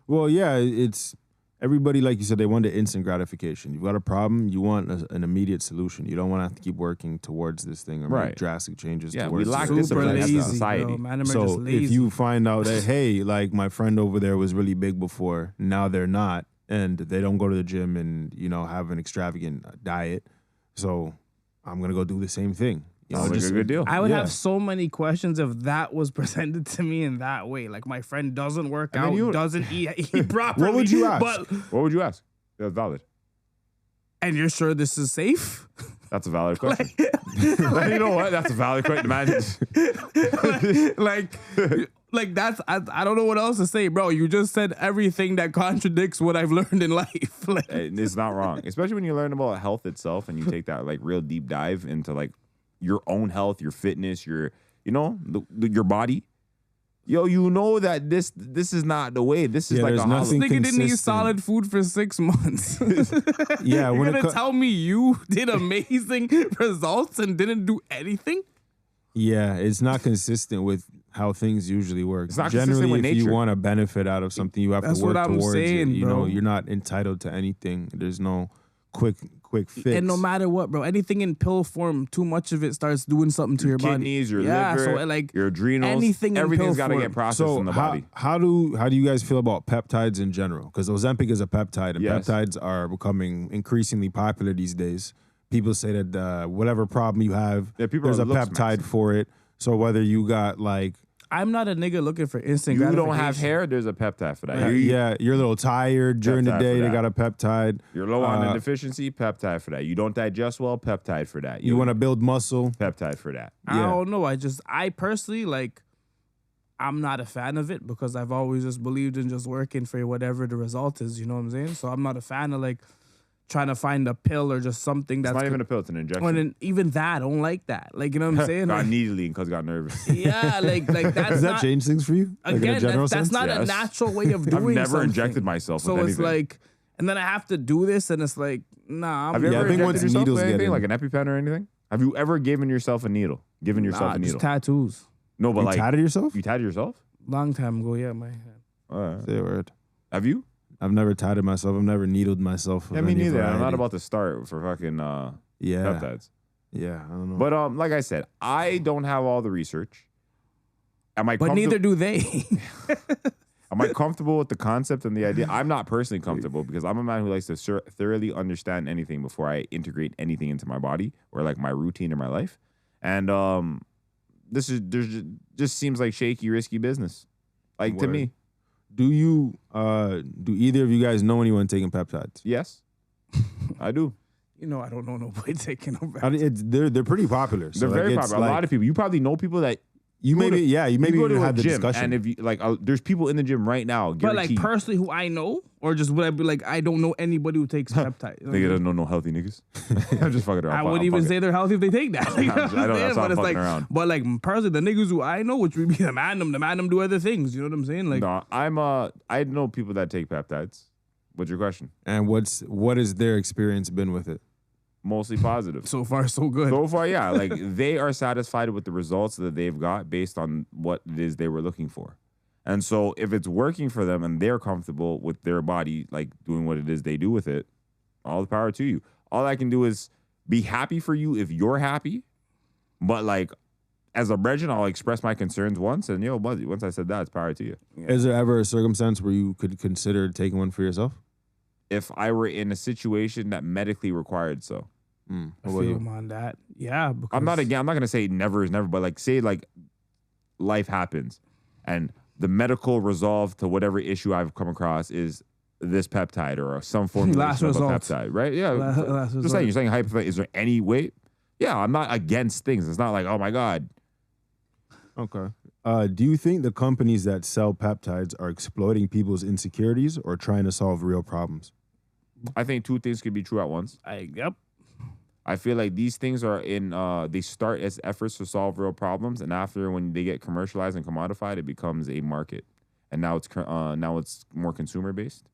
Well, yeah, it's everybody, like you said, they want the instant gratification. You've got a problem, you want an immediate solution. You don't want to have to keep working towards this thing or Right. make drastic changes Yeah, towards we lack it. discipline as a lazy, society. bro. Man, them are So just lazy. if you find out that, hey, like my friend over there was really big before, now they're not, and they don't go to the gym and, have an extravagant diet, so I'm going to go do the same thing. Sounds like a good deal. I would have so many questions if that was presented to me in that way. Like, my friend doesn't work out, doesn't eat properly. What would you ask? But, What would you ask? That's valid. and you're sure this is safe? That's a valid question. You know what? That's a valid question. Man. Like that's I don't know what else to say, bro. You just said everything that contradicts what I've learned in life. Like, it's not wrong, especially when you learn about health itself and you take that like real deep dive into like your own health, your fitness, your your body. Yo, you know that this is not the way. This is like a nothing nigga didn't eat consistent. solid food for 6 months. Yeah, You're when gonna tell me you did amazing results and didn't do anything? Yeah, it's not consistent with how things usually work. It's not consistent Generally, with if you nature. want to benefit out of something, you have That's to work what I'm towards saying, it. You bro. know, you're not entitled to anything. There's no quick fix. And no matter what, bro, anything in pill form, too much of it starts doing something to your body. Kidneys, your Yeah, liver, so like your adrenals, anything in everything's pill got to get form. processed So in the how, body. how do you guys feel about peptides in general? Because Ozempic is a peptide, and Yes. peptides are becoming increasingly popular these days. People say that whatever problem you have, Yeah, people there's are a looks peptide for it. So whether you got like I'm not a nigga looking for instant You gratification. don't have hair, there's a peptide for that. you're a little tired during the Peptide day, for they that. got a peptide. You're low on a deficiency, peptide for that. You don't digest well, peptide for that. You want to build muscle, peptide for that. I don't know. I personally like. I'm not a fan of it because I've always just believed in just working for whatever the result is. You know what I'm saying? So I'm not a fan of like trying to find a pill or just something that's It's not even a pill, it's an injection. When even that, I don't like that. Like, you know what I'm saying? got Like, needly because got nervous. yeah, like that's Does that not, change things for you? Like in a again, general that's sense? not a Yes. natural way of doing I've never something. injected myself So with it's anything. like, and then I have to do this, and it's like, nah. Have you Yeah, I ever think injected once yourself needles with get anything, in- like an EpiPen or anything? Have you ever given yourself a needle? Given yourself a needle? Just tattoos. No, but You like tatted yourself? you tatted yourself? Long time ago, yeah, my. All right. Say a word. Have you? I've never tatted myself. I've never needled myself. Yeah, of me any neither. I'm not variety. about to start for fucking Yeah, peptides. yeah. I don't know. But like I said, I don't have all the research. Am I? But neither do they. Am I comfortable with the concept and the idea? I'm not personally comfortable because I'm a man who likes to thoroughly understand anything before I integrate anything into my body or like my routine or my life. And there's just seems like shaky, risky business. Like to Word. me, do either of you guys know anyone taking peptides? yes, I do. You know, I don't know nobody taking them back. They're pretty popular. So They're like, very it's popular. A like- lot of people. You probably know people that You go maybe to- you maybe go even to a had the gym, discussion. and if you like, there's people in the gym right now. But like guaranteed. personally, who I know, or just would I be like, I don't know anybody who takes peptides. Nigga doesn't know no healthy niggas. I'm just fucking around. I wouldn't even say they're healthy if they take that. Like, I know, that's why I'm but it's fucking like, around. but like personally, the niggas who I know, which would be the man do other things. You know what I'm saying? Like, No, I know people that take peptides. What's your question? And what has their experience been with it? Mostly positive. so far so good. So far, yeah. Like they are satisfied with the results that they've got based on what it is they were looking for. And so if it's working for them and they're comfortable with their body, like doing what it is they do with it, all the power to you. All I can do is be happy for you if you're happy. But like as a brethren, I'll express my concerns once, and once I said that, it's power to you. Is there ever a circumstance where you could consider taking one for yourself? If I were in a situation that medically required so. I What about feel you? him on that. Yeah, because I'm not gonna say never is never, but like say like life happens and the medical resolve to whatever issue I've come across is this peptide or some formulation Last of a result. peptide, right? Yeah. Last Just result. saying, you're saying hypothetically, is there any way? Yeah, I'm not against things. It's not like, oh my God. Okay. Do you think the companies that sell peptides are exploiting people's insecurities or trying to solve real problems? I think two things could be true at once. Yep. I feel like these things are they start as efforts to solve real problems, and after when they get commercialized and commodified, it becomes a market, and now it's more consumer based.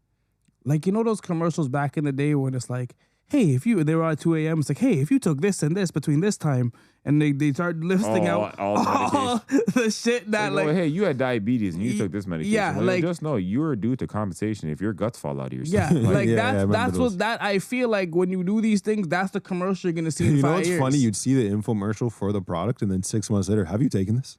Like, you know those commercials back in the day when it's like, hey, they were at 2 a.m. It's like, hey, if you took this and this between this time, and they start listing out all the the shit that like, hey, you had diabetes and you took this medication. yeah, Well, like- just know you're due to compensation if your guts fall out of yourself. yeah, like yeah, I that's remember those. what that I feel like when you do these things, that's the commercial you're gonna see in You know 5 what's years. funny? You'd see the infomercial for the product, and then 6 months later, have you taken this?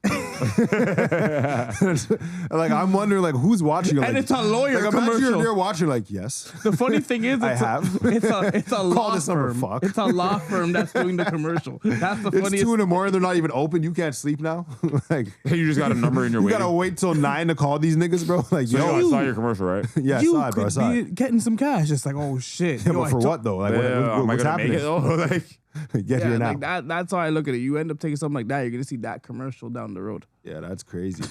Like I'm wondering, like who's watching? Like, And it's a lawyer like, imagine commercial. You're watching, like yes. The funny thing is, I it's have. it's a law this number, firm. fuck. It's a law firm that's doing the commercial. That's the It's funniest. 2 a.m. They're not even open. You can't sleep now. Like You just got a number in your you way. gotta wait till 9 to call these niggas, bro. Like So, yo, I saw your commercial, right? yeah, I you saw it, bro. I could saw be it. getting some cash. It's like, oh shit. Yeah, Yo, but I for took- what though? Like Am I what's gonna make happening? it though? Like, Get Yeah, here now. like that's how I look at it. You end up taking something like that, you're gonna see that commercial down the road. Yeah, that's crazy.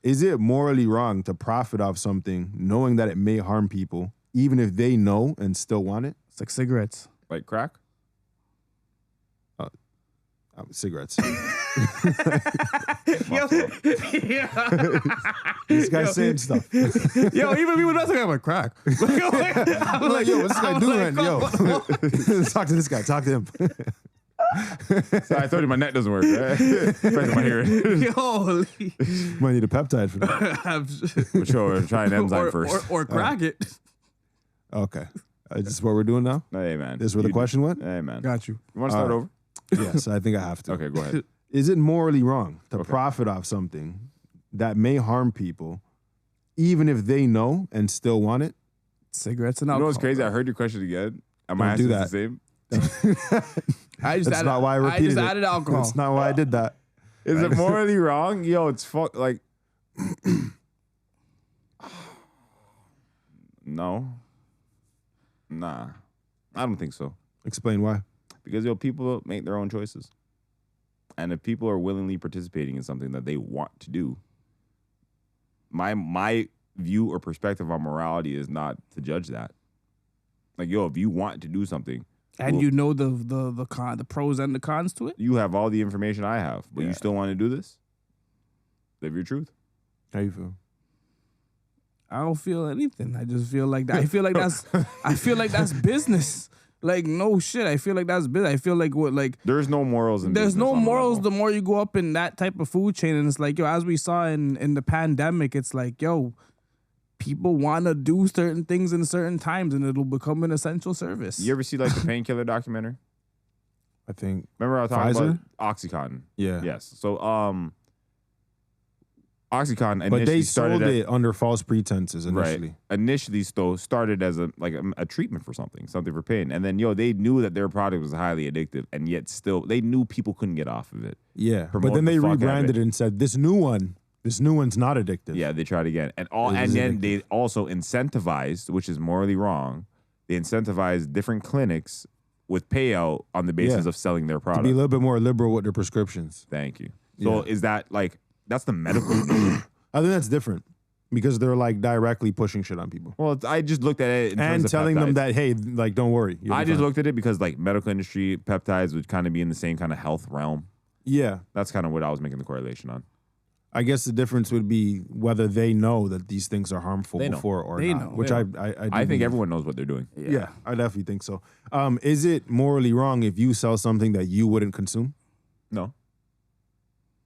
Is it morally wrong to profit off something knowing that it may harm people, even if they know and still want it? It's like cigarettes. Like crack? Cigarettes. Yo, This guy's saying stuff. yo, even people not talking about crack. I'm like, yo, what's this guy doing? Yo, talk to this guy. Talk to him. Sorry, I told you my neck doesn't work. Right? my hearing. Yo, Might need a peptide for that. For sure, try an enzyme first. or crack it. Okay. Is this what we're doing now? Hey, man. This is where the question went? Hey, man. Got you. You want to start over? Yes, I think I have to. Okay, go ahead. Is it morally wrong to profit off something that may harm people, even if they know and still want it? Cigarettes and You alcohol. know what's crazy? I heard your question again. Am I Don't do asking the same? That's not why I repeated I just it. added alcohol. That's not why I did that. Is it morally wrong? Yo, it's like no. Nah. I don't think so. Explain why. Because people make their own choices. And if people are willingly participating in something that they want to do, my view or perspective on morality is not to judge that. Like, yo, if you want to do something, and you know the pros and the cons to it, you have all the information I have, but you still want to do this? Live your truth. How you feel? I don't feel anything. I just feel like that. I feel like that's business. Like, no shit. I feel like that's business. I feel like there's no morals in there's business no on the morals level. the more you go up in that type of food chain. And it's like, yo, as we saw in the pandemic, it's like, yo, people want to do certain things in certain times and it'll become an essential service. You ever see like the painkiller documentary? I think. Remember I was talking Pfizer? about Oxycontin? Yeah. Yes. So Oxycontin initially But they started sold it under false pretenses initially. Right. Initially, started as a treatment for something for pain, and then they knew that their product was highly addictive, and yet still they knew people couldn't get off of it. Yeah, but Promoted then they the fuck out of rebranded it. it and said this new one's not addictive. Yeah, they tried again, and It is then addictive. they also incentivized, which is morally wrong. They incentivized different clinics with payout on the basis of selling their To product. be a little bit more liberal with their prescriptions. Thank you. So is that that's the medical? I think that's different because they're like directly pushing shit on people. Well, I just looked at it in terms and of telling them peptides. that, hey, like, don't worry. you'll I be just fine. looked at it because medical industry peptides would kind of be in the same kind of health realm. Yeah. That's kind of what I was making the correlation on. I guess the difference would be whether they know that these things are harmful They know. before or They not. know. Which They I know. do I think believe. everyone knows what they're doing. Yeah, I definitely think so. Is it morally wrong if you sell something that you wouldn't consume? No,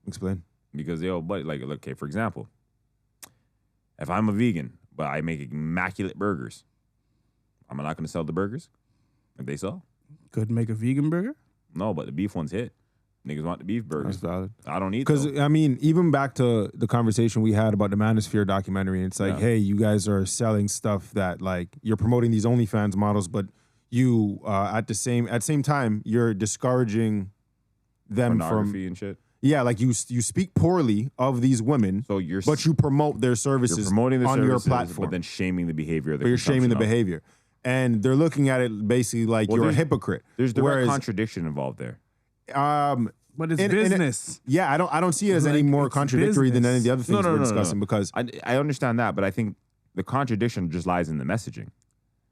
Explain. because but look, okay, for example, if I'm a vegan but I make immaculate burgers, I'm not going to sell the burgers if they sell. Could make a vegan burger. No, but the beef ones hit. Niggas want the beef burgers. That's valid. I don't eat Because, those. I mean, even back to the conversation we had about the Manosphere documentary, it's like, hey, you guys are selling stuff that, like, you're promoting these OnlyFans models, but you, at the same time, you're discouraging them Pornography from... and shit. Yeah, like you speak poorly of these women, So but you promote their you're services promoting the on services, your platform. but then shaming the behavior. Of the But you're shaming the consumption of. behavior. And they're looking at it basically like Well, you're a there's- hypocrite. There's direct Whereas, contradiction involved there. But it's business. Yeah, I don't see it as any Like, more it's contradictory than any of the other No, things no, we're no, no, discussing no. because I understand that, but I think the contradiction just lies in the messaging.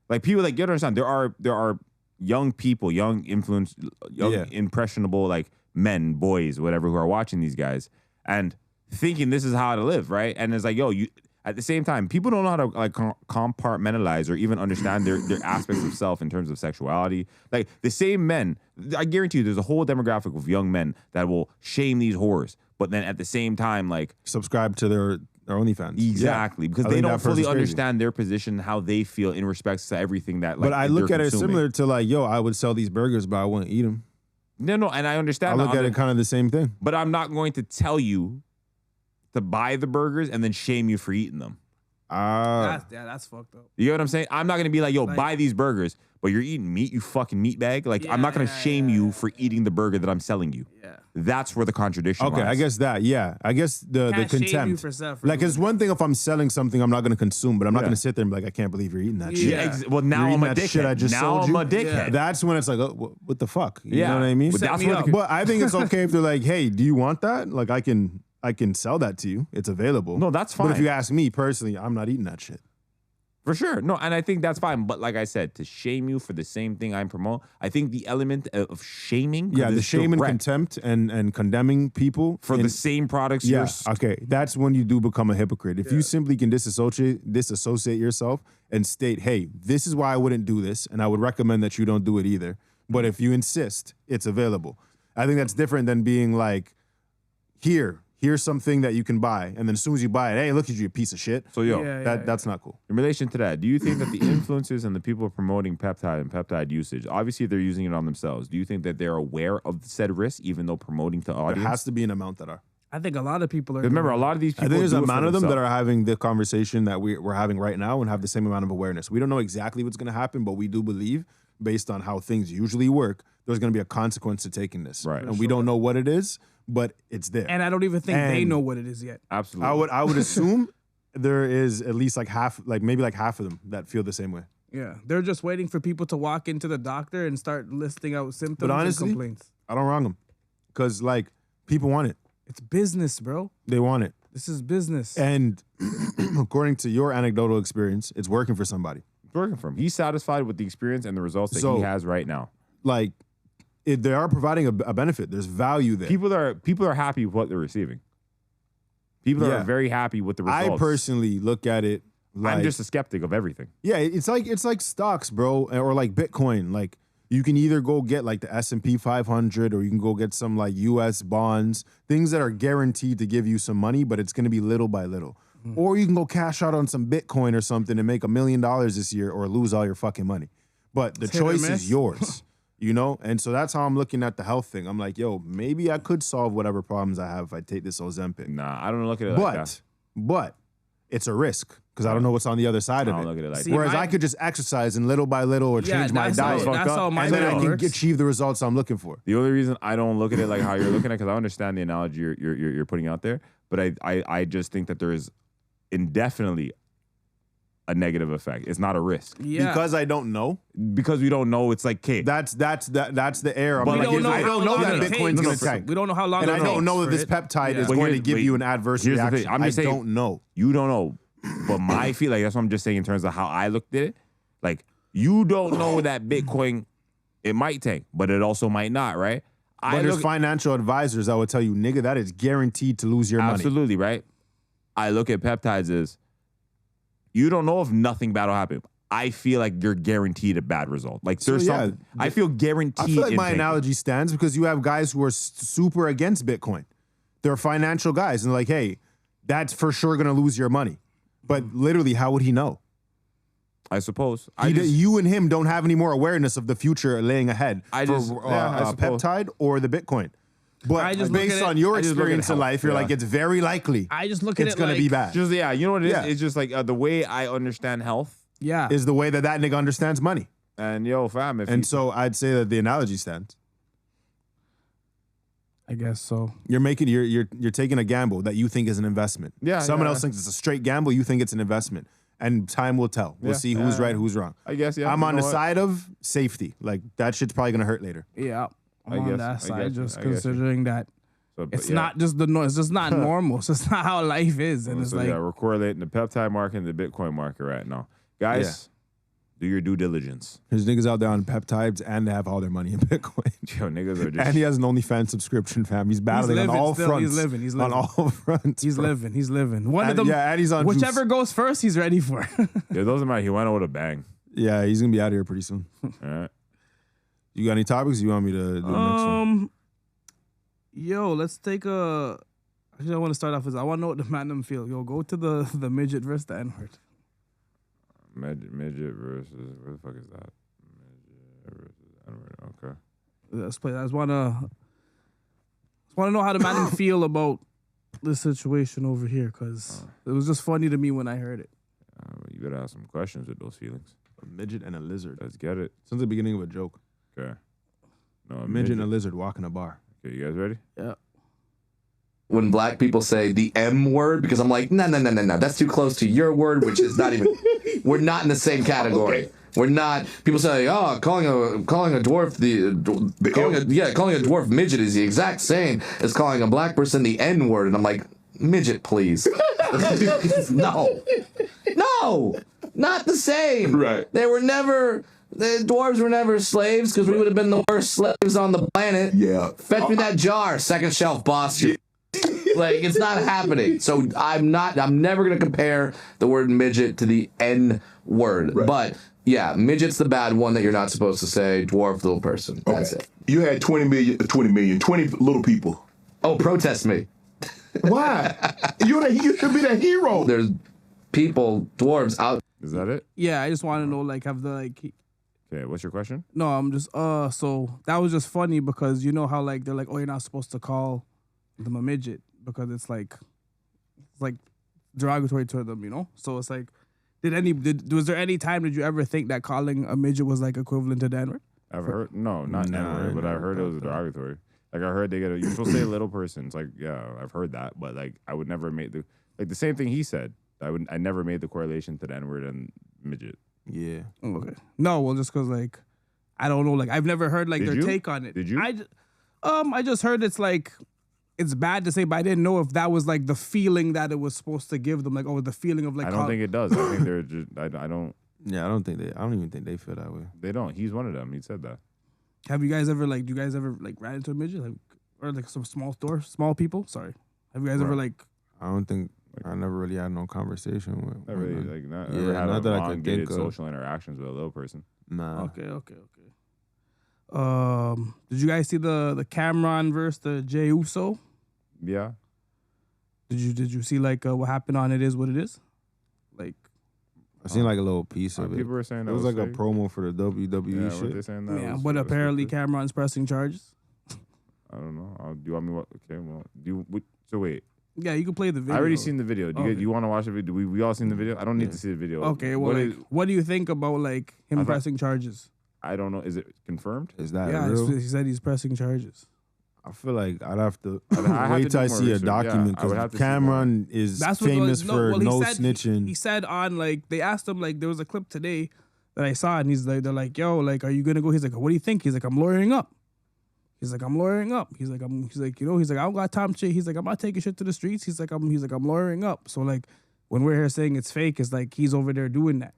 Like people, you gotta understand, there are young people, young influence, young impressionable men, boys, whatever, who are watching these guys and thinking this is how to live, right? And it's like, you. At the same time, people don't know how to compartmentalize or even understand their aspects of self in terms of sexuality. Like the same men, I guarantee you, there's a whole demographic of young men that will shame these whores, but then at the same time, subscribe to their OnlyFans. Exactly, because I they think don't that person's fully crazy. understand their position, how they feel in respects to everything that. But I look they're at it consuming. similar to I would sell these burgers, but I wouldn't eat them. No, and I understand. I look at it kind of the same thing. But I'm not going to tell you to buy the burgers and then shame you for eating them. That's fucked up. You know what I'm saying? I'm not going to be like, buy these burgers, but you're eating meat, you fucking meat bag. I'm not going to shame you for eating the burger that I'm selling you. Yeah. That's where the contradiction Okay, lies. I guess that, yeah. I guess the Can't shame you contempt. for stuff, Like, it's one thing if I'm selling something I'm not going to consume, but I'm not going to sit there and be like, I can't believe you're eating that shit. Yeah. Well, now You're I'm eating a that shit I dickhead. just Now sold I'm you? a dickhead. That's when it's like, what the fuck? You know what I mean? But that's me where up. the, But I think it's okay if they're like, hey, do you want that? Like, I can I can sell that to you. It's available. No, that's fine. But if you ask me personally, I'm not eating that shit. For sure. No, and I think that's fine. But like I said, to shame you for the same thing I promote, I think the element of shaming. Yeah, the shame and contempt and condemning people for the same products. Yeah, okay. That's when you do become a hypocrite. If you simply can disassociate yourself and state, hey, this is why I wouldn't do this, and I would recommend that you don't do it either. But if you insist, it's available. I think that's different than being like, here's something that you can buy, and then as soon as you buy it, hey, look at you, piece of shit. So that's not cool. In relation to that, do you think that the influencers and the people promoting peptide and peptide usage, obviously they're using it on themselves. Do you think that they're aware of said risk, even though promoting to audience? There has to be an amount that are. I think a lot of people are. Remember, a lot of these people. I think there's do an it for amount of them that themselves. are having the conversation that we're having right now and have the same amount of awareness. We don't know exactly what's going to happen, but we do believe, based on how things usually work, there's going to be a consequence to taking this. Right. And we don't know what it is, but it's there. And I don't even think they know what it is yet. Absolutely. I would assume there is at least maybe half of them that feel the same way. Yeah, they're just waiting for people to walk into the doctor and start listing out symptoms But honestly, and complaints. I don't wrong them because people want it. It's business, bro. They want it. This is business. And according to your anecdotal experience, it's working for somebody. It's working for him. He's satisfied with the experience and the results that he has right now. Like, they are providing a benefit. There's value there. People are happy with what they're receiving. People are very happy with the results. I personally look at it like, I'm just a skeptic of everything. Yeah, it's like stocks, bro, or like Bitcoin. Like, you can either go get like the S&P 500 or you can go get some like US bonds, things that are guaranteed to give you some money, but it's going to be little by little. Or you can go cash out on some Bitcoin or something and make $1 million this year or lose all your fucking money. But the choice is yours, you know? And so that's how I'm looking at the health thing. I'm like, yo, maybe I could solve whatever problems I have if I take this Ozempic. Nah, I don't look at it like that. But it's a risk because I don't know what's on the other side of it. Look at it like Whereas I could just exercise and little by little or change my diet. That's how my and then I works. can achieve the results I'm looking for. The only reason I don't look at it like how you're looking at it, because I understand the analogy you're putting out there, but I just think that there is indefinitely a negative effect. It's not a risk. Yeah. Because I don't know. Because we don't know. It's like, okay. That's the error. But I don't know how that long it Bitcoin's takes. going to tank. We don't know how long and it I takes don't know that for this it. peptide is But going to give you an adverse here's the reaction. thing. I'm just saying, don't know. You don't know. But my feel like that's what I'm just saying in terms of how I looked at it. Like, you don't know that Bitcoin, it might tank, but it also might not, right? But there's financial advisors that will tell you, nigga, that is guaranteed to lose your money. Absolutely, right? I look at peptides as, you don't know if nothing bad will happen. I feel like you're guaranteed a bad result. Like, there's something. I feel guaranteed. I feel like my tanking. analogy stands because you have guys who are super against Bitcoin. They're financial guys. And they're like, hey, that's for sure going to lose your money. But literally, how would he know? I suppose. You and him don't have any more awareness of the future laying ahead I for suppose. peptide or the Bitcoin. But based on your experience in life, you're like, it's very likely I just look at it's it going to like, be bad. Just, you know what it is? Yeah. It's just like the way I understand health. Yeah. Is the way that nigga understands money. And yo, fam. So I'd say that the analogy stands. I guess so. You're taking a gamble that you think is an investment. Yeah. Someone else thinks it's a straight gamble. You think it's an investment. And time will tell. We'll see who's right, who's wrong. I guess, yeah. I'm on the side of safety. Like, that shit's probably going to hurt later. Yeah. I'm I on guess- that I side, guess you, just I guess you. considering that So, it's yeah. not just the noise. It's just not normal. It's just not how life is. And it's So, like, yeah, we're correlating the peptide market and the Bitcoin market right now. Guys, do your due diligence. There's niggas out there on peptides and they have all their money in Bitcoin. Yo, niggas are just... And he has an OnlyFans subscription, fam. He's battling on living all still. fronts. He's living. He's On living. all fronts. he's bro. living. He's living. One of And- them. yeah, and he's on whichever juice. goes first, he's ready for. It doesn't matter. He went out with a bang. Yeah, he's going to be out of here pretty soon. All right. You got any topics you want me to do the next one? Yo, let's take a. Actually, I want to start off with. I want to know what the man feel. Yo, go to the midget versus the N-word. Midget versus... Where the fuck is that? Midget versus N-word. Okay. Let's play. I just want to know how the man feel about this situation over here, because it was just funny to me when I heard it. You better ask some questions with those feelings. A midget and a lizard. Let's get it. Sounds like the beginning of a joke. Okay. No, A midget and a lizard walk in a bar. Okay, you guys ready? Yeah. When black people say the M word, because I'm like, no, that's too close to your word, which is not even, we're not in the same category. We're not. People say, "Oh, calling a dwarf calling a dwarf midget is the exact same as calling a black person the N word." And I'm like, midget, please. No, not the same. Right. The dwarves were never slaves because we would have been the worst slaves on the planet. Yeah. Fetch me that jar, second shelf, boss. Like, it's not happening. So I'm never going to compare the word midget to the N word. Right. But yeah, midget's the bad one that you're not supposed to say. Dwarf, little person. That's it. You had 20 little people. Oh, protest me. Why? You should be the hero. There's people, dwarves out. Is that it? Yeah, I just want to know, like, have the, like... Okay, what's your question? No, I'm just, so that was just funny because you know how, like, they're like, oh, you're not supposed to call them a midget because it's like derogatory to them, you know? So it's like, was there any time did you ever think that calling a midget was, like, equivalent to the N-word? I've heard, no, not N-word, but I heard it was derogatory. Like, I heard you're supposed to say little person. It's like, yeah, I've heard that, but, like, I would never make the same thing he said. I never made the correlation to the N-word and midget. Yeah. Okay. No, well, just because, like, I don't know. Like, I've never heard, like, their take on it. Did you? I just heard it's, like, it's bad to say, but I didn't know if that was, like, the feeling that it was supposed to give them. Like, oh, the feeling of, like... I don't think it does. I think they're just... I don't... Yeah, I don't even think they feel that way. They don't. He's one of them. He said that. Have you guys ever, like... Do you guys ever, like, ran into a midget? Like, or, like, some small people? Sorry. Have you guys ever, like... I don't think... I never really had no conversation with. Not really, like never had not that I could elongated think of. social interactions with a little person. Nah. Okay. Did you guys see the Cameron versus the Jey Uso? Yeah. Did you see like what happened on It Is What It Is? Like, I seen like a little piece of it. People were saying it was like a promo for the WWE shit. What they saying that yeah, was, but apparently Cameron's pressing charges. I don't know. Do you want me? Okay, well, so wait. Yeah, you can play the video. I already seen the video. Do you want to watch the video? We all seen the video? I don't need to see the video. Okay, well, what do you think about like him pressing charges? I don't know. Is it confirmed? Is that real? He said he's pressing charges. I feel like I'd have to wait till I see a document because Cameron is famous for no snitching. He said on like they asked him like there was a clip today that I saw and he's like they're like yo like are you gonna go? He's like what do you think? He's like I'm lawyering up. He's like, I'm lawyering up. He's like, I don't got time shit. He's like, I'm not taking shit to the streets. He's like, I'm lawyering up. So like, when we're here saying it's fake, it's like he's over there doing that.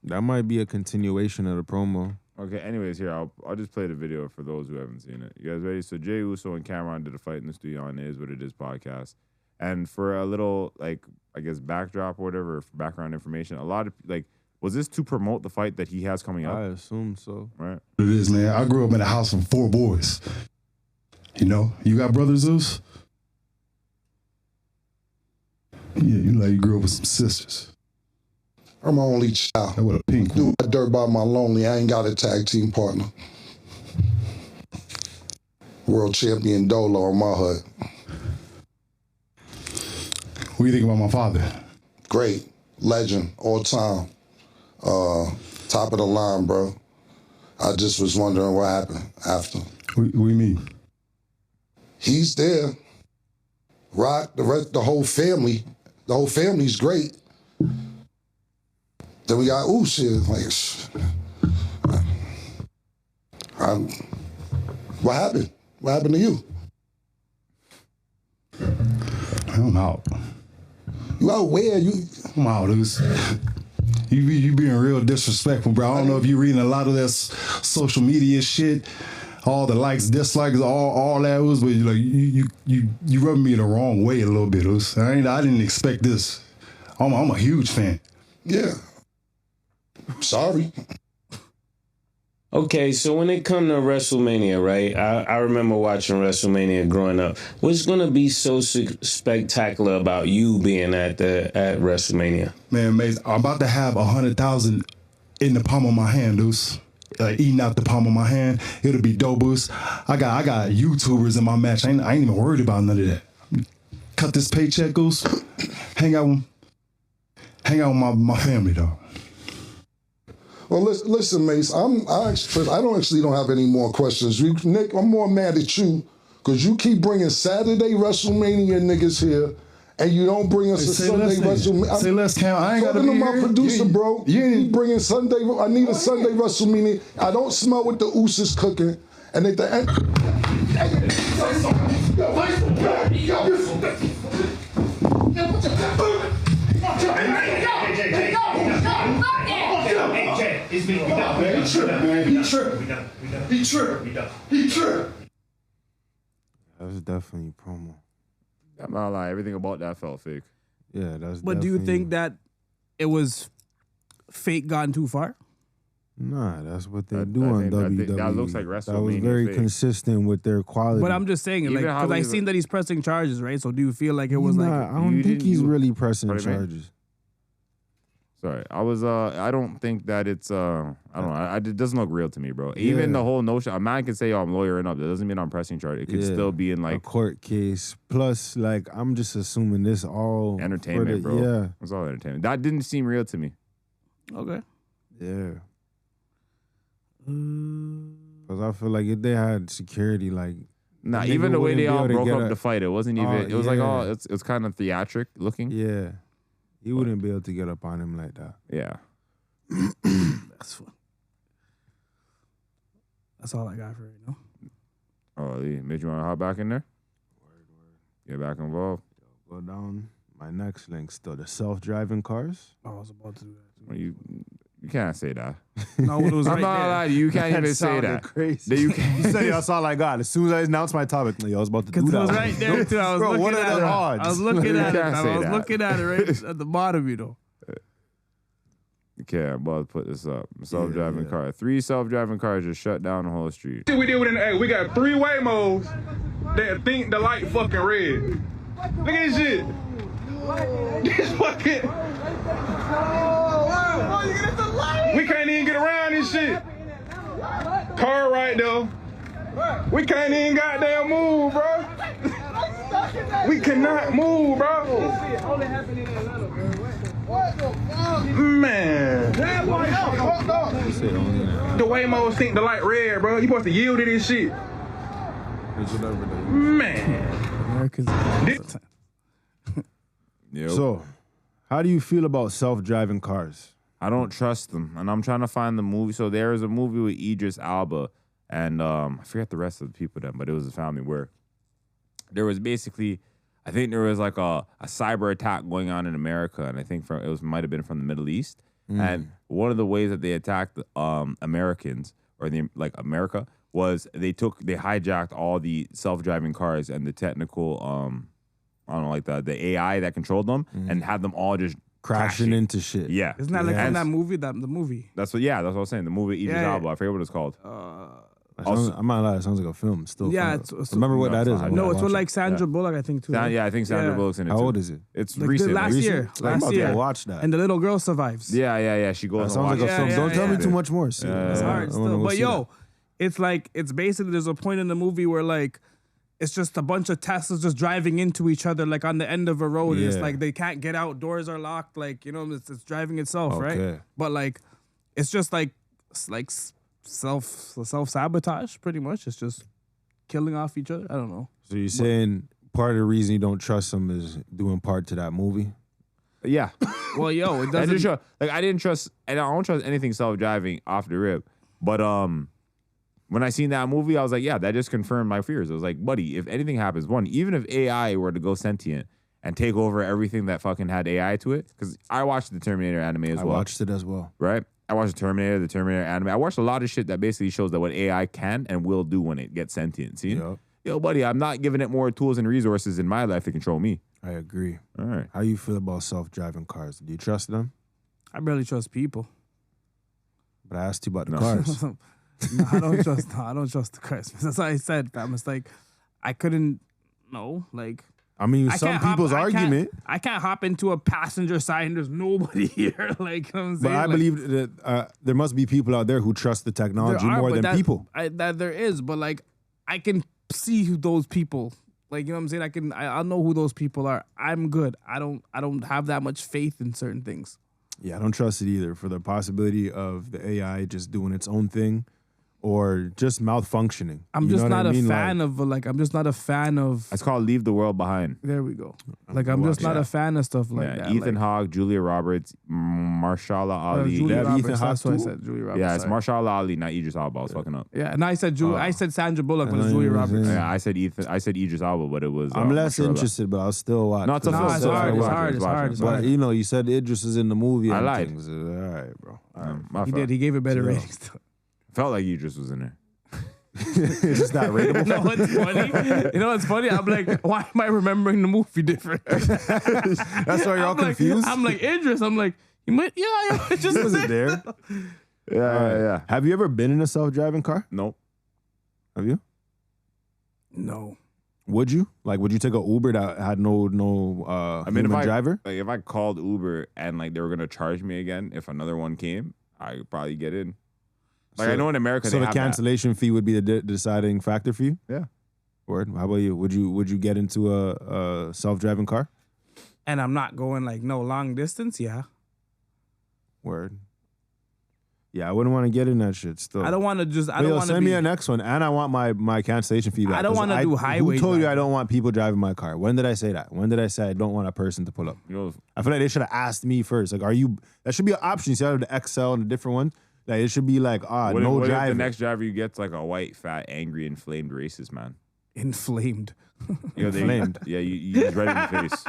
That might be a continuation of the promo. Okay. Anyways, here I'll just play the video for those who haven't seen it. You guys ready? So Jey Uso and Cameron did a fight in the studio on It Is What It Is podcast, and for a little like I guess backdrop or whatever, for background information, a lot of like. Was this to promote the fight that he has coming up? I assume so. Right. It is, man. I grew up in a house of 4 boys. You know, you got brothers, Zeus? Yeah, you grew up with some sisters. I'm my only child. With a pink one. Do my dirt by my lonely. I ain't got a tag team partner. World champion Dolo on my hood. What do you think about my father? Great. Legend. All time. Top of the line, bro. I just was wondering what happened after. What do you mean? He's there. Rock, the whole family. The whole family's great. Then we got shit. Like, what happened? What happened to you? I'm out. You out where? I'm out, dude. You being real disrespectful, bro. I don't know if you reading a lot of that social media shit, all the likes, dislikes, all that was, but you rubbing me the wrong way a little bit. I didn't expect this. I'm a huge fan. Yeah. Sorry. Okay, so when it come to WrestleMania, right? I remember watching WrestleMania growing up. What's gonna be so spectacular about you being at WrestleMania? Man, amazing. I'm about to have 100,000 in the palm of my hand, dudes. Eating out the palm of my hand. It'll be dope, dudes. I got YouTubers in my match. I ain't even worried about none of that. Cut this paycheck, dudes. Hang out with my family, dog. Well, listen, Mace. I don't have any more questions. Nick, I'm more mad at you because you keep bringing Saturday WrestleMania niggas here, and you don't bring us a Sunday WrestleMania. Say less, Cam. I ain't got to be talking to my here. producer, bro. You bringing Sunday. I need a Sunday WrestleMania. I don't smell what the Usos cooking, and at the end. He tripped. That was definitely promo. I'm not lying. Everything about that felt fake. Yeah, that's. But do you think that it was fake gone too far? Nah, that's what they I do on think WWE. that looks like That was WrestleMania very fake. consistent with their quality. But I'm just saying it, Even like, how because I he's seen that he's pressing charges, right? So do you feel like it was like I don't think he's really pressing Pardon me? charges. Sorry, I don't think that it's I don't know. It doesn't look real to me, bro. Even the whole notion, a man can say, "Oh, I'm lawyering up." That doesn't mean I'm pressing charge. It could still be in a like court case. Plus, like, I'm just assuming this all entertainment, for the, bro. Yeah, It's all entertainment. That didn't seem real to me. okay. yeah. Because I feel like if they had security, like, Nah, the even nigga the way wouldn't they be all able to broke get up a- the fight, it wasn't even. It was like, yeah. oh, it's kind of theatric looking. Yeah, he wouldn't be able to get up on him like that. Yeah. That's fun. That's all I got for right now. Oh, Midget, you want to hop back in there? Get back involved. Go down. My next link still the self-driving cars. I was about to do that. Well, you can't say that. No, it was I'm right not there. lying. You can't even say sounded that. Crazy. That you You said that's all I got. As soon as I announced my topic, yo, I was about to do Because it that. was right there too. I was Bro, looking what at are it. the odds? I was looking You at it. can't I say was that. looking at it right at the bottom, you know. Okay, I'm about to put this up. Self-driving car. 3 self-driving cars just shut down the whole street. We did with hey, we got 3 Waymos that think the light fucking red. Look at this shit. This fucking. We can't even get around this shit. Car right though. We can't even goddamn move, bro. We cannot move, bro. Man. The Waymos think the light red, bro. You supposed to yield to this shit. Man. Yep. So, how do you feel about self-driving cars? I don't trust them, and I'm trying to find the movie. So there is a movie with Idris Elba, and I forget the rest of the people then, but it was a family where there was basically, I think there was like a cyber attack going on in America, and I think might have been from the Middle East. And one of the ways that they attacked Americans or America was they hijacked all the self-driving cars and the technical I don't know, like the AI that controlled them and had them all just Crashing into shit. Yeah. Isn't that like from that movie? The movie. That's what I was saying. The movie Idris Elba. I forget what it's called. I'm not lying. It sounds like a film. Still, Yeah, remember what that is? No, it's with like Sandra Bullock, I think too. I think Sandra Bullock's in it. How too. old is it? It's Like recent. last year. I'm about to watch that. And the little girl survives. Yeah. She goes. That sounds like a film. Don't tell me too much more. It's hard still. But yo, it's like, it's basically, there's a point in the movie where like, it's just a bunch of Teslas just driving into each other, like on the end of a road. It's like they can't get out, doors are locked, like, you know, it's driving itself, right? But like, it's just like self-sabotage, pretty much. It's just killing off each other. I don't know. So you're saying part of the reason you don't trust them is doing part to that movie? Yeah. Well, yo, it doesn't. I didn't trust, and I don't trust anything self-driving off the rip. But when I seen that movie, I was like, yeah, that just confirmed my fears. I was like, buddy, if anything happens, even if AI were to go sentient and take over everything that fucking had AI to it, because I watched the Terminator anime as well. I watched it as well. Right? I watched the Terminator anime. I watched a lot of shit that basically shows that what AI can and will do when it gets sentient. See? Yep. Yo, buddy, I'm not giving it more tools and resources in my life to control me. I agree. All right. How you feel about self-driving cars? Do you trust them? I barely trust people. But I asked you about the cars. No, I don't trust the cars. That's what I said, fam. It's like, I couldn't, like. I mean, some people's argument. I can't hop into a passenger side and there's nobody here. Like, you know what I'm saying? But I believe that there must be people out there who trust the technology more than people. That there is, but like, I can see who those people, like, you know what I'm saying? I'll know who those people are. I'm good. I don't have that much faith in certain things. Yeah, I don't trust it either for the possibility of the AI just doing its own thing, or just malfunctioning. I'm You just know what not I a mean? fan Like, of I'm just not a fan of. It's called Leave the World Behind. There we go. Like I'm just not a fan of stuff like that. Ethan like, Hawke, Julia Roberts, Marshala Ali. Julia Ethan Roberts. Hawke That's what I too? said. Julia Roberts. Yeah, it's sorry. Marshala Ali, not Idris Elba. I was fucking up. Yeah, and I said I said Sandra Bullock, but it's Julia Roberts. Yeah, I said Idris Elba, but it was. I'm less Marshala. interested, but I'll still watch. No, it's a No, film. it's Still hard, watch it's it, hard, watch it's it. hard, it's But hard. you know, you said Idris is in the movie. I and lied. things. All right, bro. My He fault. did. He gave it better Yeah. ratings. Felt like Idris was in there. It's just not rateable. You know what's funny? You know what's funny? I'm like, why am I remembering the movie different? That's why you're all I'm like, confused. I'm like Idris. I'm like, he might. Yeah, it just He wasn't there. Yeah. Have you ever been in a self-driving car? Nope. Have you? No. Would you? Like, would you take a Uber that had no I mean, human driver? if I called Uber and like they were gonna charge me again if another one came, I could probably get in. Like So- I know in America, So they the have that. cancellation fee would be the deciding factor for you? Yeah. Word. How about you? Would you get into a self-driving car? And I'm not going like no long distance. Yeah. Word. Yeah, I wouldn't want to get in that shit still. I don't want to just. I But don't yo, want to send be. me a next one, and I want my cancellation fee back. I don't 'cause wanna do highway Who told you driving. I don't want people driving my car? When did I say that? When did I say I don't want a person to pull up? You know, I feel like they should have asked me first. Like, are you? That should be an option. You see, I have the XL and the different one. Like, it should be like, what no if the driving. next driver you get's like a white, fat, angry, inflamed racist man? Inflamed. You know, Inflamed. Yeah, you just red in the face.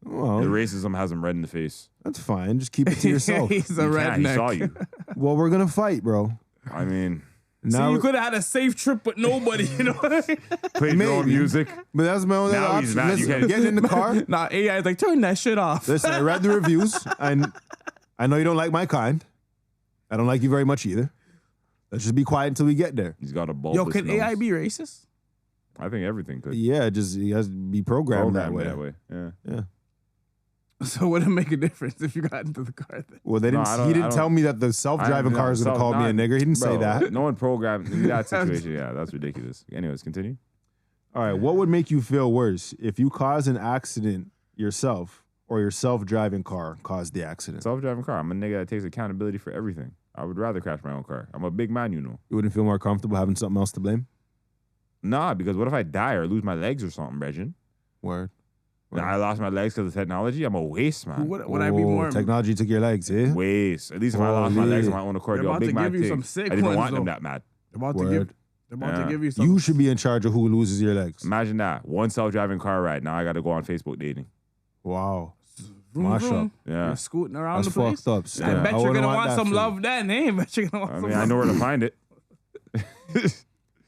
Well, The racism has him red in the face. that's fine. Just keep it to yourself. He's a You can't, redneck. He saw you. Well, we're gonna fight, bro. I mean, Now, See, you could have had a safe trip with nobody. You know. play your own Maybe. music. but that's my only Now other he's option. mad. You Listen, can't- getting in the car. Nah, AI is like, turn that shit off. Listen, I read the reviews, and I know you don't like my kind. I don't like you very much either. Let's just be quiet until we get there. He's got a bulbous Yo, can nose. AI be racist? I think everything could. Yeah, just he has to be programmed that way. Yeah. Yeah. So would it make a difference if you got into the car? Then? Well, they No, didn't. I don't- He I didn't don't- tell me that the self-driving car is gonna call me a nigger. He didn't say that. No one programmed in that situation. Yeah, that's ridiculous. Anyways, continue. All right. What would make you feel worse if you cause an accident yourself or your self-driving car caused the accident? Self-driving car. I'm a nigga that takes accountability for everything. I would rather crash my own car. I'm a big man, you know. You wouldn't feel more comfortable having something else to blame? Nah, because what if I die or lose my legs or something, Regin? Word. And I lost my legs because of technology. I'm a waste, man. Would I be more? Technology took your legs, eh? Waste. At least if I lost my legs on my own accord, They're yo, about big to man give you thing. some sick I didn't ones, want them though. that mad. They're about to Word. give. They're about Yeah. to give you some. You should be in charge of who loses your legs. Imagine that. One self-driving car ride. Now I got to go on Facebook dating. Wow. Vroom, Mash vroom. up. Yeah. You're scooting around That's the place. fucked up. I Yeah. bet I you're wouldn't gonna want want that some for you. love then, eh? Bet you're gonna want I some mean, I love. know where to find it.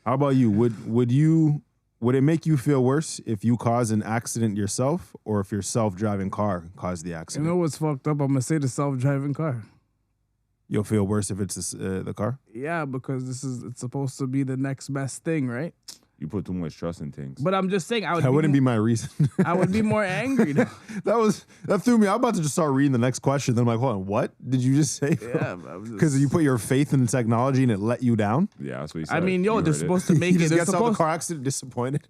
How about you? Would it make you feel worse if you cause an accident yourself or if your self-driving car caused the You accident? know what's fucked up? I'm gonna say the self-driving car. You'll feel worse if it's the car? Yeah, because it's supposed to be the next best thing, right? You put too much trust in things. But I'm just saying, That wouldn't be my reason. I would be more angry. Though. that threw me. I'm about to just start reading the next question. Then I'm like, hold on, what did you just say? Yeah, Because you put your faith in the technology and it let you down. Yeah, that's what he said. I mean, yo, You they're heard it. supposed to make He it. just They're gets out of the supposed, car accident disappointed.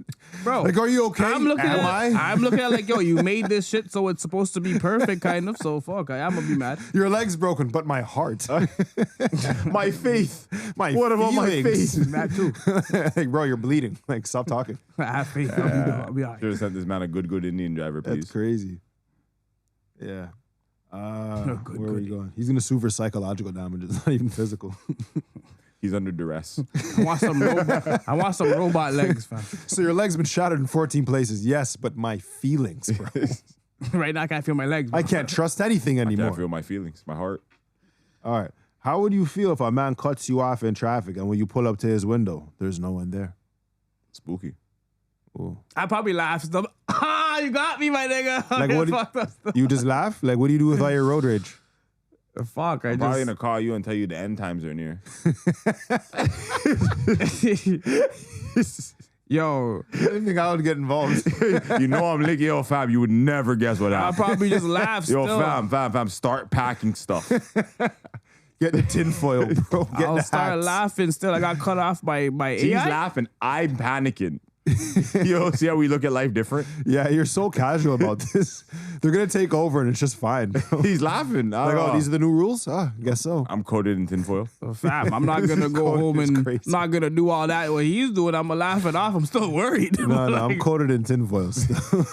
bro. Like, are you okay? I'm looking Am at. I? I'm looking at like, yo, you made this shit, so it's supposed to be perfect, kind of. So fuck, I'm gonna be mad. Your leg's broken, but my heart, my faith, my What about my feelings. faith? That too. Like, bro, you're bleeding. Like, stop talking. I have faith. I'll be all right. Should have sent this man a good Indian driver, please. That's crazy. Yeah. Good, where are we going? He's gonna sue for psychological damages, not even physical. He's under duress. I want some robot legs, fam. So your leg's been shattered in 14 places. Yes, but my feelings, bro. Right now, I can't feel my legs. Bro. I can't trust anything I anymore. can't feel my feelings, my heart. All right. How would you feel if a man cuts you off in traffic and when you pull up to his window, there's no one there? Spooky. Ooh. I probably laugh. Stuff. Ah, you got me, my nigga. Like, Yeah, what do fuck that stuff. you just laugh? Like, what do you do with all your road rage? Fuck, I I'm probably just. gonna call you and tell you the end times are near. Yo, I didn't think I would get involved. You know I'm licking your fam. You would never guess what I'll happened. probably just laugh. Yo, Still. fam, start packing stuff. Get the tinfoil, bro. Get I'll the start hats. laughing. Still, I got cut off by She's AI. laughing. I'm panicking. Yo, see how we look at life different? Yeah, you're so casual about this. They're gonna take over and it's just fine. Bro. He's laughing. Like, oh, these are the new rules? I guess so. I'm coated in tinfoil. Fam, I'm not gonna go home and not gonna do all that what he's doing. I'm gonna laugh it off. I'm still worried. No, I'm coated in tinfoil still.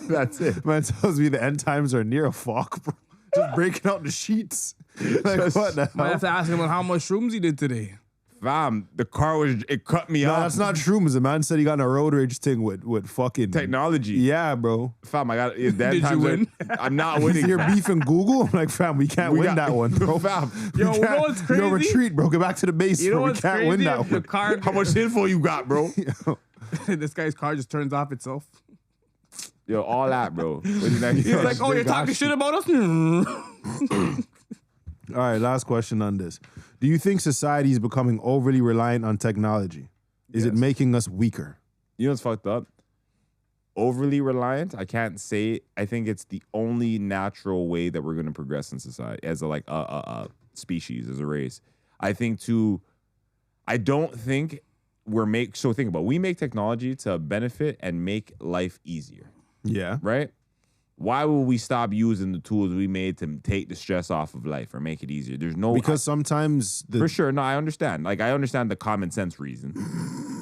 That's it. Man tells me the end times are near a fuck, bro. Just breaking out the sheets. Like, what the Might hell? have to ask him how much shrooms he did today. Fam, the car it cut me No, off. that's not shrooms. The man said he got in a road rage thing with fucking Technology. Yeah, bro. Fam, I got it. Did you win? I'm not winning. You're beefing Google? I'm like, fam, we can't win that one, bro. Fam, Yo, you know what's crazy? Yo, retreat, bro. Get back to the base. You know bro. We what's can't crazy? win that If the one. car, how much info you got, bro? this guy's car just turns off itself. Yo, all that, bro. He's like, oh, you're talking shit about us? All right, last question on this. Do you think society is becoming overly reliant on technology? Is it making us weaker? You know what's fucked up? Overly reliant, I can't say. I think it's the only natural way that we're going to progress in society as a species, as a race. I think I don't think so think about it. We make technology to benefit and make life easier. Yeah. Right? Why will we stop using the tools we made to take the stress off of life or make it easier? There's no Because sometimes for sure. No, I understand. Like I understand the common sense reason,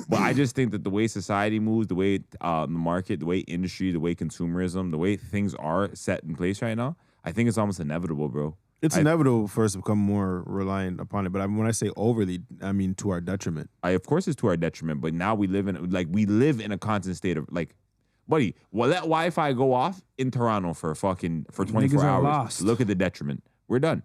but I just think that the way society moves, the way the market, the way industry, the way consumerism, the way things are set in place right now, I think it's almost inevitable, bro. It's inevitable for us to become more reliant upon it. But when I say overly, I mean to our detriment. Of course, it's to our detriment. But now we live in a constant state of like. Buddy, well, let Wi-Fi go off in Toronto for 24 Niggas are hours. lost. Look at the detriment. We're done.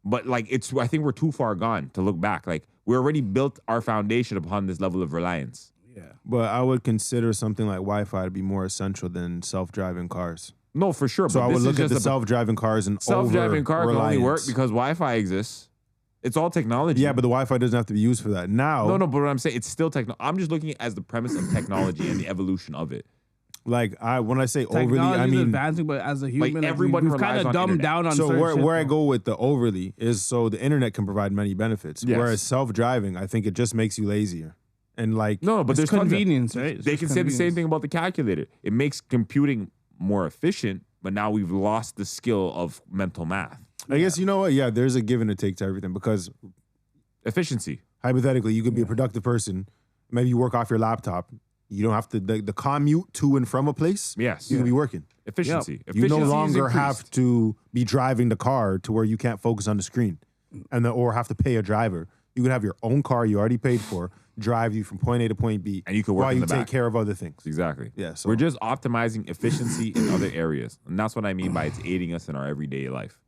But like, I think we're too far gone to look back. Like, we already built our foundation upon this level of reliance. Yeah. But I would consider something like Wi-Fi to be more essential than self-driving cars. No, for sure. So but I would this look is at the just self-driving cars and self-driving car can only work over-reliance. because Wi-Fi exists. It's all technology. Yeah, but the Wi-Fi doesn't have to be used for that. Now, No, but what I'm saying, it's still technology. I'm just looking as the premise of technology and the evolution of it. like when I say overly, Technology I is mean advancing, but as a human, like, everyone we've kind relies of on dumbed internet. down on so certain shit, where I though. go with the overly is so the internet can provide many benefits. Yes. Whereas self-driving, I think it just makes you lazier. And like No, but It's there's tons of- convenience, right? It's They just can say the same convenience. thing about the calculator. It makes computing more efficient, but now we've lost the skill of mental math. I guess you know what? Yeah, there's a give and a take to everything because Efficiency. hypothetically, you could be a productive person. Maybe you work off your laptop. You don't have to the commute to and from a place. Yes. You can be working. Efficiency. You no Efficiency is longer increased. have to be driving the car to where you can't focus on the screen, or have to pay a driver. You can have your own car you already paid for, drive you from point A to point B, And you can work while in you the take back. care of other things. Exactly. Yeah, so- We're just optimizing efficiency in other areas. And that's what I mean by it's aiding us in our everyday life.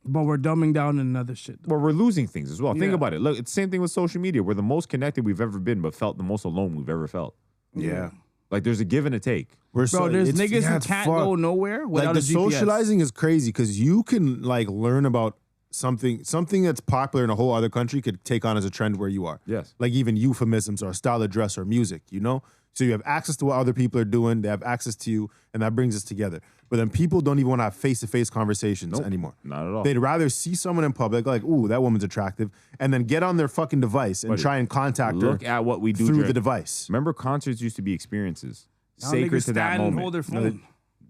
But we're dumbing down in other shit. Well, we're losing things as well. Think Yeah. about it. Look, it's the same thing with social media. We're the most connected we've ever been, but felt the most alone we've ever felt. Yeah. Like there's a give and a take. We're Bro, there's it's- niggas yeah, who it's can't fucked. go nowhere without Like the a GPS. socializing is crazy because you can like learn about something that's popular in a whole other country could take on as a trend where you are. Yes. Like even euphemisms or style of dress or music, you know? So you have access to what other people are doing, they have access to you, and that brings us together. But then people don't even want to have face-to-face conversations anymore. Not at all. They'd rather see someone in public, like, ooh, that woman's attractive, and then get on their fucking device and Buddy, try and contact Look her at what we do through during- the device. Remember, concerts used to be experiences. Now Sacred niggas to that stand and moment. hold their phone.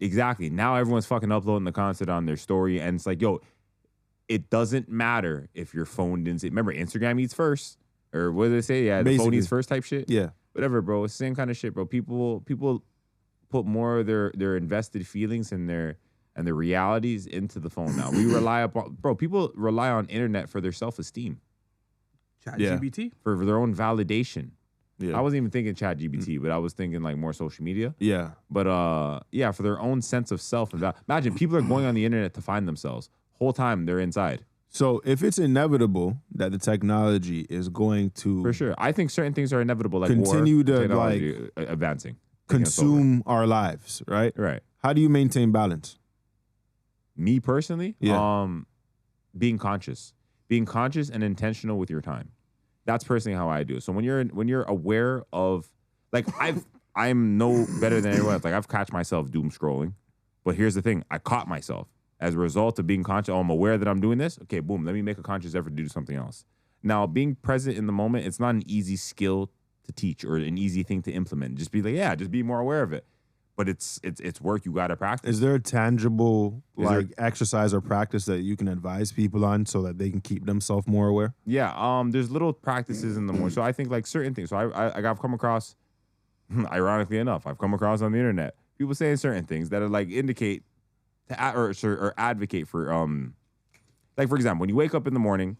Exactly. Now everyone's fucking uploading the concert on their story, and it's like, yo, it doesn't matter if your phone didn't say. Remember, Instagram eats first, or what did they say? Yeah, the phone Basically. eats first type shit. Yeah. Whatever, bro. It's the same kind of shit, bro. People put more of their invested feelings and their realities into the phone now. We rely upon, bro. People rely on internet for their self-esteem, ChatGPT? for their own validation. Yeah. I wasn't even thinking ChatGPT, but I was thinking like more social media. Yeah. But yeah, for their own sense of self. And imagine people are going on the internet to find themselves. Whole time they're inside. So if it's inevitable that the technology is going to For sure. I think certain things are inevitable, like Continue war, to, technology, advancing. taking us over. consume our lives, right? Right. How do you maintain balance? Me personally, Yeah. being conscious and intentional with your time. That's personally how I do it. So when you're aware of, like, I'm no better than anyone else. Like, I've catch myself doom scrolling, but here's the thing: I caught myself as a result of being conscious. Oh, I'm aware that I'm doing this. Okay, boom. Let me make a conscious effort to do something else. Now, being present in the moment, it's not an easy skill to teach or an easy thing to implement. Just be like, yeah, just be more aware of it. But it's work you got to practice. Is there a tangible exercise or practice that you can advise people on so that they can keep themselves more aware? Yeah, there's little practices in the morning. So I think like certain things. So I've come across, ironically enough, I've come across on the internet people saying certain things that are like indicate or advocate for like for example, when you wake up in the morning,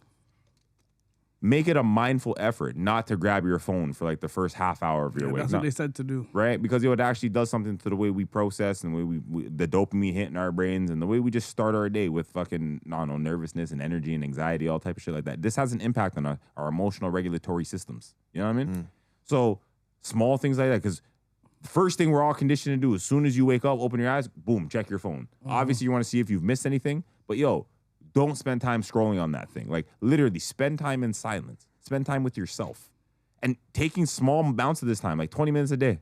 make it a mindful effort not to grab your phone for like the first half hour of your wake. That's what they said to do. Right? Because it actually does something to the way we process and the way we the dopamine hit in our brains and the way we just start our day with fucking, I don't know, nervousness and energy and anxiety, all type of shit like that. This has an impact on our emotional regulatory systems. You know what I mean? So small things like that, because first thing we're all conditioned to do, as soon as you wake up, open your eyes, boom, check your phone. Obviously, you want to see if you've missed anything, but don't spend time scrolling on that thing. Like literally spend time in silence. Spend time with yourself. And taking small amounts of this time, like 20 minutes a day.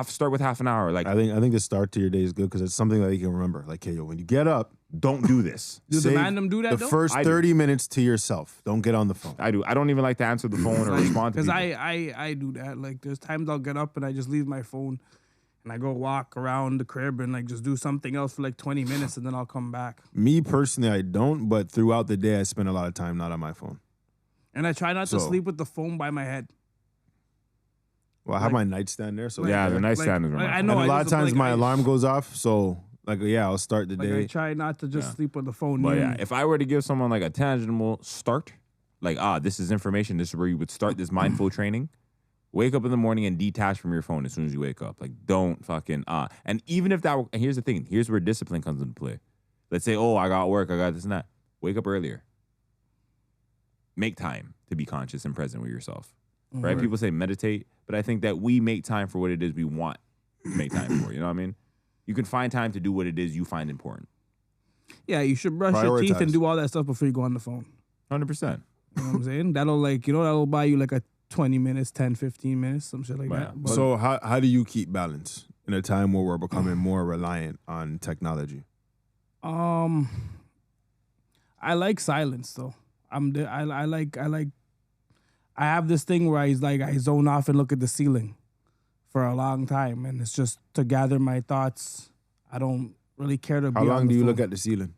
Start with half an hour. Like I think the start to your day is good because it's something that you can remember. Like, hey, when you get up, don't do this. Do the random do that the first 30 minutes to yourself. Don't get on the phone. I do. I don't even like to answer the phone or respond to people. Because I do that. Like there's times I'll get up and I just leave my phone and I go walk around the crib and like just do something else for like 20 minutes and then I'll come back. Me personally, I don't, but throughout the day, I spend a lot of time not on my phone. And I try not to sleep with the phone by my head. Well, I have my nightstand there. So the nightstand is right. I know. And a lot of times my alarm goes off, so I'll start the day. I try not to just sleep with the phone. But if I were to give someone like a tangible start, like this is information, this is where you would start this mindful training. Wake up in the morning and detach from your phone as soon as you wake up. Like, don't fucking And even if that, and here's the thing, here's where discipline comes into play. Let's say, I got work, I got this and that. Wake up earlier. Make time to be conscious and present with yourself. Right? People say meditate, but I think that we make time for what it is we want to make time for. You know what I mean? You can find time to do what it is you find important. Yeah, you should brush your teeth and do all that stuff before you go on the phone. 100%. You know what I'm saying? That'll buy you like a 20 minutes, 10, 15 minutes, some shit like that. But so how do you keep balance in a time where we're becoming more reliant on technology? I like silence though. I have this thing where I zone off and look at the ceiling for a long time, and it's just to gather my thoughts. I don't really care to be on the phone. How long do you look at the ceiling?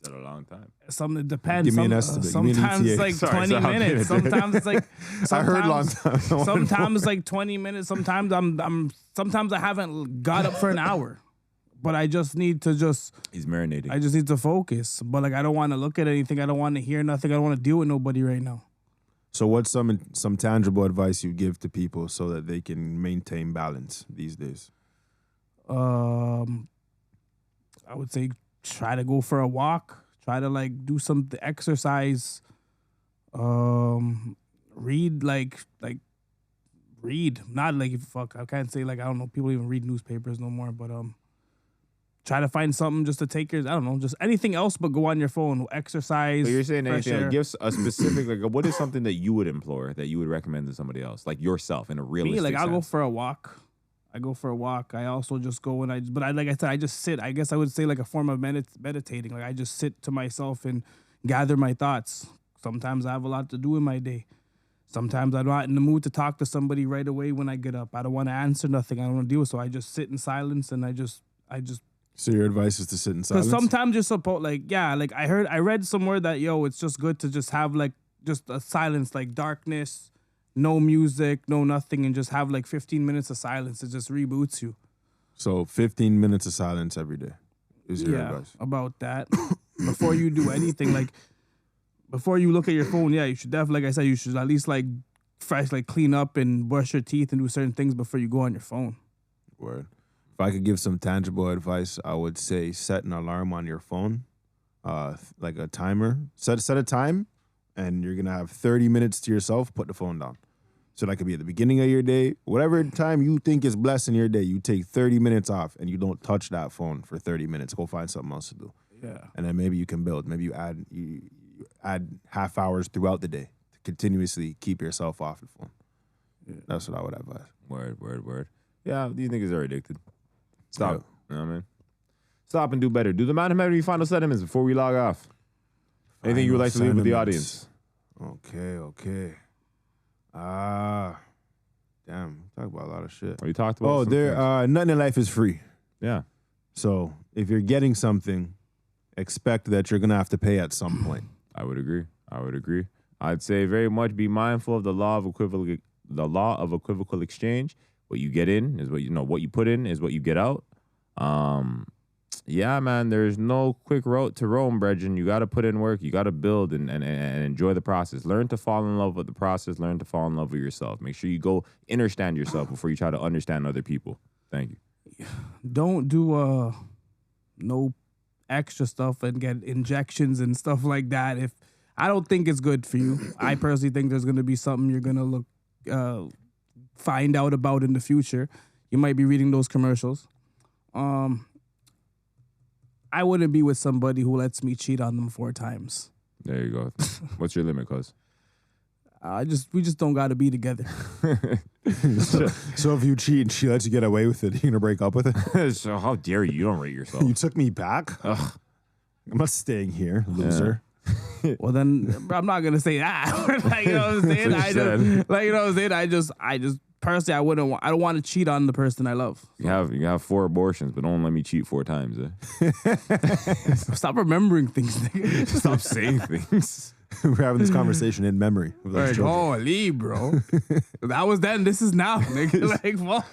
Is that a long time? It depends. Give me an estimate. Sometimes it's like 20 minutes. Sometimes it's like I heard long time. Sometimes it's like 20 minutes. Sometimes sometimes I haven't got up for an hour. But I just need to He's marinating. I just need to focus. But like I don't want to look at anything. I don't want to hear nothing. I don't want to deal with nobody right now. So what's some tangible advice you give to people so that they can maintain balance these days? I would say try to go for a walk. Try to like do some exercise. Read read. Not like I can't say like I don't know. People even read newspapers no more. But try to find something just to take your, I don't know, just anything else but go on your phone, exercise. So you're saying anything, air. like, give a specific, like, what is something that you would implore, that you would recommend to somebody else, like yourself in a realistic Me, like, I'll go sense? for a walk. I also just go and like I said, I just sit. I guess I would say like a form of meditating. Like I just sit to myself and gather my thoughts. Sometimes I have a lot to do in my day. Sometimes I'm not in the mood to talk to somebody right away when I get up. I don't want to answer nothing. I don't want to deal with it. So I just sit in silence and I just. So your advice is to sit in silence? Because sometimes you're supposed, I read somewhere that, it's just good to just have, just a silence, like darkness, no music, no nothing, and just have, 15 minutes of silence. It just reboots you. So 15 minutes of silence every day is your advice? About that. Before you do anything, before you look at your phone, you should definitely, like I said, you should at least, clean up and brush your teeth and do certain things before you go on your phone. Word. If I could give some tangible advice, I would say set an alarm on your phone, like a timer. Set a time, and you're going to have 30 minutes to yourself. Put the phone down. So that could be at the beginning of your day. Whatever time you think is blessed in your day, you take 30 minutes off, and you don't touch that phone for 30 minutes. Go find something else to do. Yeah. And then maybe you can build. Maybe you add half hours throughout the day to continuously keep yourself off the phone. Yeah. That's what I would advise. Word. Yeah, these niggas are addicted. Stop. Yeah. You know what I mean? Stop and do better. Do the man have any final sentiments before we log off? Anything you would like to leave with the audience? Okay. of shit. We talked about. Nothing in life is free. Yeah. So if you're getting something, expect that you're gonna have to pay at some point. I would agree. I'd say very much be mindful of the law of equivocal exchange. What you get in is what you know. What you put in is what you get out. Yeah, man. There's no quick road to Rome, brethren. You got to put in work. You got to build and enjoy the process. Learn to fall in love with the process. Learn to fall in love with yourself. Make sure you go understand yourself before you try to understand other people. Thank you. Don't do no extra stuff and get injections and stuff like that. If I don't think it's good for you. I personally think there's going to be something you're going to find out about in the future. You might be reading those commercials. I wouldn't be with somebody who lets me cheat on them 4 times. There you go. What's your limit, cuz? We just don't got to be together. So if you cheat and she lets you get away with it, you're gonna break up with it? So how dare you? You don't rate yourself. You took me back? Ugh. I'm not staying here, loser. Yeah. Well, then I'm not gonna say that. Like, you know what I'm saying? I just personally, I don't want to cheat on the person I love. So. You have 4 abortions, but don't let me cheat 4 times. Eh? Stop remembering things. Nigga. Stop saying things. We're having this conversation in memory. Like, holy, bro. That was then. This is now, nigga. Like, fuck.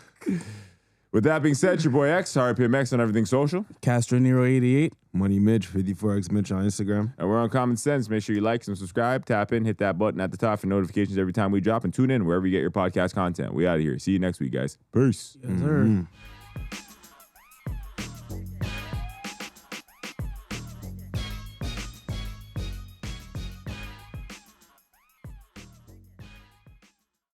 With that being said, your boy X, RPMX on everything social. Castro Nero 88. Money Midge, 54X Mitch on Instagram. And we're on Common Sense. Make sure you like and subscribe. Tap in, hit that button at the top for notifications every time we drop. And tune in wherever you get your podcast content. We out of here. See you next week, guys. Peace. Yes, sir.